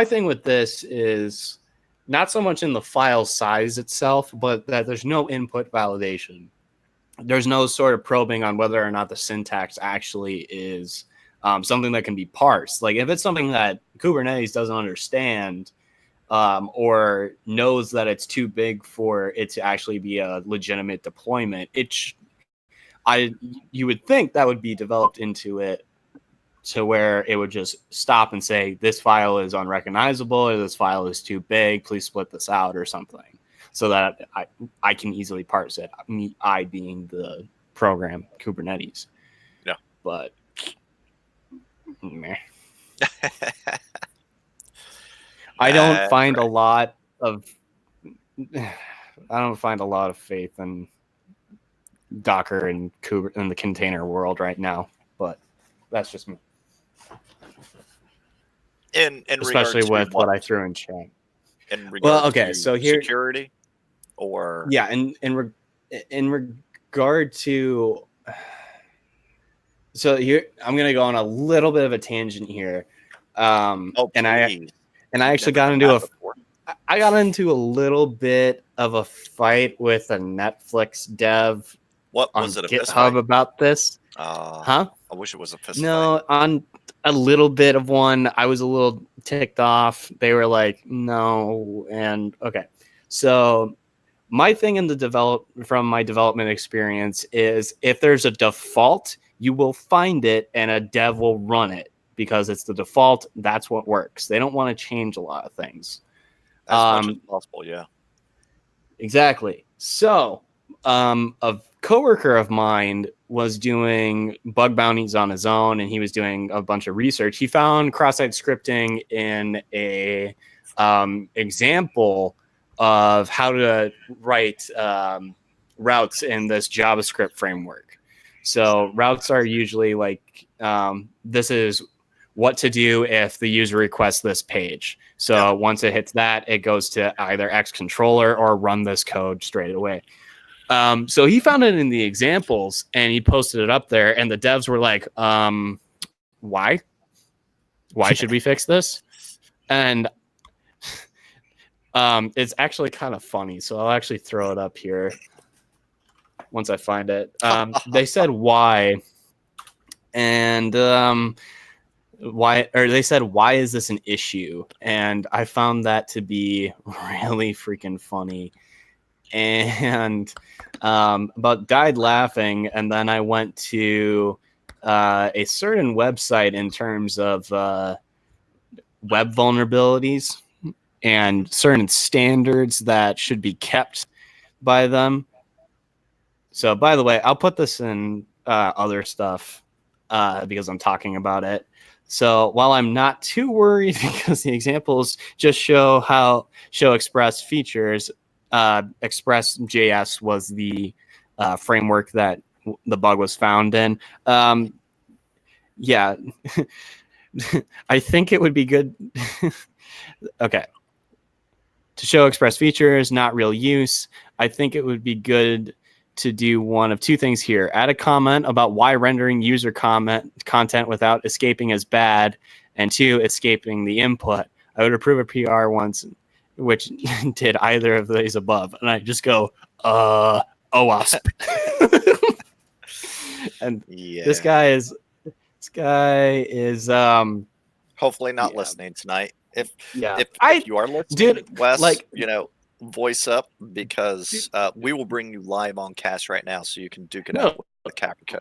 thing with this is not so much in the file size itself, but that there's no input validation. There's no sort of probing on whether or not the syntax actually is something that can be parsed. Like if it's something that Kubernetes doesn't understand, or knows that it's too big for it to actually be a legitimate deployment, you would think that would be developed into it to where it would just stop and say, this file is unrecognizable or this file is too big, please split this out or something, so that I can easily parse it, I being the program Kubernetes. Yeah. But meh. I don't find a lot of faith in Docker and Kubernetes in the container world right now, but that's just me. In especially with what I threw in chat. In regard to so here security, or in regard to, so here I'm gonna go on a little bit of a tangent here, and I actually got into a little bit of a fight with a Netflix dev. What on was it? A GitHub about this? I wish it was a fist fight. On a little bit of one. I was a little ticked off. They were like, "No," and okay. So my thing from my development experience is if there's a default, you will find it, and a dev will run it because it's the default. That's what works. They don't want to change a lot of things. As much as possible, yeah. Exactly. So, a coworker of mine was doing bug bounties on his own, and he was doing a bunch of research. He found cross-site scripting in a example of how to write routes in this JavaScript framework. So routes are usually like, this is what to do if the user requests this page. So once it hits that, it goes to either X controller or run this code straight away. So he found it in the examples and he posted it up there, and the devs were like, why should we fix this? And It's actually kind of funny, so I'll actually throw it up here once I find it. They said why, and they said why is this an issue? And I found that to be really freaking funny. And about died laughing, and then I went to a certain website in terms of web vulnerabilities and certain standards that should be kept by them. So, by the way, I'll put this in other stuff because I'm talking about it. So while I'm not too worried because the examples just show Express features, Express.js was the framework that the bug was found in. Yeah, I think it would be good. Okay. To show Express features, not real use, I think it would be good to do one of two things here. Add a comment about why rendering user content without escaping is bad, and 2, escaping the input. I would approve a PR once which did either of these above. And I just go, OWASP. And this guy is hopefully not listening tonight. If you are listening, dude, Wes, voice up, because we will bring you live on cast right now so you can duke it out with Caprico.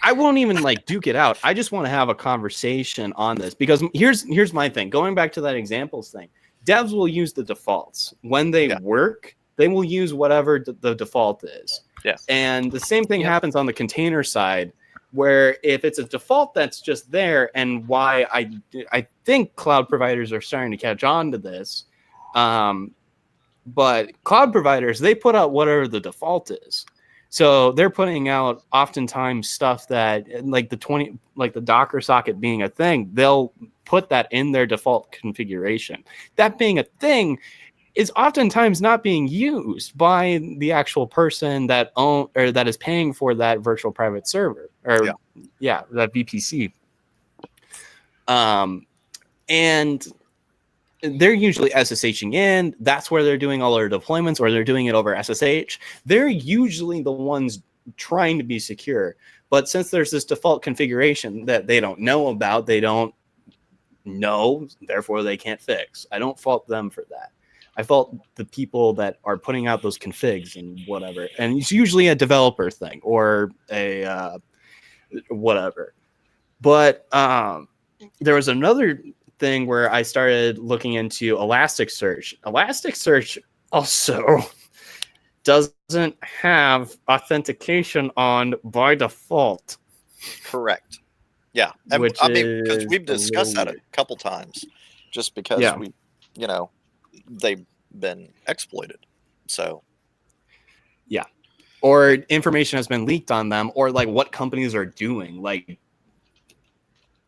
I won't even duke it out. I just want to have a conversation on this, because here's my thing. Going back to that examples thing, devs will use the defaults when they work. They will use whatever the default is. Yes. And the same thing happens on the container side, where if it's a default that's just there, and why I think cloud providers are starting to catch on to this. But cloud providers, they put out whatever the default is. So they're putting out oftentimes stuff that the Docker socket being a thing, they'll put that in their default configuration. That being a thing is oftentimes not being used by the actual person that is paying for that virtual private server that VPC. And they're usually SSHing in. That's where they're doing all their deployments, or they're doing it over SSH. They're usually the ones trying to be secure. But since there's this default configuration that they don't know about, they don't know, therefore they can't fix. I don't fault them for that. I fault the people that are putting out those configs and whatever. And it's usually a developer thing or a whatever. But there was another thing where I started looking into Elasticsearch. Elasticsearch also doesn't have authentication on by default. Correct. Yeah. And because we've discussed that a couple times, just because they've been exploited. So yeah. Or information has been leaked on them, or what companies are doing.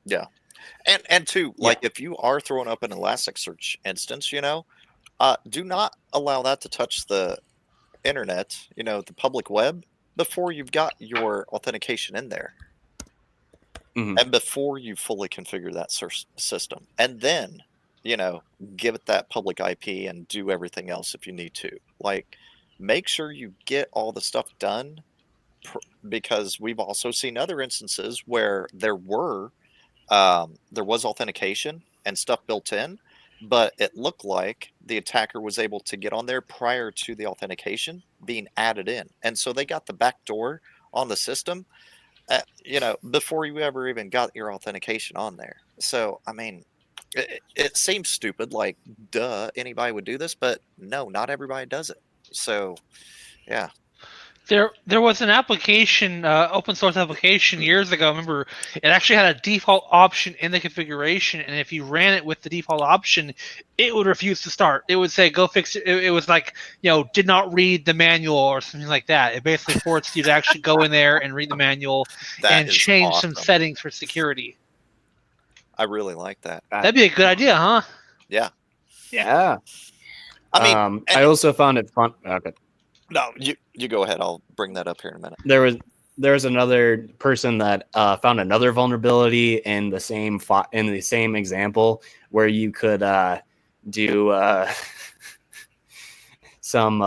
Yeah. And two, if you are throwing up an Elasticsearch instance, do not allow that to touch the internet, the public web, before you've got your authentication in there. Mm-hmm. And before you fully configure that system. And then, give it that public IP and do everything else if you need to. Make sure you get all the stuff done, because we've also seen other instances where there was authentication and stuff built in, but it looked like the attacker was able to get on there prior to the authentication being added in. And so they got the back door on the system, before you ever even got your authentication on there. So, it seems stupid, duh, anybody would do this, but no, not everybody does it. So, yeah. There was an application, open source application years ago. I remember it actually had a default option in the configuration, and if you ran it with the default option, it would refuse to start. It would say, "Go fix it." It was did not read the manual or something like that. It basically forced you to actually go in there and read the manual and change some settings for security. I really like that. That'd be a good idea, huh? Yeah. Yeah. I also found it fun. Okay. No, you go ahead. I'll bring that up here in a minute. There was another person that found another vulnerability in the same example, where you could do some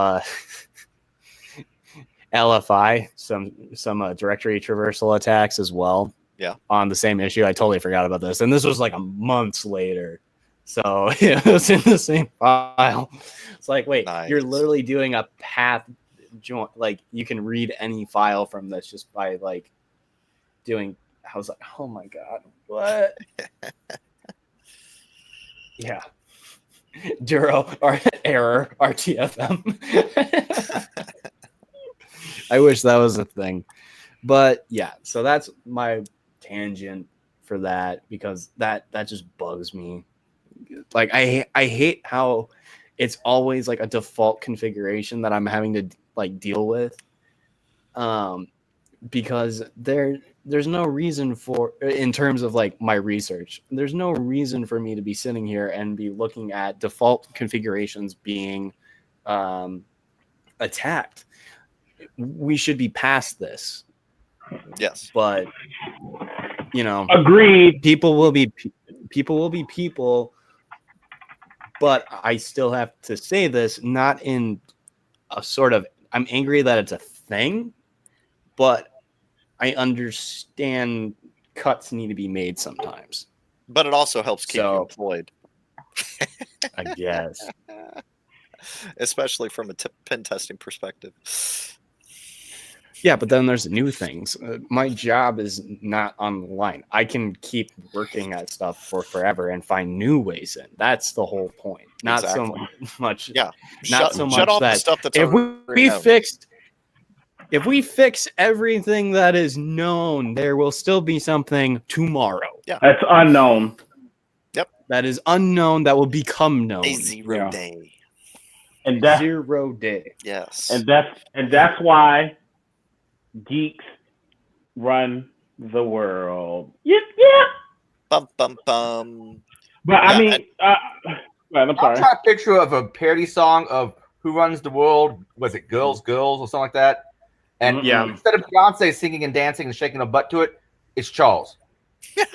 LFI, some directory traversal attacks as well. Yeah. On the same issue. I totally forgot about this. And this was like a month later. So it was in the same file. It's like, wait, you're literally doing a path joint. Like you can read any file from this just by like doing. I was like, oh my God, what? Yeah. Duro error RTFM. I wish that was a thing. But yeah, so that's my tangent for that because that just bugs me. Like I hate how it's always like a default configuration that I'm having to like deal with. Because there's no reason for, in terms of like my research, there's no reason for me to be sitting here and be looking at default configurations being attacked. We should be past this. Yes. But you know, agreed. People will be people, but I still have to say this, not in a sort of, I'm angry that it's a thing, but I understand cuts need to be made sometimes. But it also helps keep you employed. I guess. Especially from a pen testing perspective. Yeah, but then there's new things. My job is not on the line. I can keep working at stuff for forever and find new ways in. That's the whole point. Not so much. Yeah. Not so much shut off that the stuff that's if we fix everything that is known, there will still be something tomorrow. Yeah. That's unknown. Yep. That is unknown that will become known. A zero day. And that's 0 day. Yes. And that's why geeks run the world. Yep. Bum bum bum. But I mean, I'm sorry. I'm trying to picture of a parody song of Who Runs the World. Was it Girls, Girls, or something like that? And instead of Beyonce singing and dancing and shaking her butt to it, it's Charles. Oh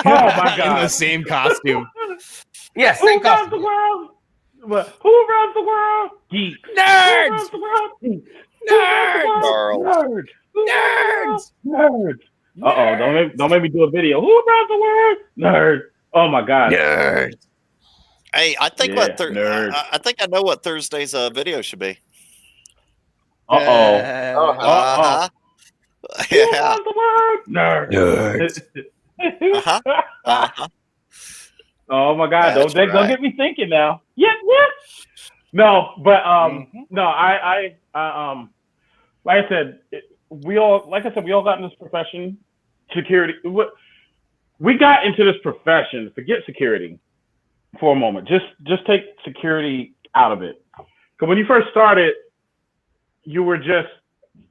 my God! In the same costume. Yes, Who same runs costume. the world? Who runs the world? Geeks. Nerds. Who runs the world? Nerds. Nerds. Nerds. Uh-oh! Don't make me do a video. Who runs the world? Nerds. Oh my God. Nerds. Hey, I think I think I know what Thursday's video should be. Uh-oh. Uh-huh. Who runs the world? Nerds. Uh-huh. Uh-huh. Oh my God! That's Don't get me thinking now. Yeah. No, but no, I like I said, we all got in this profession, security. We got into this profession. Forget security for a moment. Just take security out of it. Because when you first started, you were just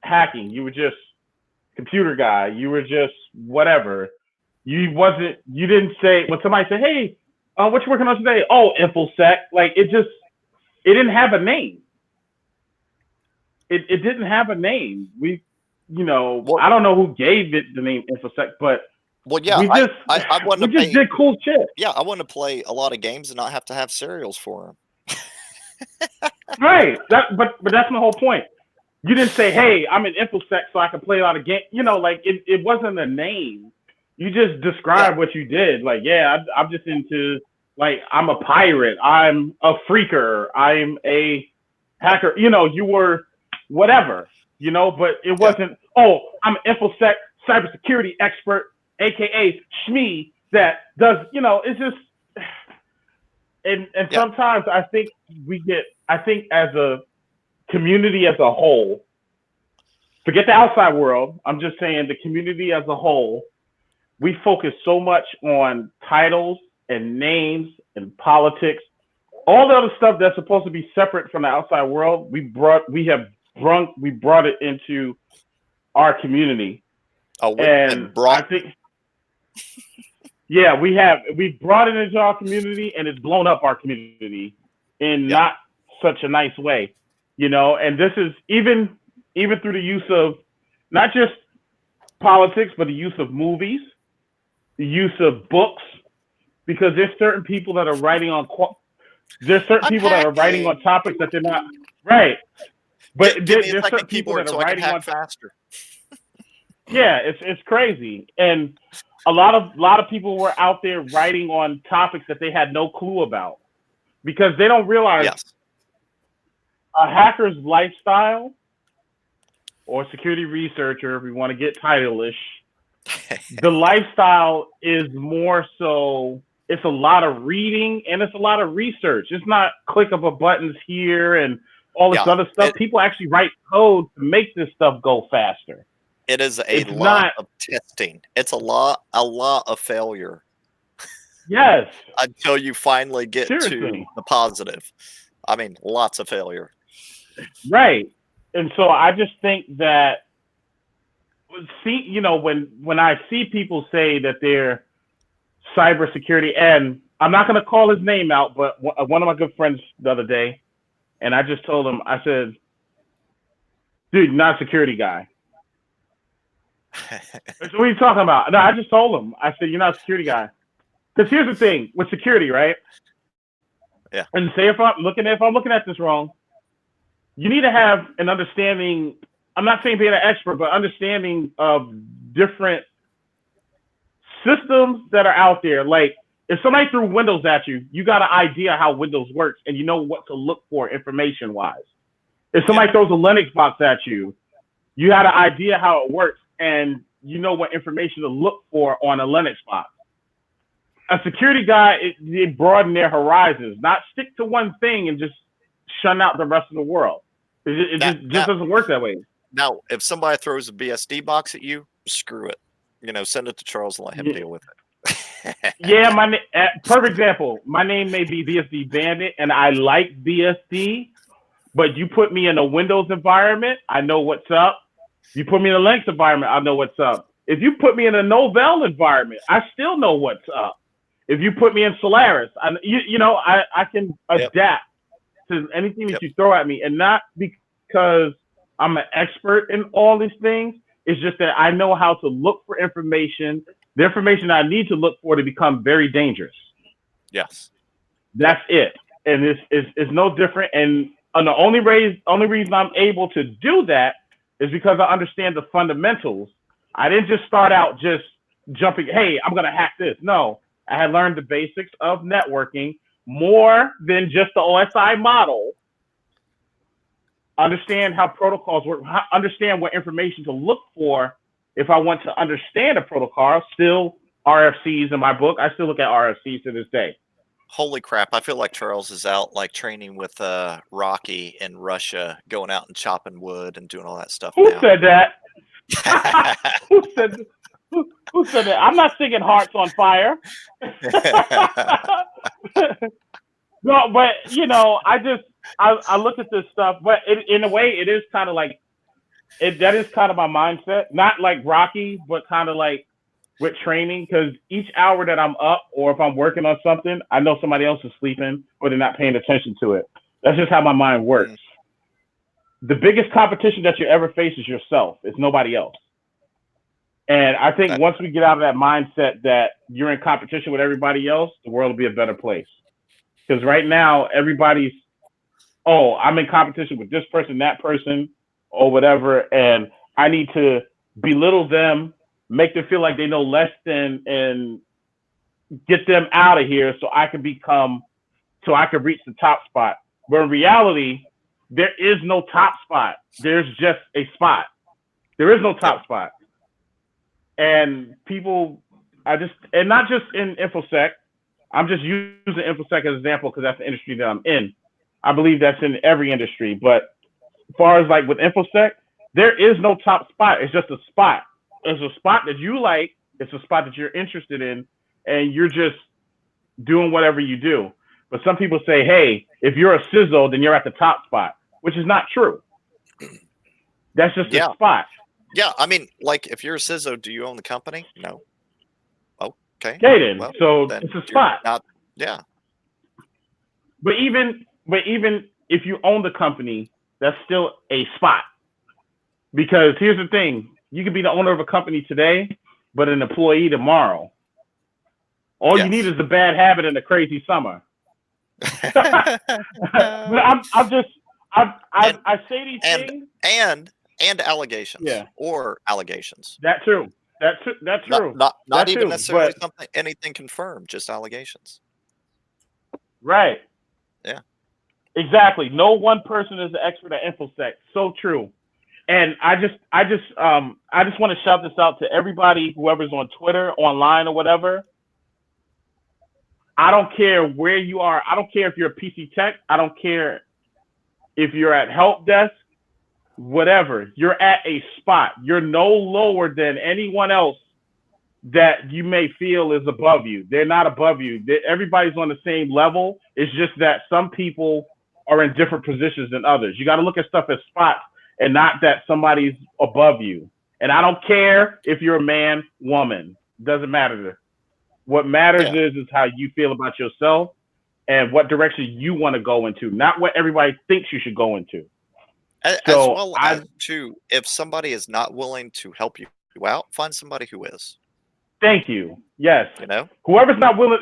hacking. You were just computer guy. You were just whatever. You didn't say, when somebody said, hey, what you working on today? Oh, InfoSec. Like it didn't have a name. It didn't have a name. I don't know who gave it the name InfoSec, but I want to did cool shit. Yeah, I want to play a lot of games and not have to have serials for them. Right. But that's my whole point. You didn't say, hey, I'm an InfoSec so I can play a lot of games. It wasn't a name. You just described what you did. Like, yeah, I'm just into, like, I'm a pirate. I'm a freaker. I'm a hacker. You were whatever, but it wasn't, I'm an InfoSec cybersecurity expert, AKA Shmee, that does, it's just, and sometimes I think as a community as a whole, forget the outside world, I'm just saying the community as a whole, we focus so much on titles and names and politics, all the other stuff that's supposed to be separate from the outside world. We brought it into our community. I think, yeah, we brought it into our community, and it's blown up our community in not such a nice way, And this is even through the use of not just politics, but the use of movies, the use of books, because there's certain people that are writing on topics that they're not. Right. But Give me a there's second certain people keyboard that are so I can writing hack on. faster. Yeah, it's crazy, and a lot of people were out there writing on topics that they had no clue about because they don't realize a hacker's lifestyle or security researcher, if we want to get title-ish, the lifestyle is more so. It's a lot of reading and it's a lot of research. It's not click of a buttons here and all this other stuff. People actually write code to make this stuff go faster. It is a lot of testing. It's a lot of failure. Yes. Until you finally get Seriously. to the positive. I mean, lots of failure. Right. And so I just think that when I see people say that they're cybersecurity, and I'm not going to call his name out, but one of my good friends the other day, and I just told him, I said, dude, you're not a security guy. So what are you talking about? No, I just told him. I said, you're not a security guy. Because here's the thing with security, right? Yeah. And say if I'm looking at this wrong, you need to have an understanding. I'm not saying being an expert, but understanding of different systems that are out there. Like if somebody threw Windows at you, you got an idea how Windows works and you know what to look for information wise. If somebody throws a Linux box at you, you had an idea how it works and you know what information to look for on a Linux box. A security guy, they broaden their horizons, not stick to one thing and just shun out the rest of the world. It just doesn't work that way. Now, if somebody throws a BSD box at you, screw it. Send it to Charles and let him deal with it. Yeah, perfect example. My name may be BSD Bandit, and I like BSD, but you put me in a Windows environment, I know what's up. You put me in a Linux environment, I know what's up. If you put me in a Novell environment, I still know what's up. If you put me in Solaris, I can adapt to anything that you throw at me, and not because I'm an expert in all these things. It's just that I know how to look for information, the information I need to look for to become very dangerous. Yes. That's it. And it's no different. And the only reason I'm able to do that is because I understand the fundamentals. I didn't just start out just jumping, hey, I'm going to hack this. No, I had learned the basics of networking more than just the OSI model. Understand how protocols work, understand what information to look for if I want to understand a protocol. Still RFCs in my book. I still look at RFCs to this day. Holy crap. I feel like Charles is out like training with Rocky in Russia, going out and chopping wood and doing all that stuff. Who said that? Who said that? I'm not singing Hearts on Fire. No, but I look at this stuff, but in a way, it is kind of like that is kind of my mindset. Not like Rocky, but kind of like with training, because each hour that I'm up or if I'm working on something, I know somebody else is sleeping or they're not paying attention to it. That's just how my mind works. The biggest competition that you ever face is yourself. It's nobody else. And I think once we get out of that mindset that you're in competition with everybody else, the world will be a better place. Because right now, everybody's, I'm in competition with this person, that person, or whatever, and I need to belittle them, make them feel like they know less than, and get them out of here so I can reach the top spot. But in reality, there is no top spot. There's just a spot. There is no top spot. And people, and not just in InfoSec, I'm just using InfoSec as an example because that's the industry that I'm in. I believe that's in every industry. But as far as like with InfoSec, there is no top spot. It's just a spot. It's a spot that you like. It's a spot that you're interested in, and you're just doing whatever you do. But some people say, hey, if you're a CISO, then you're at the top spot, which is not true. That's just a spot. Yeah, I mean, like if you're a CISO, do you own the company? No. Okay. Okay, then. Well, so then it's a spot. Yeah. But even if you own the company, that's still a spot. Because here's the thing. You could be the owner of a company today, but an employee tomorrow. All you need is a bad habit and a crazy summer. But I say these things and allegations. Yeah. Or allegations. That's true. That's true. Not even necessarily anything confirmed, just allegations. Right. Yeah. Exactly. No one person is the expert at InfoSec. So true. And I just want to shout this out to everybody, whoever's on Twitter, online, or whatever. I don't care where you are. I don't care if you're a PC tech. I don't care if you're at help desk, whatever. You're at a spot. You're no lower than anyone else that you may feel is above you. They're not above you. Everybody's on the same level. It's just that some people are in different positions than others. You got to look at stuff as spots and not that somebody's above you. And I don't care if you're a man, woman. Doesn't matter. What matters is how you feel about yourself and what direction you want to go into, not what everybody thinks you should go into. As well as, too, if somebody is not willing to help you out, find somebody who is. Thank you. Yes. You know? Whoever's not willing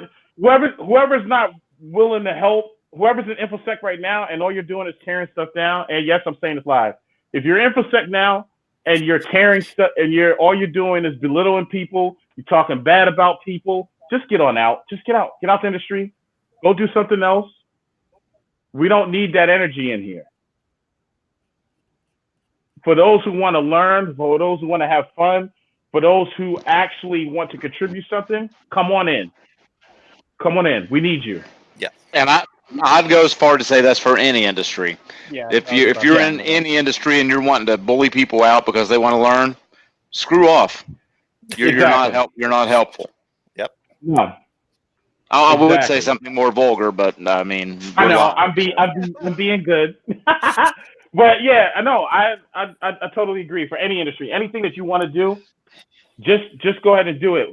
to help, whoever's in InfoSec right now and all you're doing is tearing stuff down, and yes, I'm saying this live. If you're InfoSec now and you're tearing stuff and all you're doing is belittling people, you're talking bad about people, just get on out. Just get out. Get out the industry. Go do something else. We don't need that energy in here. For those who want to learn, for those who want to have fun, for those who actually want to contribute something, come on in. Come on in. We need you. Yeah. And I'd go as far to say that's for any industry. Yeah. If you're in any industry and you're wanting to bully people out because they want to learn, screw off. You're not helpful. Yep. No. I would say something more vulgar, but I mean, I know I'm being good. But yeah, I know. I totally agree. For any industry, anything that you want to do, just go ahead and do it.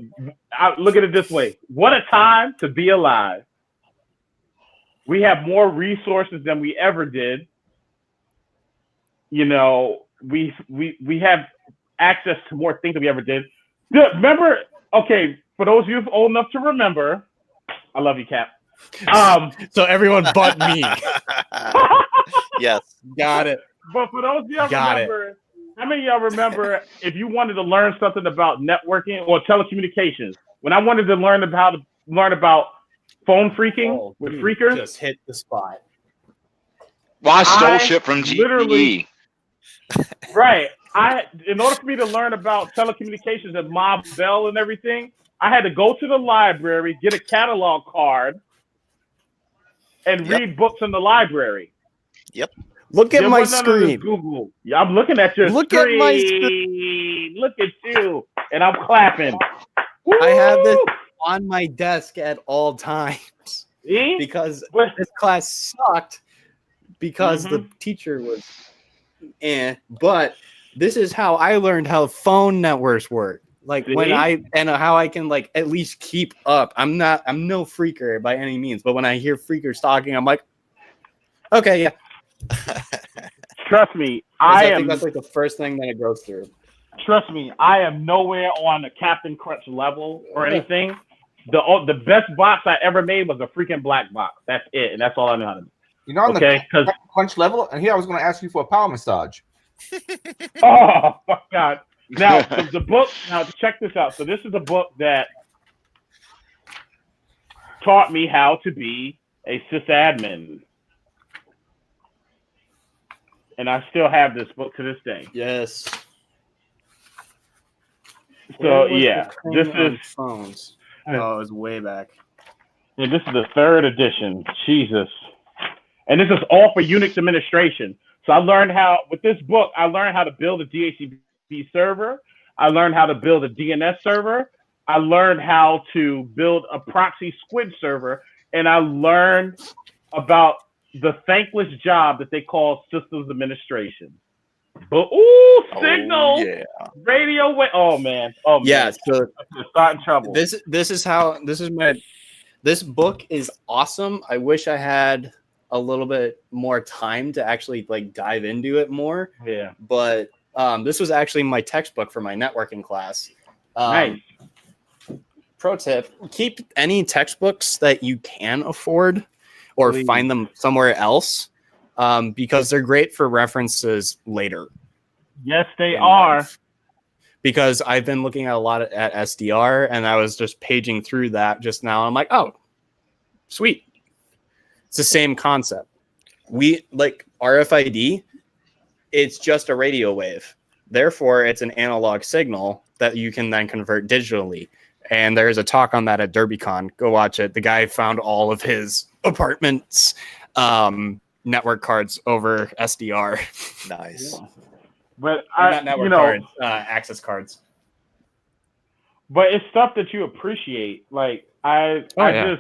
Look at it this way: what a time to be alive. We have more resources than we ever did. You know, we have access to more things than we ever did. Remember? Okay, for those of you old enough to remember, I love you, Cap. So everyone but me. Yes. Got it. But for those of you remember, how many of y'all remember if you wanted to learn something about networking or telecommunications? When I wanted to learn about phone phreaking with Phreakers, just hit the spot. Well, I stole shit from GE. Right. In order for me to learn about telecommunications and Mob Bell and everything, I had to go to the library, get a catalog card, and read books in the library. Yep. Look at my screen. Google. Yeah, I'm looking at your Look screen. at my screen. Look at you. And I'm clapping. Woo! I have this on my desk at all times. Because this class sucked because the teacher was but this is how I learned how phone networks work. Like how I can like at least keep up. I'm no phreaker by any means, but when I hear phreakers talking, I'm like, okay, yeah. Trust me, I think that's like the first thing that it goes through. Trust me, I am nowhere on the Captain Crunch level or anything. The best box I ever made was a freaking black box. That's it, and that's all I know how to do. You know, on the Crunch level, and here I was going to ask you for a power massage. Oh my God! Now the book. Now check this out. So this is a book that taught me how to be a sysadmin. And I still have this book to this day. Yes. So yeah, this is phones. Oh, it was way back. Yeah, this is the 3rd edition. Jesus. And this is all for Unix administration. So I learned with this book, I learned how to build a DHCP server. I learned how to build a DNS server. I learned how to build a proxy squid server. And I learned about the thankless job that they call systems administration. But signal, radio wave. Oh man. Yeah, so starting trouble. This book is awesome. I wish I had a little bit more time to actually like dive into it more. Yeah. But this was actually my textbook for my networking class. Nice. Pro tip: keep any textbooks that you can afford, or find them somewhere else. because they're great for references later. Yes, they are. Life. Because I've been looking at a lot at SDR, and I was just paging through that just now. I'm like, oh, sweet. It's the same concept. We like RFID. It's just a radio wave. Therefore, it's an analog signal that you can then convert digitally. And there's a talk on that at DerbyCon. Go watch it. The guy found all of his apartments network cards over SDR. Nice. But not network cards, access cards. But it's stuff that you appreciate. Like like I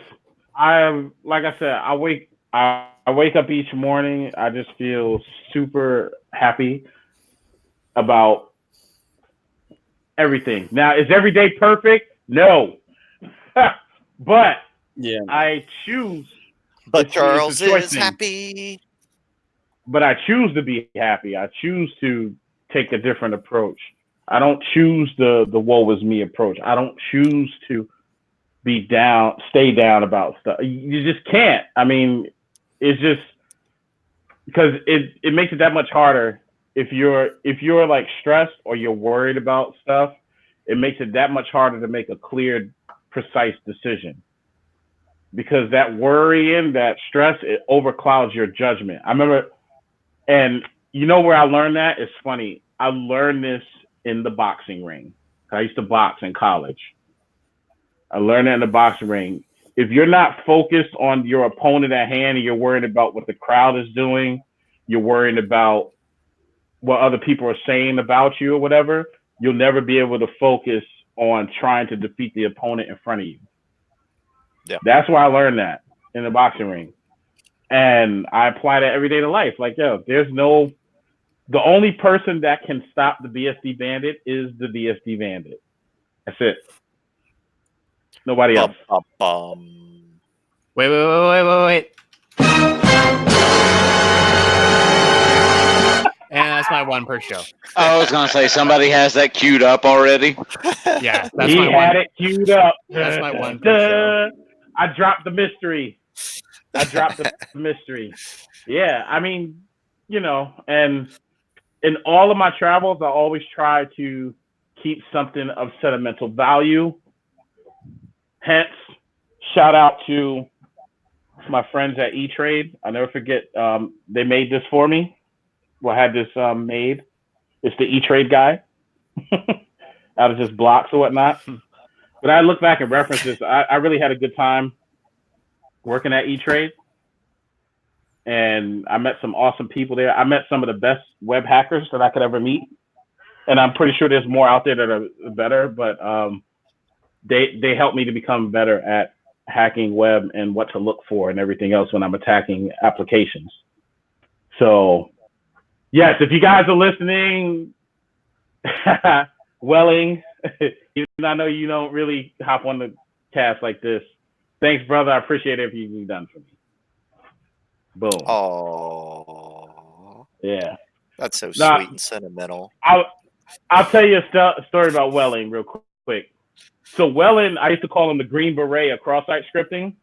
said, I wake up each morning. I just feel super happy about everything. Now, is every day perfect? No. But yeah, I choose. But Charles is happy. But I choose to be happy. I choose to take a different approach. I don't choose the woe is me approach. I don't choose to stay down about stuff. You just can't. I mean, it's just because it makes it that much harder if you're like stressed or you're worried about stuff. It makes it that much harder to make a clear, precise decision, because that worrying, that stress, it overclouds your judgment. I remember, and you know where I learned that? It's funny. I learned this in the boxing ring. I used to box in college. I learned that in the boxing ring. If you're not focused on your opponent at hand and you're worried about what the crowd is doing, you're worried about what other people are saying about you or whatever, you'll never be able to focus on trying to defeat the opponent in front of you. Yeah. That's where I learned that, in the boxing ring. And I apply that every day to life. Like, the only person that can stop the BSD Bandit is the BSD Bandit. That's it. Nobody else. Wait. And that's my one per show. I was gonna say somebody has that queued up already. Yeah, that's he had it queued up. That's my one per show. I dropped the mystery. Yeah, I mean, and in all of my travels, I always try to keep something of sentimental value. Hence, shout out to my friends at E-Trade. I'll never forget, they made this for me. Well, I had this made. It's the E-Trade guy out of just blocks or whatnot. But I look back and reference this. I really had a good time working at E-Trade. And I met some awesome people there. I met some of the best web hackers that I could ever meet. And I'm pretty sure there's more out there that are better, but they helped me to become better at hacking web and what to look for and everything else when I'm attacking applications. So, yes, if you guys are listening, Welling, even though I know you don't really hop on the cast like this, thanks, brother. I appreciate everything you've done for me. Boom. Oh, yeah, that's so sweet and sentimental. I'll tell you a story about Welling real quick. So Welling, I used to call him the Green Beret of cross-site scripting,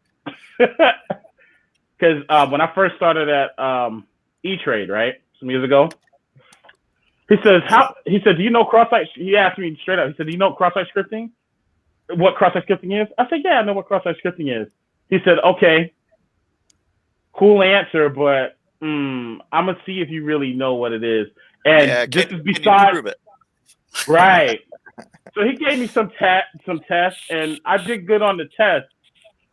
because when I first started at E-Trade, right, some years ago, he said, do you know cross-site? He asked me straight up. He said, do you know cross-site scripting? What cross-site scripting is? I said, yeah, I know what cross-site scripting is. He said, okay. Cool answer, but I'm gonna see if you really know what it is. And this is besides it. Right. So he gave me some tests, and I did good on the test.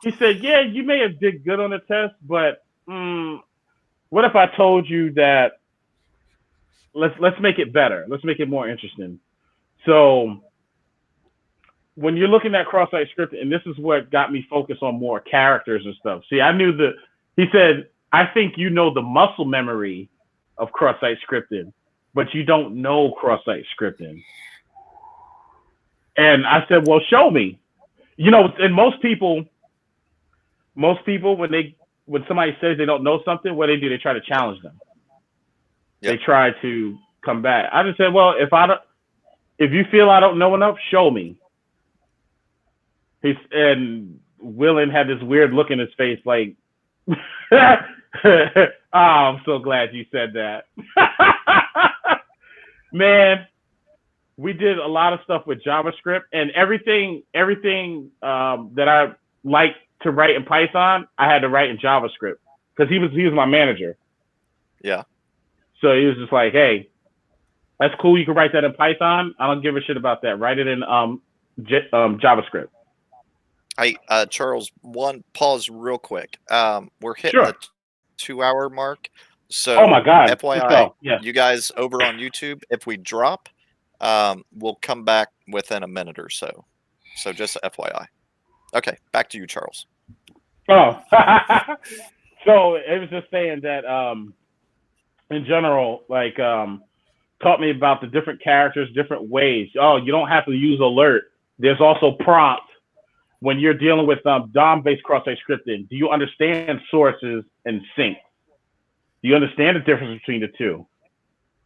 He said, "Yeah, you may have did good on the test, but what if I told you that? Let's make it better. Let's make it more interesting." So when you're looking at cross-site scripting, and this is what got me focused on more characters and stuff. See, I knew he said, I think you know the muscle memory of cross-site scripting, but you don't know cross-site scripting. And I said, well, show me. And most people, when somebody says they don't know something, what do? They try to challenge them. Yep. They try to come back. I just said, well, if you feel I don't know enough, show me. And Willen had this weird look in his face, like, Oh, I'm so glad you said that. Man, we did a lot of stuff with JavaScript, and everything that I like to write in Python, I had to write in JavaScript because he was my manager. Yeah. So he was just like, "Hey, that's cool. You can write that in Python. I don't give a shit about that. Write it in JavaScript." Hey, Charles, pause real quick. We're hitting the 2-hour mark. So, oh my God. FYI, you guys over on YouTube, if we drop, we'll come back within a minute or so. So just FYI. Okay, back to you, Charles. Oh, so it was just saying that in general, like taught me about the different characters, different ways. Oh, you don't have to use alert. There's also prompt when you're dealing with DOM-based cross-site scripting. Do you understand sources and sync? Do you understand the difference between the two?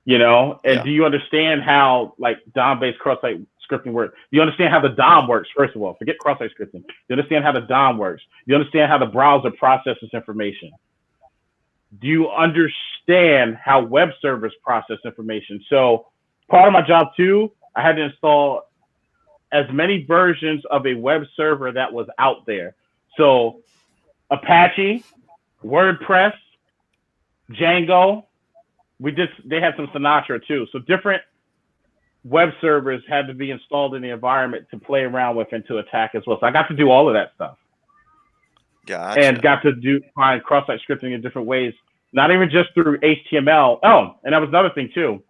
You know, and do you understand how like DOM-based cross-site scripting works? Do you understand how the DOM works? First of all, forget cross-site scripting. Do you understand how the DOM works? Do you understand how the browser processes information? Do you understand how web servers process information? So part of my job too, I had to install as many versions of a web server that was out there. So Apache, WordPress, Django. They had some Sinatra too. So different web servers had to be installed in the environment to play around with and to attack as well. So I got to do all of that stuff. Gotcha. And got to find cross-site scripting in different ways, not even just through HTML. Oh, and that was another thing too.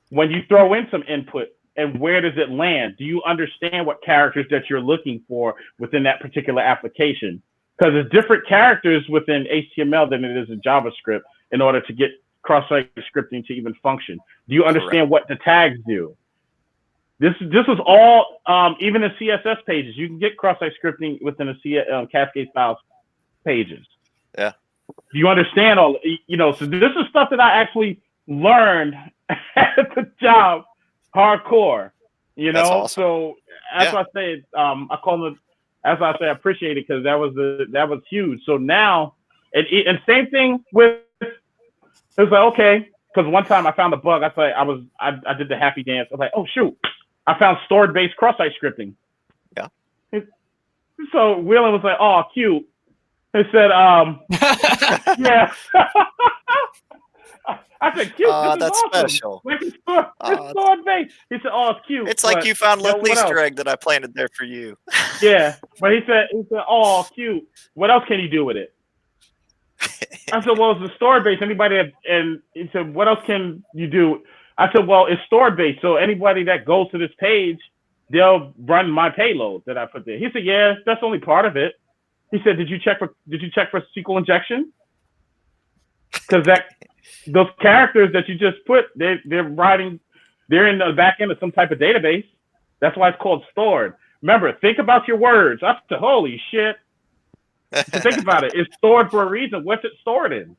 When you throw in some input, and where does it land? Do you understand what characters that you're looking for within that particular application? Because there's different characters within HTML than it is in JavaScript in order to get cross-site scripting to even function. Do you understand what the tags do? This was all, even in CSS pages. You can get cross-site scripting within a Cascade Styles pages. Yeah. Do you understand all, you know, so this is stuff that I actually learned at the job hardcore, you know? Awesome. So as I say, I call it, as I say, I appreciate it because that was huge. So now, and same thing with, it was like, okay, because one time I found a bug. I did the happy dance. I was like, oh shoot, I found stored-based cross-site scripting. Yeah. So Wheelan was like, oh, cute. He said, yeah. I said, cute. This that's is awesome. special. It's stored-based. He said, oh, it's cute. It's like you found a little Easter egg that I planted there for you. Yeah, but he said, oh, cute. What else can you do with it? I said, well, it's a stored base. And he said, what else can you do? I said, well, it's stored base. So anybody that goes to this page, they'll run my payload that I put there. He said, yeah, that's only part of it. He said, did you check for SQL injection? Because those characters that you just put, they're in the back end of some type of database. That's why it's called stored. Remember, think about your words. I said, holy shit. So think about it. It's stored for a reason. What's it stored in?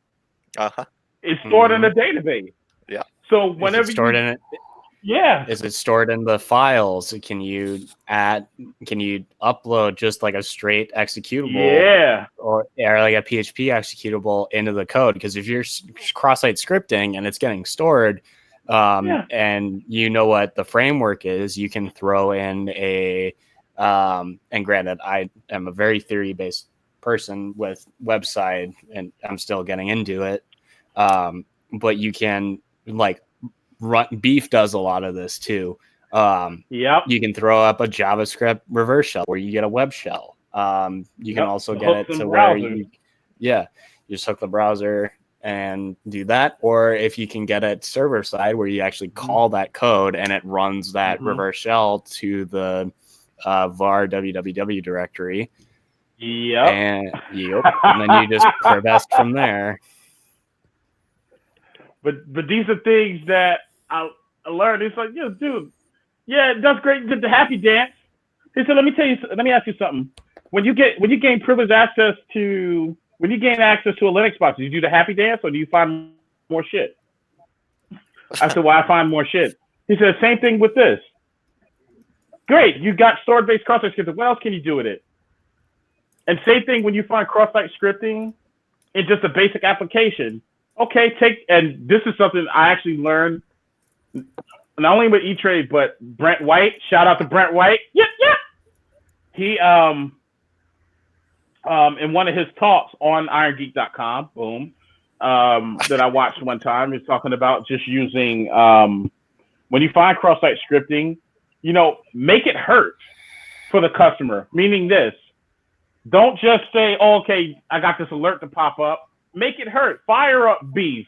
It's stored in a database. Yeah. So whenever is it stored in it? Yeah. Is it stored in the files? Can you upload just like a straight executable? Yeah. Or like a PHP executable into the code? Because if you're cross-site scripting and it's getting stored, and you know what the framework is, you can throw in and granted, I am a very theory-based person with website and I'm still getting into it. But you can Beef does a lot of this too. You can throw up a JavaScript reverse shell where you get a web shell. You can also get it to where you just hook the browser and do that. Or if you can get it server side where you actually call that code and it runs that reverse shell to the var www directory. And then you just progress from there. But these are things that I learned. It's like, dude, that's great. You did the happy dance. He said, let me ask you something. When you gain privileged access to a Linux box, do you do the happy dance or do you find more shit? I said, well, I find more shit. He said, same thing with this. Great, you got stored-based cross-site scripting. What else can you do with it? And same thing when you find cross-site scripting in just a basic application. okay, and this is something I actually learned not only with E-Trade, but Brent White. Shout out to Brent White. Yep. He in one of his talks on Irongeek.com, boom, that I watched one time, he's talking about just using when you find cross-site scripting, make it hurt for the customer. Meaning this, don't just say, oh, okay, I got this alert to pop up. Make it hurt. Fire up beef.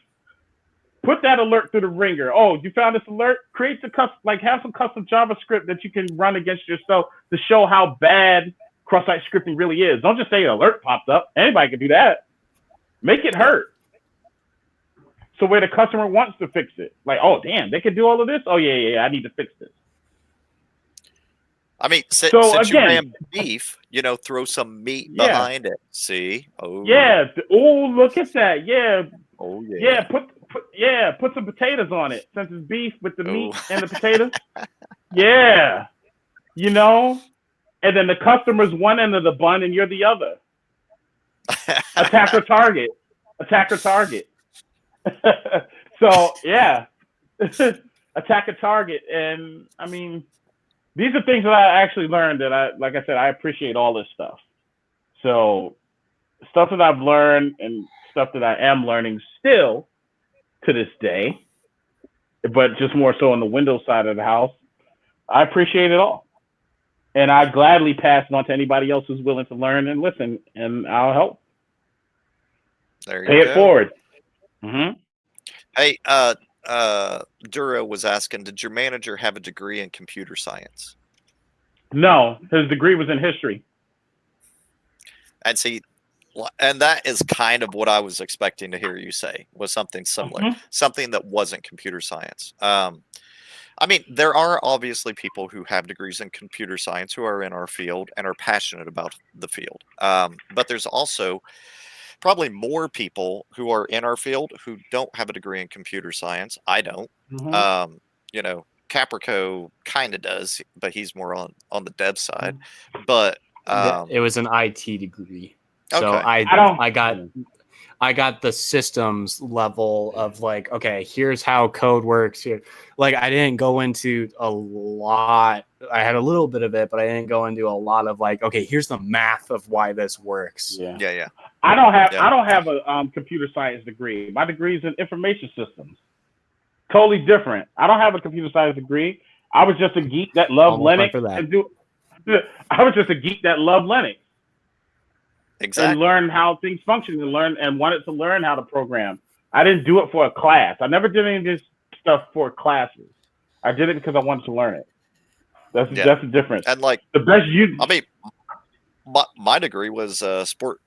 Put that alert through the ringer. Oh, you found this alert? Create have some custom JavaScript that you can run against yourself to show how bad cross-site scripting really is. Don't just say an alert popped up. Anybody can do that. Make it hurt. So where the customer wants to fix it. Like, oh, damn, they can do all of this? Oh, yeah, I need to fix this. I mean, since you ran beef, throw some meat behind it. See? Oh. Yeah. Oh, look at that. Yeah. Oh, yeah. Yeah, put some potatoes on it since it's beef with the meat and the potatoes. Yeah. And then the customer's one end of the bun and you're the other. Attacker target. So, yeah. Attack a target. And, I mean, these are things that I actually learned that like I said, I appreciate all this stuff. So, stuff that I've learned and stuff that I am learning still to this day, but just more so on the Windows side of the house, I appreciate it all. And I gladly pass it on to anybody else who's willing to learn and listen, and I'll help. There you Pay go. it forward. Mm-hmm. Hey, Duro was asking, did your manager have a degree in computer science? No, his degree was in history. And see, and that is kind of what I was expecting to hear you say, was something similar, something that wasn't computer science. I mean, there are obviously people who have degrees in computer science who are in our field and are passionate about the field. But there's also probably more people who are in our field who don't have a degree in computer science. I don't. Caprico kind of does, but he's more on the dev side. But it was an IT degree. Okay. So I got the systems level of like, okay, here's how code works here. Like I didn't go into a lot. I had a little bit of it, but I didn't go into a lot of like, okay, here's the math of why this works. Yeah. I don't have a computer science degree. My degree is in information systems. Totally different. I don't have a computer science degree. I was just a geek that loved Linux. I was just a geek that loved Linux. Exactly. And learn how things function and wanted to learn how to program. I didn't do it for a class. I never did any of this stuff for classes. I did it because I wanted to learn it. That's the difference. And like the best my degree was sport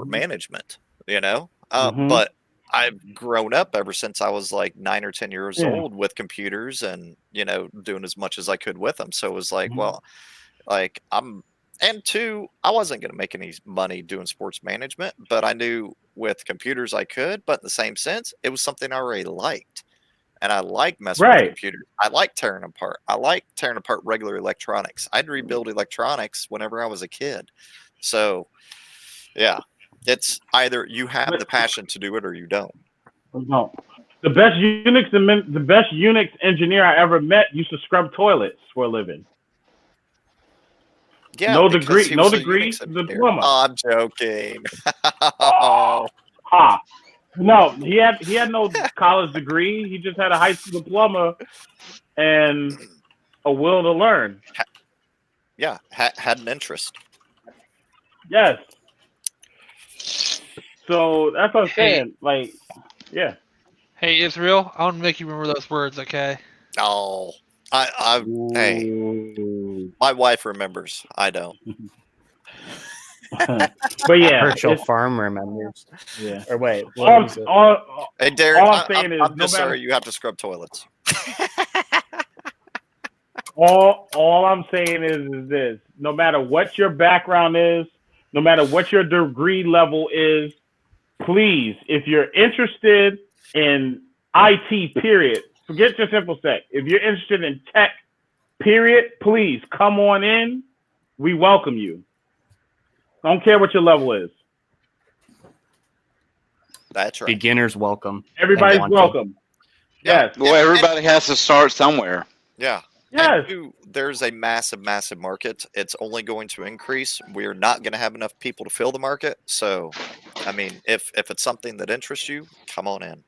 management, but I've grown up ever since I was like 9 or 10 years old with computers and, doing as much as I could with them. So it was like, well, like and two, I wasn't going to make any money doing sports management, but I knew with computers I could, but in the same sense, it was something I already liked. And I like messing with computers. I like tearing them apart. I like tearing apart regular electronics. I'd rebuild electronics whenever I was a kid. So, yeah, it's either you have the passion to do it or you don't. No. The best Unix engineer I ever met used to scrub toilets for a living. Yeah, no degree, diploma. Oh, I'm joking. No, he had no college degree. He just had a high school diploma and a will to learn. Yeah, had an interest. Yes. So that's what I'm saying. Like, yeah. Hey, Israel, I want to make you remember those words, okay? Oh, hey, my wife remembers. I don't. But yeah, Herschel Farm remembers. Yeah. Or wait, hey, Darren, all I'm saying is, I'm just sorry you have to scrub toilets. all I'm saying is this: no matter what your background is, no matter what your degree level is, please, if you're interested in IT, period, forget your simple sec. If you're interested in tech, period, please come on in. We welcome you. I don't care what your level is. That's right. Beginners welcome. Everybody's welcome. Yeah. Yes. Well, everybody has to start somewhere. Yeah. Yes. And there's a massive, massive market. It's only going to increase. We're not going to have enough people to fill the market. So, I mean, if it's something that interests you, come on in.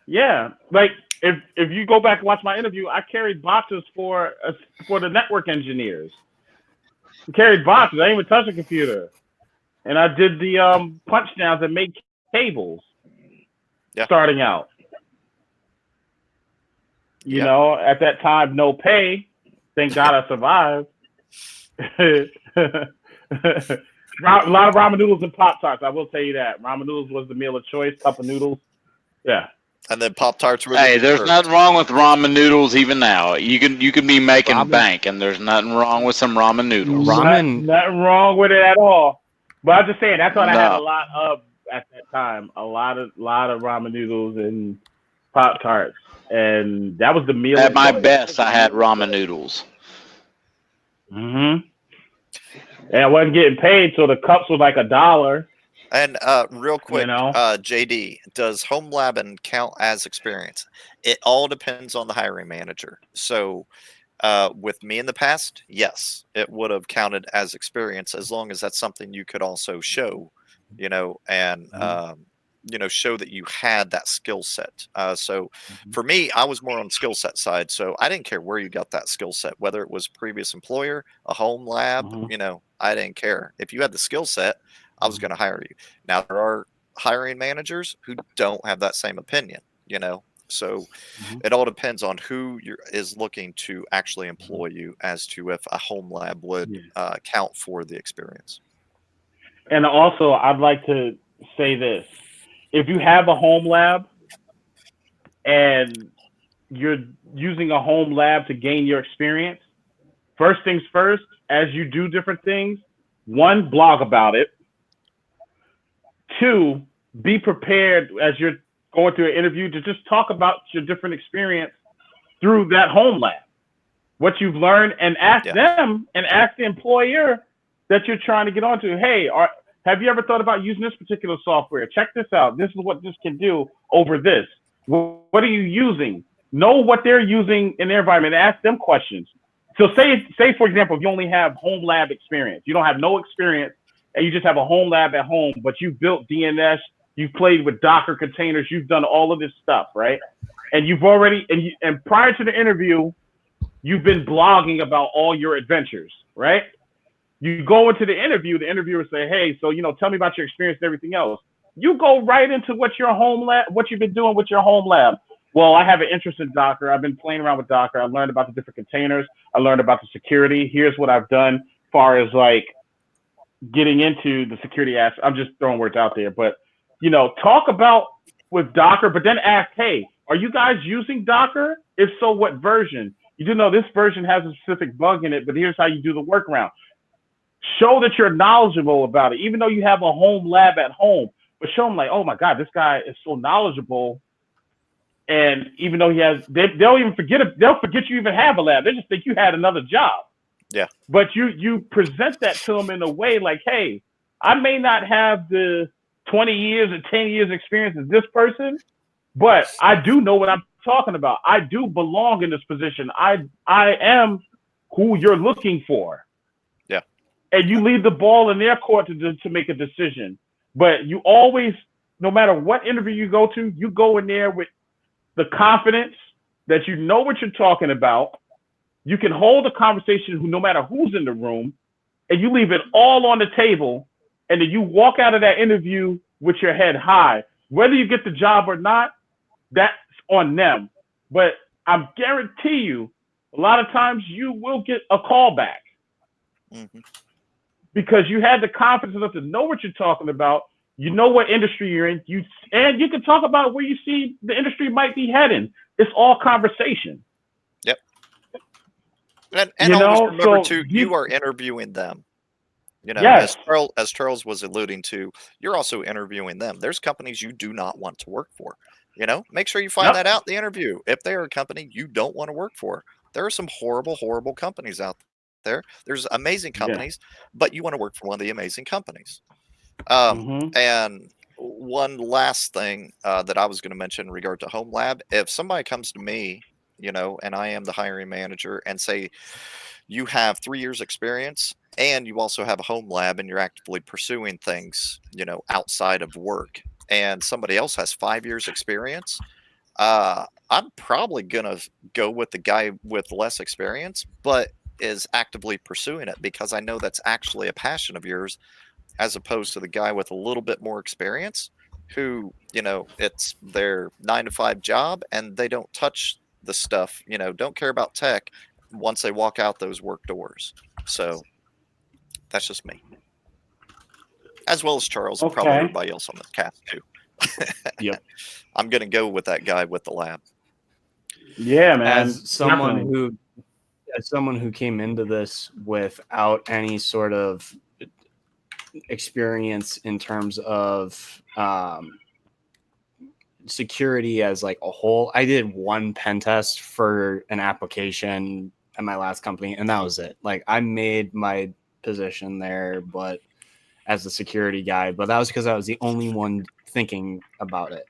Yeah, like if you go back and watch my interview, I carried boxes for the network engineers. I carried boxes. I didn't even touch a computer, and I did the punch downs and make cables. Yeah. Starting out, you know, at that time, no pay. Thank God I survived. A lot of ramen noodles and Pop Tarts. I will tell you that ramen noodles was the meal of choice. Cup of noodles. Yeah. And then Pop-Tarts were Hey, there's nothing wrong with ramen noodles even now. You can be making bank, and there's nothing wrong with some ramen noodles. Nothing wrong with it at all. But I'm just saying that's what I had a lot of at that time. A lot of ramen noodles and Pop Tarts, and that was the meal. At my best, I had ramen noodles. And I wasn't getting paid, so the cups were like $1. And real quick, JD, does home labbing count as experience? It all depends on the hiring manager. So with me in the past, yes, it would have counted as experience as long as that's something you could also show, and show that you had that skill set. So for me, I was more on skill set side. So I didn't care where you got that skill set, whether it was previous employer, a home lab, I didn't care. If you had the skill set, I was going to hire you. Now there are hiring managers who don't have that same opinion, so it all depends on who is looking to actually employ you as to if a home lab would count for the experience. And also, I'd like to say this. If you have a home lab and you're using a home lab to gain your experience, first things first, as you do different things, 1, blog about it. 2, be prepared as you're going through an interview to just talk about your different experience through that home lab, what you've learned, and ask them and ask the employer that you're trying to get onto. Hey, have you ever thought about using this particular software? Check this out. This is what this can do over this. What are you using? Know what they're using in their environment. Ask them questions. So say for example, if you only have home lab experience, you don't have no experience, and you just have a home lab at home, but you've built DNS, you've played with Docker containers, you've done all of this stuff, right? And you've already, and prior to the interview, you've been blogging about all your adventures, right? You go into the interviewer say, hey, so, tell me about your experience and everything else. You go right into what you've been doing with your home lab. Well, I have an interest in Docker. I've been playing around with Docker. I learned about the different containers. I learned about the security. Here's what I've done as far as like getting into the security aspect. I'm just throwing words out there, but talk about with Docker, but then ask, hey, are you guys using Docker? If so, what version? You do know this version has a specific bug in it, but here's how you do the workaround. Show that you're knowledgeable about it, even though you have a home lab at home, but show them like, oh my God, this guy is so knowledgeable. And even though they'll even forget it. They'll forget you even have a lab. They just think you had another job. Yeah. But you present that to them in a way like, hey, I may not have the 20 years or 10 years experience as this person, but I do know what I'm talking about. I do belong in this position. I am who you're looking for. Yeah. And you leave the ball in their court to make a decision. But you always, no matter what interview you go in there with the confidence that you know what you're talking about. You can hold a conversation no matter who's in the room, and you leave it all on the table, and then you walk out of that interview with your head high. Whether you get the job or not, that's on them. But I guarantee you, a lot of times you will get a call back because you had the confidence enough to know what you're talking about. You know what industry you're in. You can talk about where you see the industry might be heading. It's all conversation. Yep. And always remember too, you are interviewing them. Yes. As Charles was alluding to, you're also interviewing them. There's companies you do not want to work for. Make sure you find that out in the interview. If they are a company you don't want to work for, there are some horrible, horrible companies out there. There's amazing companies, but you want to work for one of the amazing companies. And one last thing that I was going to mention in regard to home lab. If somebody comes to me, and I am the hiring manager, and say you have 3 years experience and you also have a home lab and you're actively pursuing things, outside of work, and somebody else has 5 years experience, I'm probably gonna go with the guy with less experience, but is actively pursuing it because I know that's actually a passion of yours, as opposed to the guy with a little bit more experience who, it's their 9 to 5 job and they don't touch the stuff, don't care about tech once they walk out those work doors. So that's just me. As well as Charles and probably everybody else on the cast too. Yep. I'm gonna go with that guy with the lab. Yeah, man. As someone who came into this without any sort of experience in terms of security as like a whole, I did one pen test for an application at my last company, and that was it. Like, I made my position there, but as a security guy, but that was because I was the only one thinking about it.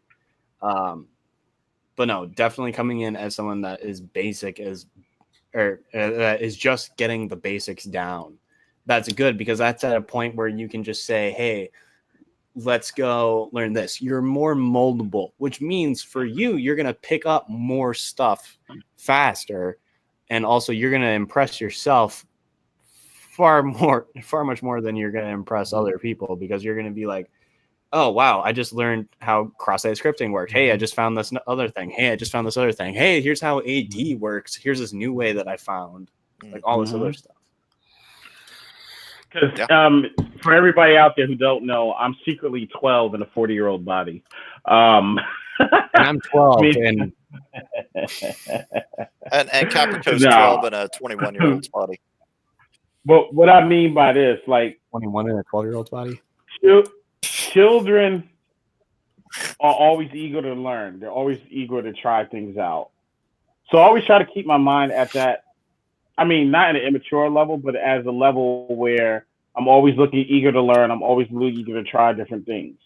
But no, definitely coming in as someone that is basic that is just getting the basics down. That's good, because that's at a point where you can just say, hey, let's go learn this. You're more moldable, which means for you, you're going to pick up more stuff faster. And also you're going to impress yourself far much more than you're going to impress other people, because you're going to be like, oh, wow, I just learned how cross-site scripting worked. Hey, I just found this other thing. Hey, I just found this other thing. Hey, here's how AD works. Here's this new way that I found. Like all this other stuff. Because for everybody out there who don't know, I'm secretly 12 in a 40-year-old body. And I'm 12 and Caprico's 12 in a 21-year-old's body. But what I mean by this, like 21 in a 12-year-old's body. Children are always eager to learn. They're always eager to try things out. So I always try to keep my mind at that. I mean, not at an immature level, but as a level where I'm always eager to learn. I'm always eager to try different things.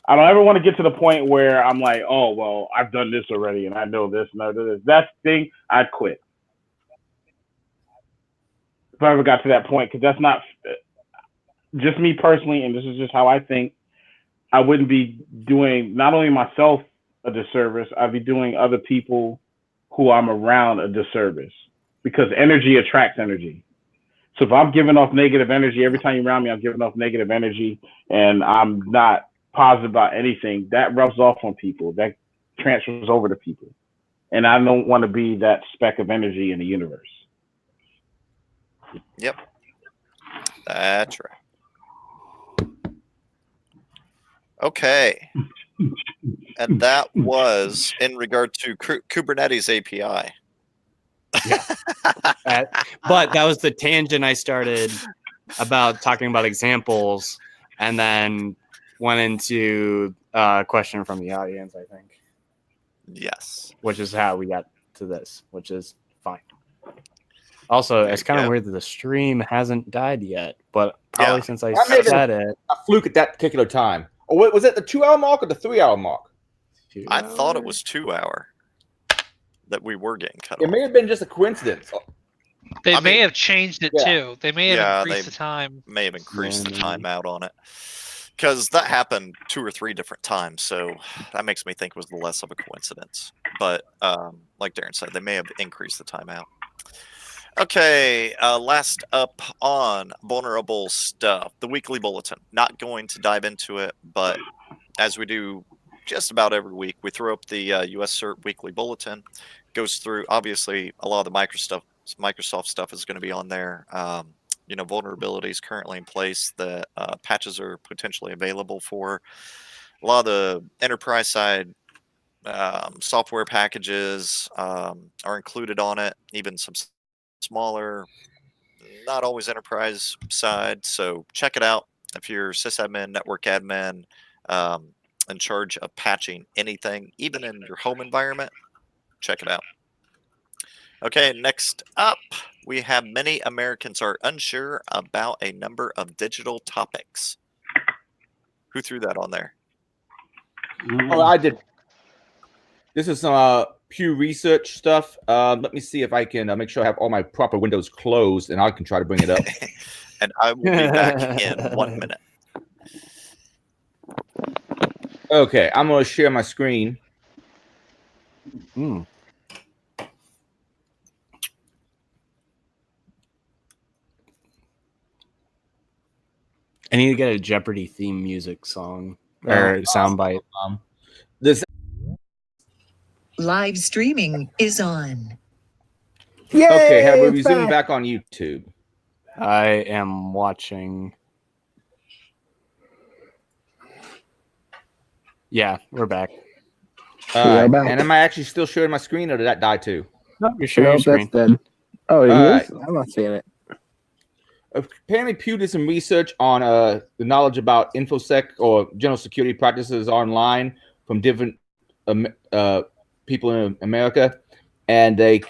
I don't ever want to get to the point where I'm like, oh, well, I've done this already and I know this and I know this. That's the thing, I'd quit. If I ever got to that point, because that's not just me personally, and this is just how I think, I wouldn't be doing not only myself a disservice, I'd be doing other people who I'm around a disservice, because energy attracts energy. So if I'm giving off negative energy, every time you're around me, I'm giving off negative energy, and I'm not positive about anything, that rubs off on people. That transfers over to people. And I don't want to be that speck of energy in the universe. Yep. That's right. Okay. And that was in regard to Kubernetes API. Yeah. But that was the tangent I started about talking about examples, and then went into a question from the audience, I think. Yes. Which is how we got to this, which is fine. Also, it's kind of weird that the stream hasn't died yet, but probably since I said it. A fluke at that particular time. Or was it the 2 hour mark or the 3 hour mark? I thought it was 2 hour that we were getting cut off. It may have been just a coincidence. They may have changed it too. They may have increased the time. May have increased the timeout on it, because that happened 2 or 3 different times. So that makes me think it was less of a coincidence. But like Darren said, they may have increased the timeout. Okay, last up on vulnerable stuff, the weekly bulletin. Not going to dive into it, but as we do just about every week, we throw up the US CERT weekly bulletin. Goes through, obviously, a lot of the Microsoft stuff is going to be on there. Vulnerabilities currently in place that patches are potentially available for. A lot of the enterprise side software packages are included on it, even some smaller, not always enterprise side. So check it out if you're sysadmin, network admin, in charge of patching anything, even in your home environment. Check it out. Okay, next up, we have many Americans are unsure about a number of digital topics. Who threw that on there? Oh, I did. This is some Pew Research stuff. Let me see if I can make sure I have all my proper windows closed, and I can try to bring it up. And I will be back in 1 minute. Okay, I'm going to share my screen. Mm. I need to get a Jeopardy theme music song or soundbite. This live streaming is on. Yay, okay, have we resumed back on YouTube? I am watching. Yeah, we're back. And am I actually still showing my screen, or did that die too? No, you're sharing your screen. That's dead. Oh, it All is? I'm not seeing it. Apparently, Pew did some research on the knowledge about InfoSec or general security practices online from different people in America, and they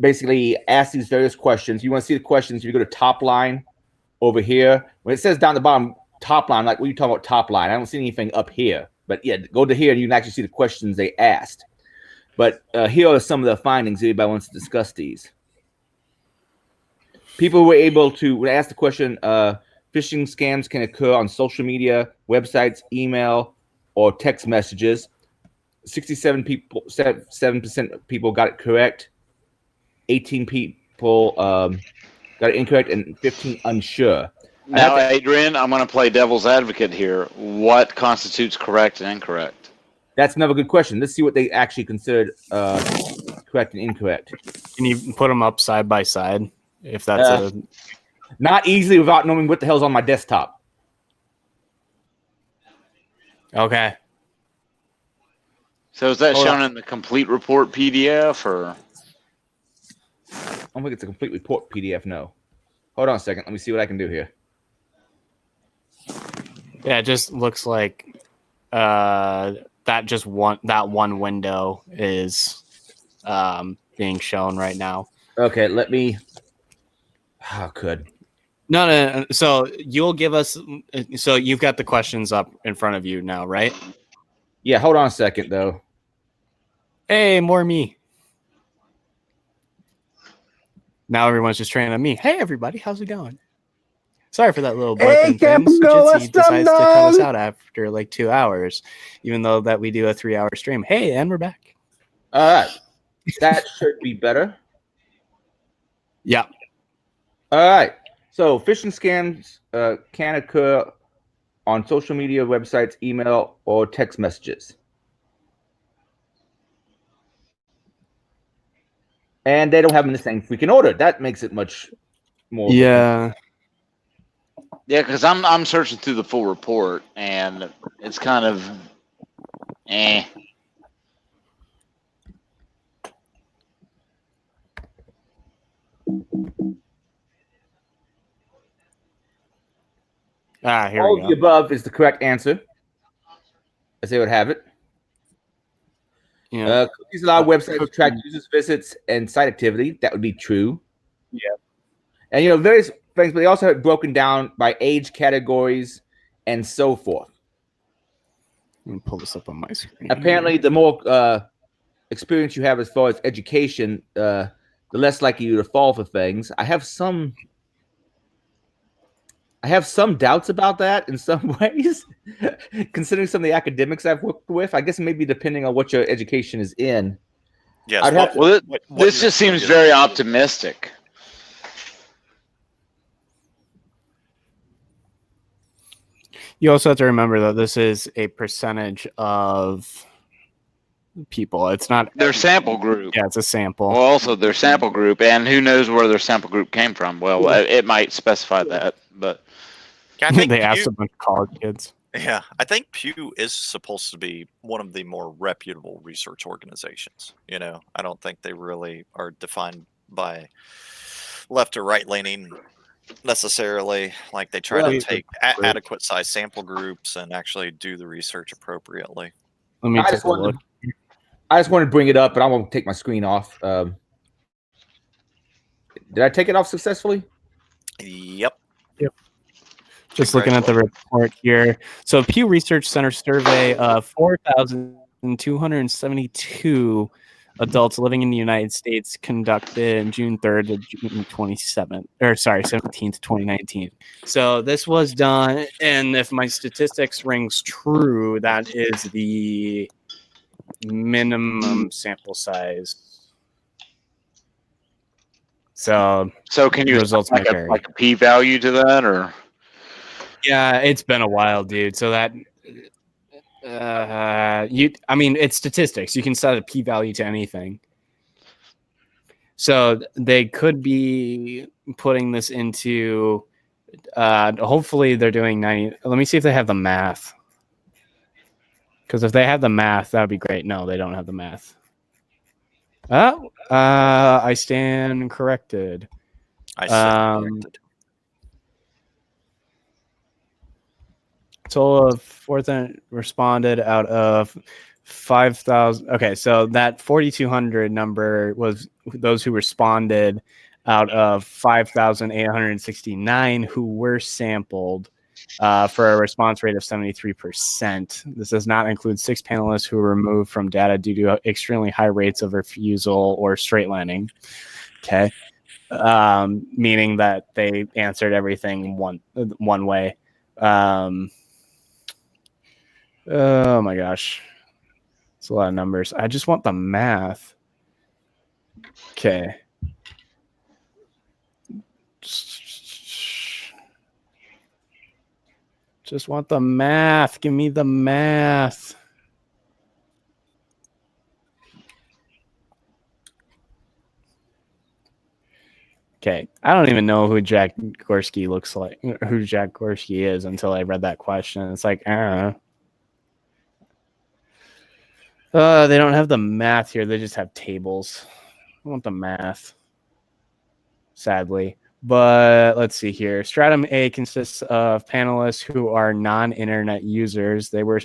basically asked these various questions. You want to see the questions? You go to top line over here. When it says down the bottom top line, like what are you talking about top line? I don't see anything up here, but yeah, go to here and you can actually see the questions they asked. But here are some of the findings. Anybody wants to discuss these? People were able to ask the question, phishing scams can occur on social media, websites, email, or text messages. 7% of people got it correct. 18 people got it incorrect, and 15 unsure. Now, Adrian, I'm going to play devil's advocate here. What constitutes correct and incorrect? That's another good question. Let's see what they actually considered correct and incorrect. Can you put them up side by side? If that's not easily without knowing what the hell's on my desktop. Okay. So is that shown in the complete report PDF or? I don't think it's a complete report PDF. No. Hold on a second. Let me see what I can do here. Yeah, it just looks like that one window is being shown right now. Okay, let me. Oh, good. No. So you'll give us. So you've got the questions up in front of you now, right? Yeah. Hold on a second, though. Hey, more me. Now everyone's just training on me. Hey, everybody, how's it going? Sorry for that little blip in things. Jitsi decides to cut us out after like 2 hours, even though that we do a 3-hour stream. Hey, and we're back. All right. That should be better. Yeah. All right. So phishing scams can occur on social media, websites, email, or text messages. And they don't have them in the same freaking order. That makes it much more. Yeah. Yeah, because I'm searching through the full report, and it's kind of, eh. Here all we of go. the above is the correct answer, as they would have it. Yeah. Cookies allow websites to track users' visits and site activity. That would be true. Yeah. And various things, but they also have it broken down by age categories and so forth. Let me pull this up on my screen. Apparently, the more experience you have as far as education, the less likely you to fall for things. I have some doubts about that in some ways, considering some of the academics I've worked with. I guess maybe depending on what your education is in. Yes. This just seems very optimistic. You also have to remember that this is a percentage of people. It's not their sample group. Yeah, it's a sample. Well, also their sample group, and who knows where their sample group came from. Well, it might specify that, but I think they asked a bunch of college kids. Yeah, I think Pew is supposed to be one of the more reputable research organizations. I don't think they really are defined by left or right leaning necessarily. Like they try to take adequate size sample groups and actually do the research appropriately. Let me take a look. I just wanted to bring it up, but I won't take my screen off. Did I take it off successfully? Yep. Just looking at the report here. So Pew Research Center survey of 4,272 adults living in the United States conducted June 3rd to June 27th, or sorry, 17th, 2019. So this was done, and if my statistics rings true, that is the minimum sample size. So can you results like a p-value to that, or? Yeah, it's been a while, dude. So that I mean, it's statistics. You can set a p-value to anything. So they could be putting this into hopefully they're doing 90. Let me see if they have the math. Because if they have the math, that would be great. No, they don't have the math. I stand corrected. I stand corrected. Total of 4,000 responded out of 5,000. Okay, so that 4,200 number was those who responded out of 5,869 who were sampled for a response rate of 73%. This does not include 6 panelists who were removed from data due to extremely high rates of refusal or straightlining. Okay, meaning that they answered everything one way. Oh my gosh. It's a lot of numbers. I just want the math. Okay. Just want the math. Give me the math. Okay. I don't even know who Jack Gorski looks like, who Jack Gorski is until I read that question. It's like, I don't know. They don't have the math here. They just have tables. I want the math. Sadly. But let's see here. Stratum A consists of panelists who are non-internet users. They were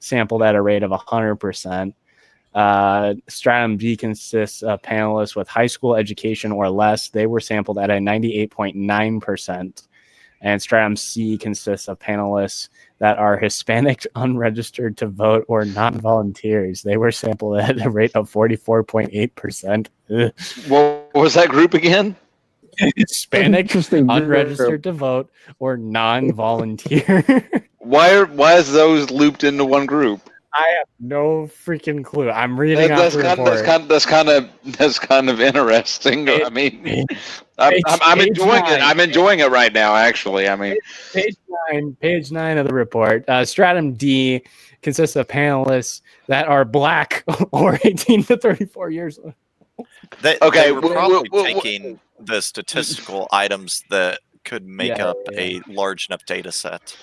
sampled at a rate of 100%. Stratum B consists of panelists with high school education or less. They were sampled at a 98.9%. And Stratum C consists of panelists that are Hispanic, unregistered to vote, or non-volunteers. They were sampled at a rate of 44.8%. What was that group again? Hispanic, unregistered to vote, or non-volunteer. Why is those looped into one group? I have no freaking clue. I'm reading off the report. That's kind of interesting. I mean, I'm enjoying it. I'm enjoying it right now. Actually, I mean, page 9 of the report. Stratum D consists of panelists that are black or 18 to 34 years old. They were probably taking the statistical items that could make up a large enough data set,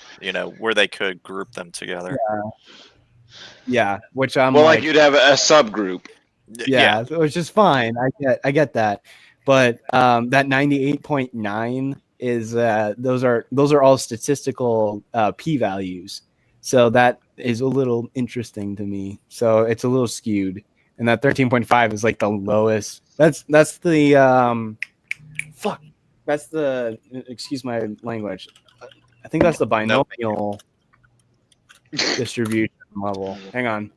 where they could group them together. Yeah, which I'm like you'd have a subgroup. Yeah, which is fine. I get that, but that 98.9 is those are all statistical p-values, so that is a little interesting to me. So it's a little skewed, and that 13.5 is like the lowest. That's the fuck. That's the, excuse my language. I think that's the binomial distribution level. Hang on.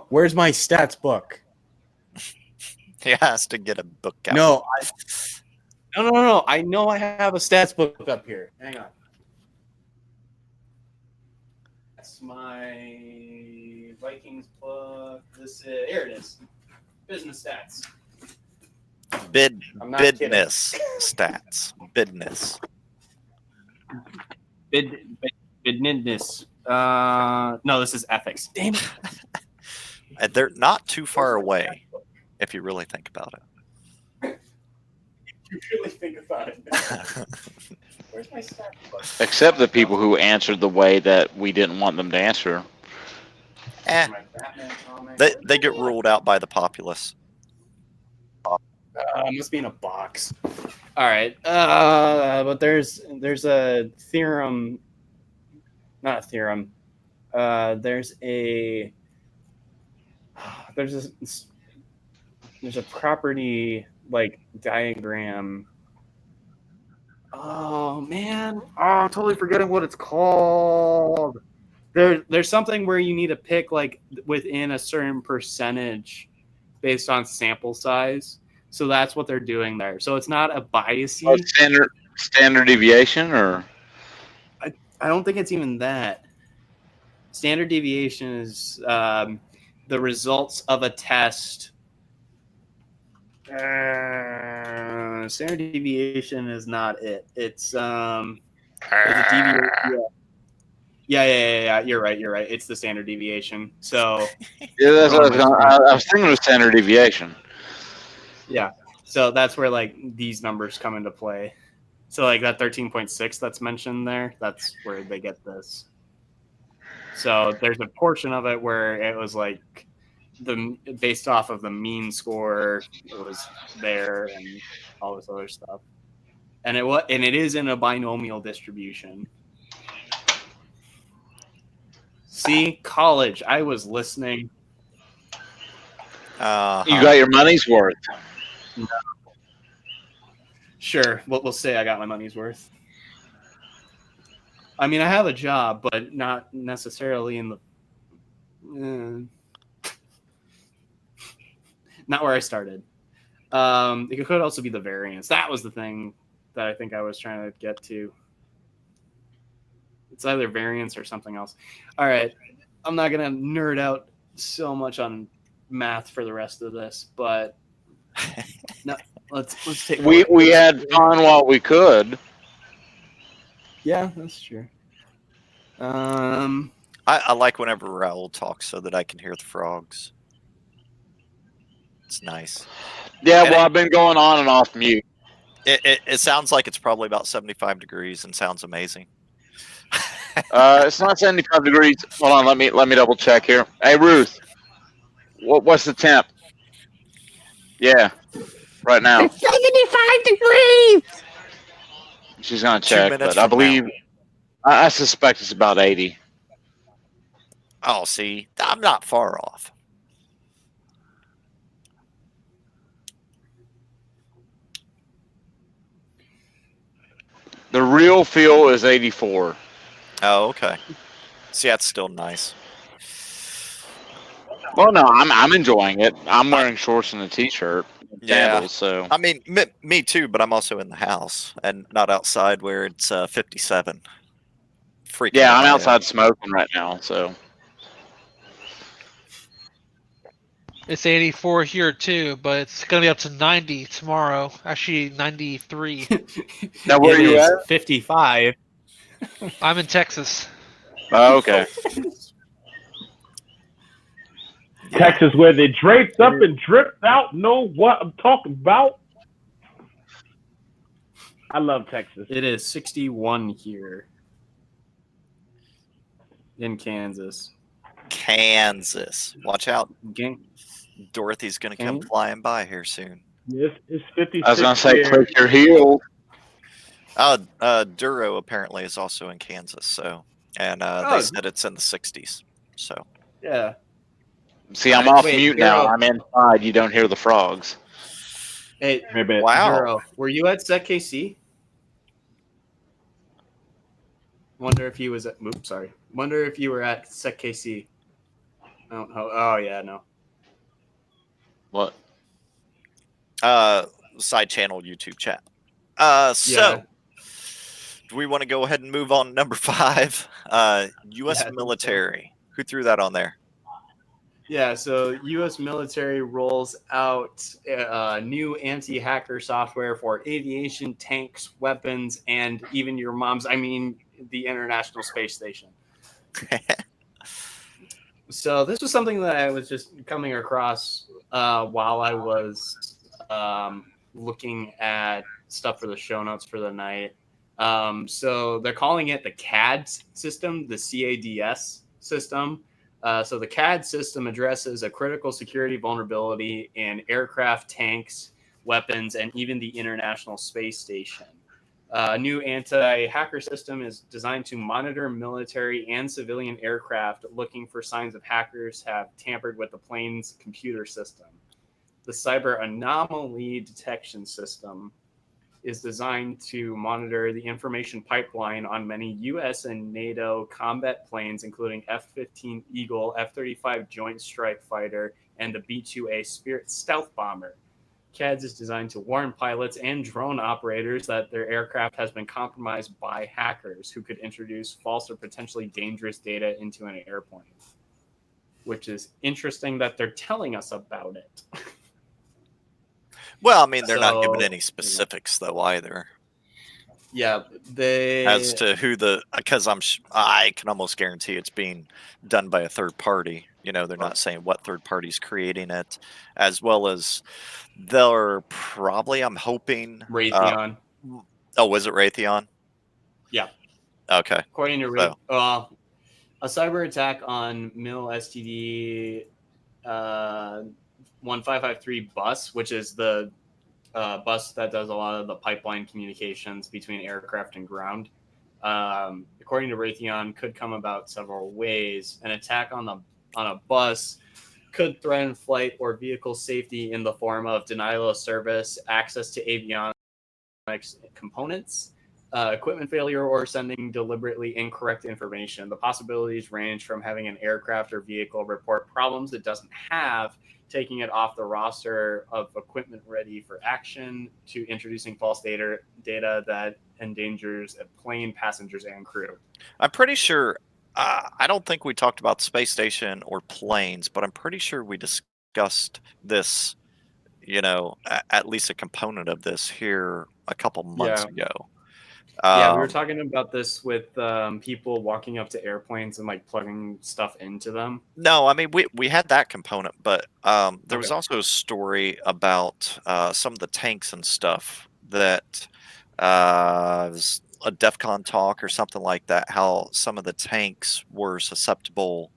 Where's my stats book? He has to get a book out. No. I know I have a stats book up here. Hang on. That's my Vikings book. Here it is. Business stats. Bidness stats. Bidness. Bidness. No, this is ethics. Damn it. They're not too far away, if you really think about it. You really think about it. Where's my stat book? Except the people who answered the way that we didn't want them to answer. They get ruled out by the populace. Must be in a box. All right. But there's a theorem. Not a theorem. There's a property like diagram Oh man! Oh, I'm totally forgetting what it's called. There's something where you need to pick like within a certain percentage based on sample size. So that's what they're doing there. So it's not a biasy. Oh, standard deviation, or I don't think it's even that. Standard deviation is the results of a test. Standard deviation is not it. It's a deviation. Yeah. You're right. It's the standard deviation. So yeah, that's what I was thinking of standard deviation. yeah. So that's where like these numbers come into play. So like that 13.6 that's mentioned there, that's where they get this. So there's a portion of it where it was like based off of the mean score, it was there and all this other stuff. And it is in a binomial distribution. See, college, I was listening. You got your money's worth. No. Sure, we'll say I got my money's worth. I mean, I have a job, but not necessarily in the not where I started. It could also be the variance. That was the thing that I think I was trying to get to. It's either variance or something else. All right, I'm not gonna nerd out so much on math for the rest of this, but no, let's take. We had fun while we could. Yeah, that's true. I like whenever Raul talks so that I can hear the frogs. It's nice. Yeah, well, I've been going on and off mute. It sounds like it's probably about 75 degrees and sounds amazing. It's not 75 degrees. Hold on, let me double check here. Hey, Ruth, what's the temp? Yeah, right now. It's 75 degrees. She's gonna check, but I believe I suspect it's about 80. Oh, see, I'm not far off. The real feel is 84. Oh, okay. See, that's still nice. Well, no, I'm enjoying it. I'm wearing shorts and a t-shirt, sandals. So I mean, me too, but I'm also in the house and not outside where it's 57. Freaking yeah, I'm Ohio. outside smoking right now. So It's 84 here too, but it's gonna be up to 90 tomorrow. Actually, 93. now where are you at? 55. I'm in Texas. Oh, okay. Texas, where they draped up and dripped out. Know what I'm talking about? I love Texas. It is 61 here in Kansas. Kansas. Watch out. Gang. Dorothy's going to come flying by here soon. It's 56. I was gonna say, click your heel. Duro apparently is also in Kansas, so they said it's in the 60s. So yeah. See, I'm off mute now. I'm inside. You don't hear the frogs. Hey, wow. Duro, were you at SetKC? Wonder if he was at. Oops, sorry. Wonder if you were at SetKC. I don't know. Oh yeah, no. What? Side channel YouTube chat. So do we want to go ahead and move on to number 5? U.S. military. Who threw that on there? Yeah, so U.S. military rolls out new anti-hacker software for aviation, tanks, weapons, and even your mom's. I mean, the International Space Station. So this was something that I was just coming across while I was looking at stuff for the show notes for the night. So they're calling it the CADS system, the CADS system. So the CAD system addresses a critical security vulnerability in aircraft, tanks, weapons, and even the International Space Station. A new anti-hacker system is designed to monitor military and civilian aircraft looking for signs of hackers have tampered with the plane's computer system. The cyber anomaly detection system is designed to monitor the information pipeline on many U.S. and NATO combat planes, including F-15 Eagle, F-35 Joint Strike Fighter, and the B-2A Spirit stealth bomber. CADS is designed to warn pilots and drone operators that their aircraft has been compromised by hackers who could introduce false or potentially dangerous data into an airplane. Which is interesting that they're telling us about it. Well, I mean, they're not giving any specifics though either. Yeah, they as to who because I can almost guarantee it's being done by a third party. You know, they're not saying what third party's creating it, as well as they're probably, I'm hoping, Raytheon. Oh, was it Raytheon? Yeah. Okay. According to a cyber attack on MIL STD 1553 bus, which is the bus that does a lot of the pipeline communications between aircraft and ground. According to Raytheon, could come about several ways. An attack on a bus could threaten flight or vehicle safety in the form of denial of service, access to avionics components, equipment failure, or sending deliberately incorrect information. The possibilities range from having an aircraft or vehicle report problems it doesn't have, taking it off the roster of equipment ready for action, to introducing false data that endangers a plane, passengers, and crew. I'm pretty sure, I don't think we talked about space station or planes, but I'm pretty sure we discussed this, you know, at least a component of this here a couple months ago. Yeah, we were talking about this with people walking up to airplanes and like plugging stuff into them. No, I mean we had that component, but there was also a story about some of the tanks and stuff that was a DEF CON talk or something like that. How some of the tanks were susceptible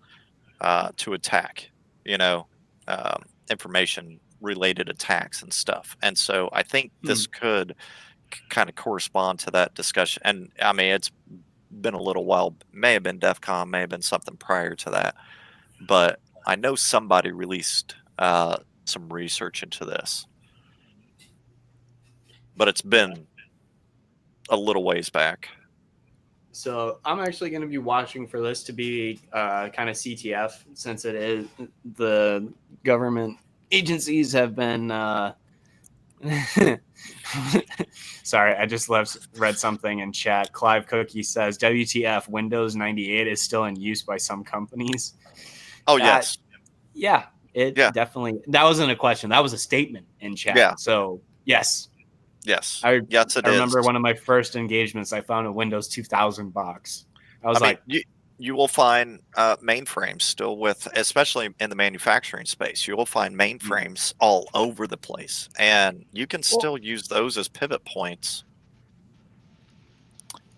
to attack, you know, information related attacks and stuff. And so I think this could kind of correspond to that discussion. And I mean, it's been a little while, may have been DEF CON, may have been something prior to that, but I know somebody released some research into this, but it's been a little ways back. So I'm actually going to be watching for this to be kind of CTF, since it is the government agencies have been Sorry, I just read something in chat. Clive Cookie says, WTF, Windows 98 is still in use by some companies. Oh, yes. Yeah, definitely. That wasn't a question. That was a statement in chat. Yeah. So, yes. Yes. I remember is. one of my first engagements, I found a Windows 2000 box. I was you will find mainframes still with, especially in the manufacturing space, you will find mainframes all over the place, and you can still use those as pivot points.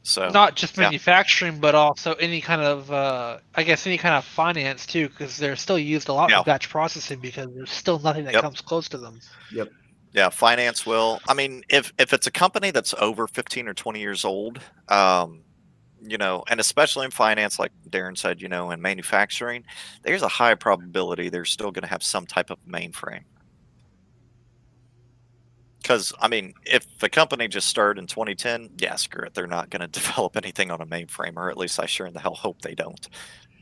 So not just manufacturing, but also any kind of, I guess, any kind of finance too, because they're still used a lot for batch processing because there's still nothing that comes close to them. Yep. Yeah, finance will. I mean, if it's a company that's over 15 or 20 years old, you know, and especially in finance, like Darren said, you know, in manufacturing, there's a high probability they're still going to have some type of mainframe. Because, I mean, if the company just started in 2010, yeah, screw it. They're not going to develop anything on a mainframe, or at least I sure in the hell hope they don't.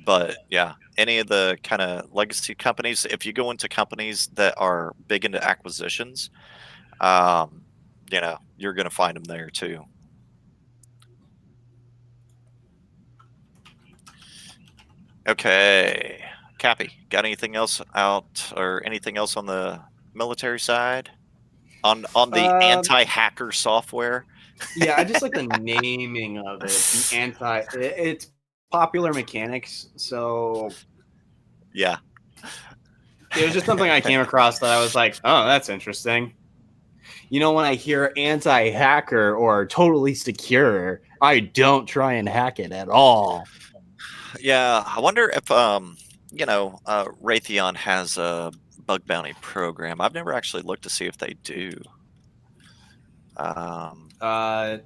But yeah, any of the kind of legacy companies, if you go into companies that are big into acquisitions, you know, you're going to find them there too. Okay, Cappy, got anything else out, or anything else on the military side? On the anti-hacker software? Yeah, I just like the naming of it. The it's popular mechanics, so yeah. It was just something I came across that I was like, oh, that's interesting. You know, when I hear anti-hacker or totally secure, I don't try and hack it at all. Yeah, I wonder if you know, Raytheon has a bug bounty program. I've never actually looked to see if they do. I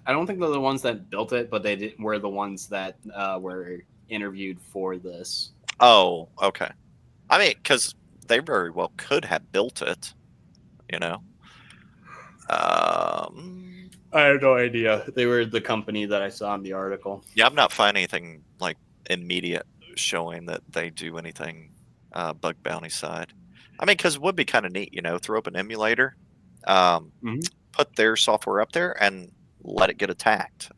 don't think they're the ones that built it, but they were the ones that were interviewed for this. Oh, okay. I mean, because they very well could have built it, you know. I have no idea. They were the company that I saw in the article. Yeah, I'm not finding anything like immediate showing that they do anything bug bounty side. I mean, because it would be kind of neat, throw up an emulator, put their software up there, and let it get attacked.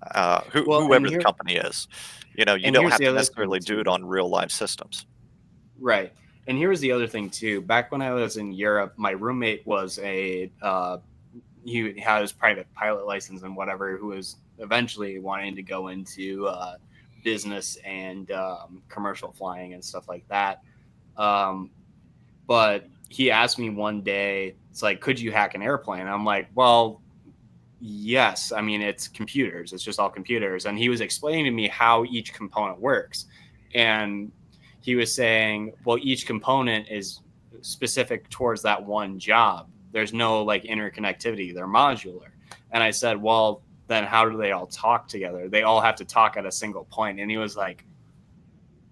Whoever the company is, you don't have to necessarily do it on real live systems. Right. And here's the other thing too. Back when I was in Europe, my roommate was he had his private pilot license and whatever, who was eventually wanting to go into business and commercial flying and stuff like that. But he asked me one day, it's like, could you hack an airplane? I'm like, well, yes. I mean, it's computers. It's just all computers. And he was explaining to me how each component works. And he was saying, well, each component is specific towards that one job. There's no like interconnectivity. They're modular. And I said, well, then how do they all talk together? They all have to talk at a single point. And he was like,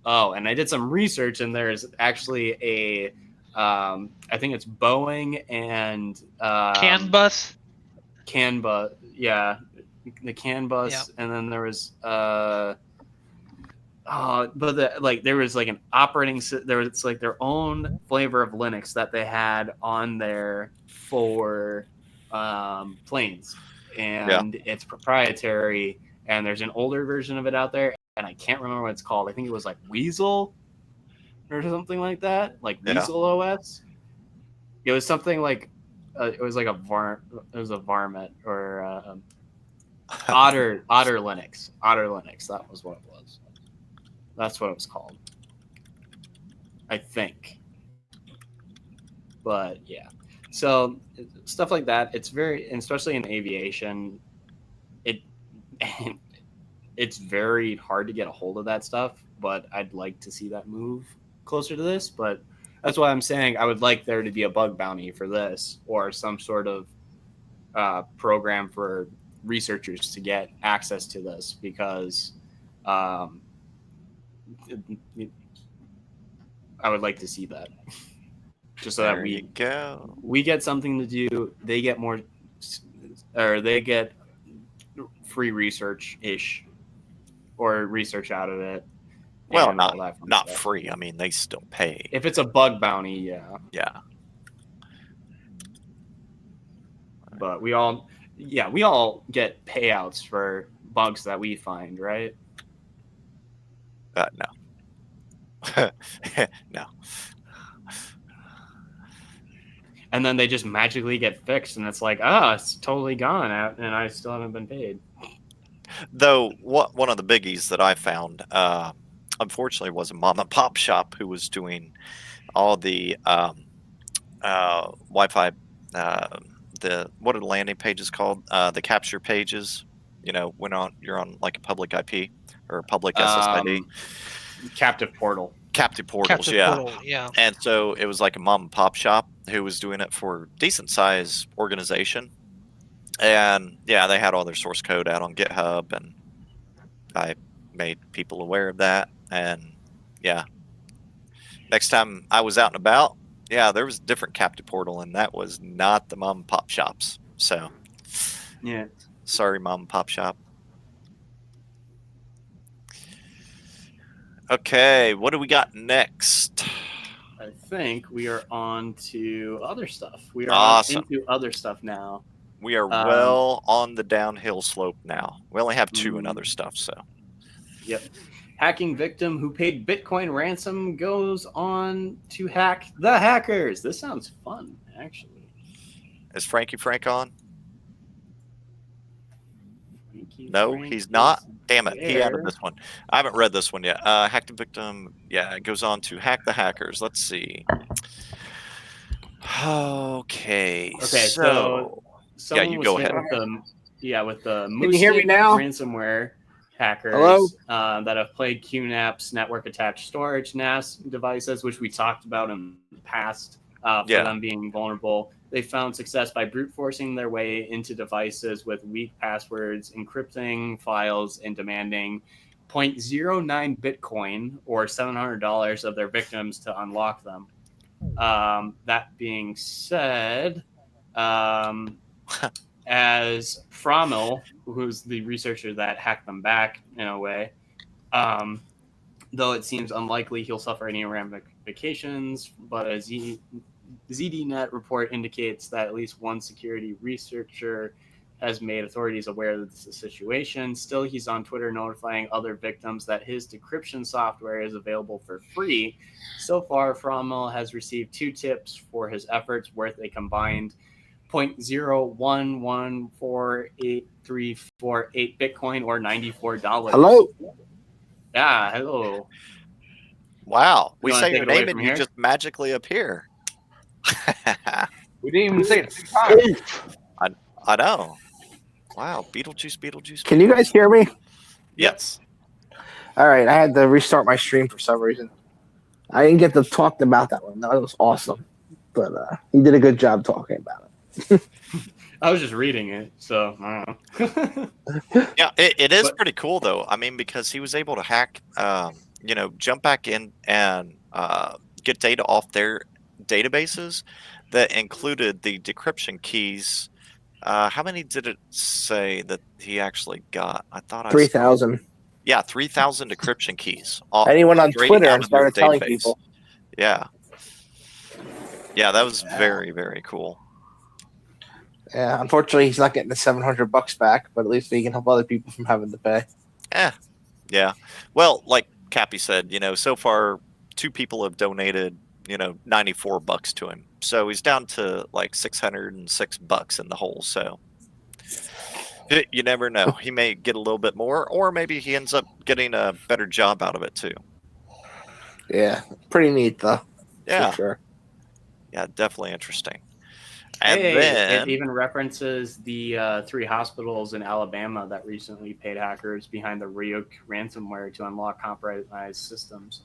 oh, and I did some research, and there's actually I think it's Boeing and CAN bus. Yeah, the CAN bus, yeah. And then there was there was like an operating. There was like their own flavor of Linux that they had on there for planes, and it's proprietary. And there's an older version of it out there, and I can't remember what it's called. I think it was like Weasel or something like that, like Weasel OS. It was something like it was like a varmint or Otter Linux. Otter Linux. That was what it was. That's what it was called, I think. But yeah, so stuff like that. It's very, especially in aviation, it's very hard to get a hold of that stuff. But I'd like to see that move closer to this. But that's why I'm saying I would like there to be a bug bounty for this, or some sort of program for researchers to get access to this, because I would like to see that, just so that we get something to do. They get more, or they get free research-ish, or research out of it. Well, not free. I mean, they still pay. If it's a bug bounty, yeah. Yeah. But we all get payouts for bugs that we find, right? No. No. And then they just magically get fixed, and it's like, it's totally gone, and I still haven't been paid. Though one of the biggies that I found, unfortunately, was a mom and pop shop who was doing all the Wi-Fi, what are the landing pages called? The capture pages. When you're on like a public IP or a public SSID. Captive portals, yeah. And so it was like a mom and pop shop who was doing it for a decent size organization. And yeah, they had all their source code out on GitHub, and I made people aware of that. And yeah, next time I was out and about, yeah, there was a different captive portal, and that was not the mom and pop shops. So yeah, sorry, mom and pop shop. Okay, what do we got next? I think we are on to other stuff. We are awesome. into other stuff now. We are well on the downhill slope now. We only have 2 in other stuff, so. Yep. Hacking victim who paid Bitcoin ransom goes on to hack the hackers. This sounds fun, actually. Is Frankie Frank on? No, he's not. Damn it. He added this one. I haven't read this one yet. Hacked victim. Yeah, it goes on to hack the hackers. Let's see. Okay. So yeah, you go ahead. With the Can you hear me now? Ransomware hackers that have played QNAP's network attached storage NAS devices, which we talked about in the past, for them being vulnerable. They found success by brute forcing their way into devices with weak passwords, encrypting files, and demanding 0.09 Bitcoin or $700 of their victims to unlock them. That being said, as Frommel, who's the researcher that hacked them back in a way, though it seems unlikely he'll suffer any ramifications, but a ZDNet report indicates that at least one security researcher has made authorities aware of the situation. Still, he's on Twitter notifying other victims that his decryption software is available for free. So far, Frommel has received 2 tips for his efforts worth a combined 0.0114838 Bitcoin or $94. Hello. Yeah, hello. Wow. You We wanna say take your it away name from and you here? just magically appear. We didn't even say it 6 times. I know. Wow. Beetlejuice. Can you guys hear me? Yes. All right, I had to restart my stream for some reason. I didn't get to talk about that one. That was awesome, but he did a good job talking about it. I was just reading it, so I don't know. Yeah, it is pretty cool though. I mean, because he was able to hack, jump back in and get data off their databases that included the decryption keys. How many did it say that he actually got? I thought I saw 3,000. Yeah, 3,000 decryption keys. And he went on straight Twitter out and of their started telling database. people. Yeah. Yeah, that was very, very cool. Yeah, unfortunately, he's not getting the $700 back, but at least he can help other people from having to pay. Yeah. Well, like Cappy said, so far 2 people have donated, $94 to him. So he's down to like $606 in the hole. So you never know. He may get a little bit more, or maybe he ends up getting a better job out of it too. Yeah, pretty neat though. Yeah. For sure. Yeah, definitely interesting. And Hey, then it even references the 3 hospitals in Alabama that recently paid hackers behind the Ryuk ransomware to unlock compromised systems.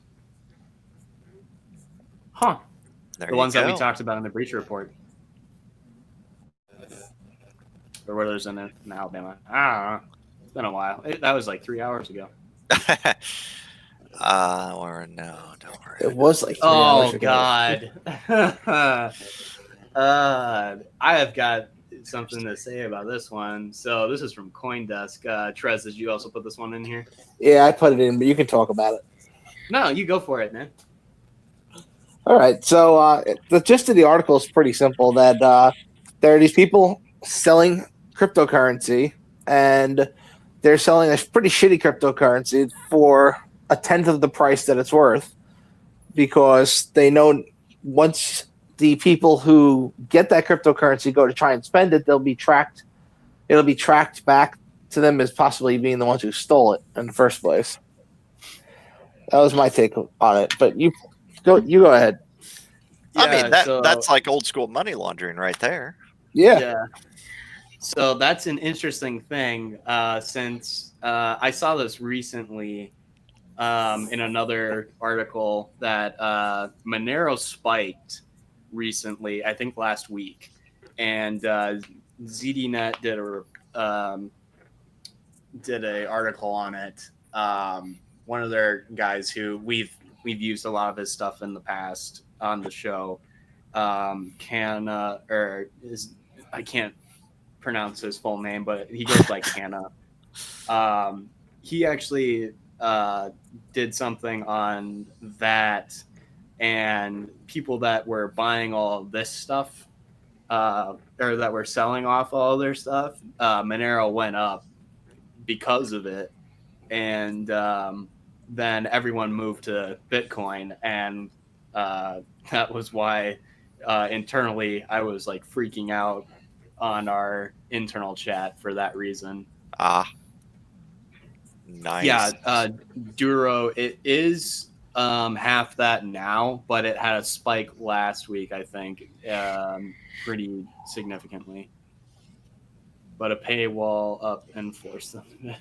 Huh. there The you ones that we go. talked about in the breach report. Or where there's in Alabama. I don't know. It's been a while. That was like 3 hours ago. Or no, don't worry. It was like 3 hours Oh, ago. God. I have got something to say about this one. So this is from CoinDesk. Trez, did you also put this one in here? Yeah, I put it in, but you can talk about it. No, you go for it, man. All right. So the gist of the article is pretty simple. That there are these people selling cryptocurrency, and they're selling a pretty shitty cryptocurrency for a tenth of the price that it's worth, because they know once the people who get that cryptocurrency go to try and spend it, they'll be tracked. It'll be tracked back to them as possibly being the ones who stole it in the first place. That was my take on it. But you go ahead. I mean, Yeah, that's like old school money laundering right there. Yeah. So that's an interesting thing, since I saw this recently in another article that Monero spiked recently, I think last week, and ZDNet did a article on it. One of their guys who we've used a lot of his stuff in the past on the show, I can't pronounce his full name, but he goes by Canna. He actually did something on that, and people that were buying all of this stuff, or that were selling off all their stuff, Monero went up because of it, and then everyone moved to Bitcoin, and that was why internally I was like freaking out on our internal chat for that reason. Nice. Yeah, Duro, it is half that now, but it had a spike last week, I think, pretty significantly. But a paywall up and force them.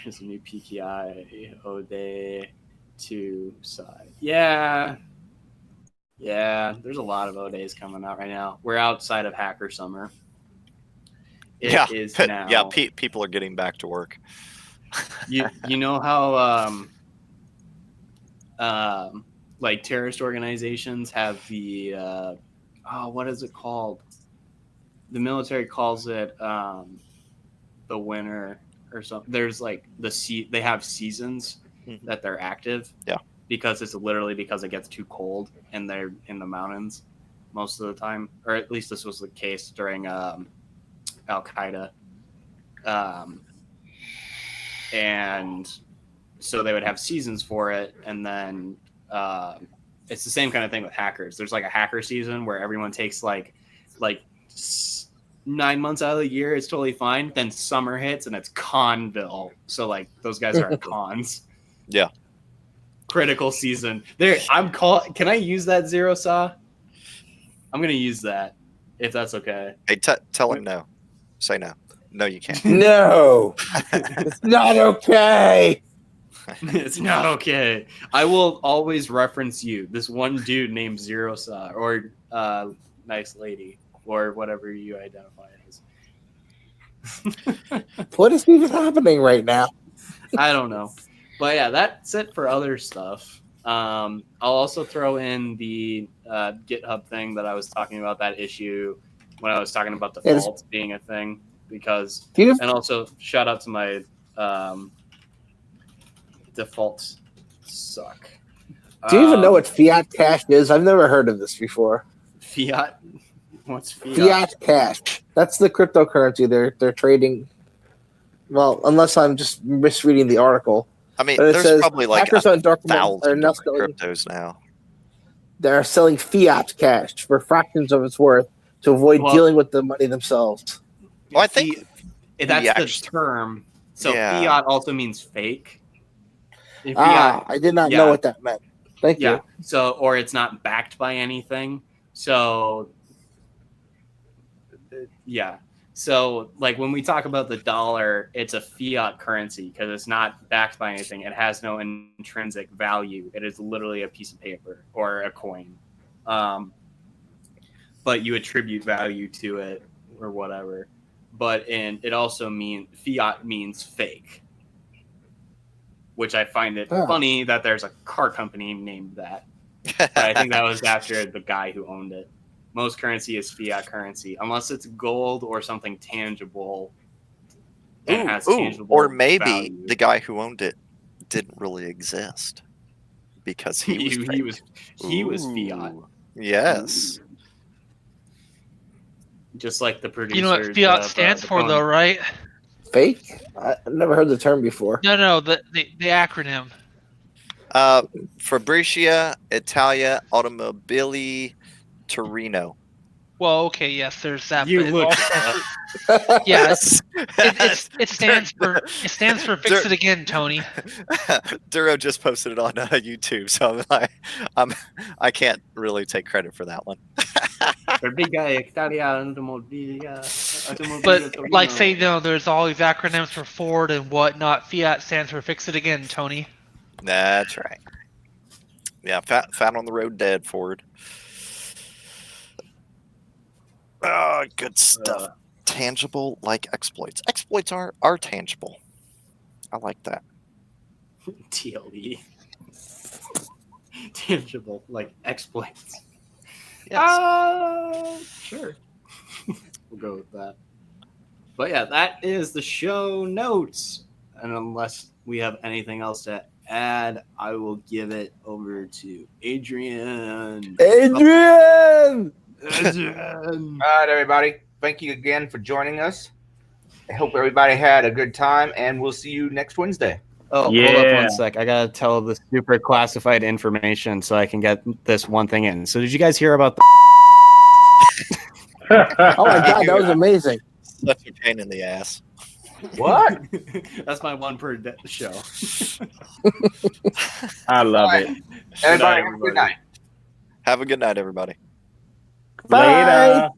There's a new PKI Ode 2 side. Yeah, there's a lot of Odes coming out right now. We're outside of Hacker Summer. It is now. Yeah, people are getting back to work. You know how like terrorist organizations have the what is it called? the military calls it the winter or something. There's like they have seasons that they're active. Yeah. Because it's literally because it gets too cold and they're in the mountains most of the time, or at least this was the case during Al Qaeda. And so they would have seasons for it, and then it's the same kind of thing with hackers. There's like a hacker season where everyone takes like 9 months out of the year, it's totally fine. Then summer hits and it's Conville. So like those guys are at cons. Yeah. Critical season. Can I use that Zero Saw? I'm gonna use that if that's okay. Hey, tell him no. Say no. No, you can't. No, it's not okay. It's not okay. I will always reference you. This one dude named Zero Saw or nice lady or whatever you identify as. What is even happening right now? I don't know. But yeah, that's it for other stuff. I'll also throw in the GitHub thing that I was talking about, that issue when I was talking about defaults being a thing, because and also shout out to my defaults suck. Do you even know what fiat cash is? I've never heard of this before. Fiat? What's fiat? Fiat cash. That's the cryptocurrency they're trading. Well, unless I'm just misreading the article. I mean, there's probably like 1,000 different cryptos now. They're selling fiat cash for fractions of its worth to avoid dealing with the money themselves. Well, I think that's the term. So fiat also means fake. I did not know what that meant. Thank you. So, or it's not backed by anything. So, yeah. So, like when we talk about the dollar, it's a fiat currency because it's not backed by anything. It has no intrinsic value. It is literally a piece of paper or a coin. But you attribute value to it or whatever. But it also means fiat means fake, which I find it funny that there's a car company named that. But I think that was after the guy who owned it. Most currency is fiat currency, unless it's gold or something tangible and has tangible or maybe value. The guy who owned it didn't really exist because he was fiat. Yes. Just like the producers. You know what fiat stands for, though, right? Fake? I've never heard the term before. No, the acronym. Fabricia Italia Automobili Torino. Well, okay, yes, there's that. You but look. Yes, it stands for fix it again, Tony. Duro just posted it on YouTube, so I can't really take credit for that one. But like, say, there's all these acronyms for Ford and whatnot. Fiat stands for fix it again, Tony. That's right. Yeah, fat on the road, dead Ford. Good stuff. Tangible like exploits. Exploits are tangible. I like that. TLE. Tangible like exploits. Yes. Sure. We'll go with that. But yeah, that is the show notes. And unless we have anything else to add, I will give it over to Adrian. All right, everybody. Thank you again for joining us. I hope everybody had a good time, and we'll see you next Wednesday. Oh, hold up one sec. I gotta tell the super classified information so I can get this one thing in. So, did you guys hear about the? Oh my god, that was amazing. Such a pain in the ass. What? That's my one per show. I love it. Everybody, have a good night. Have a good night, everybody. Bye. Later.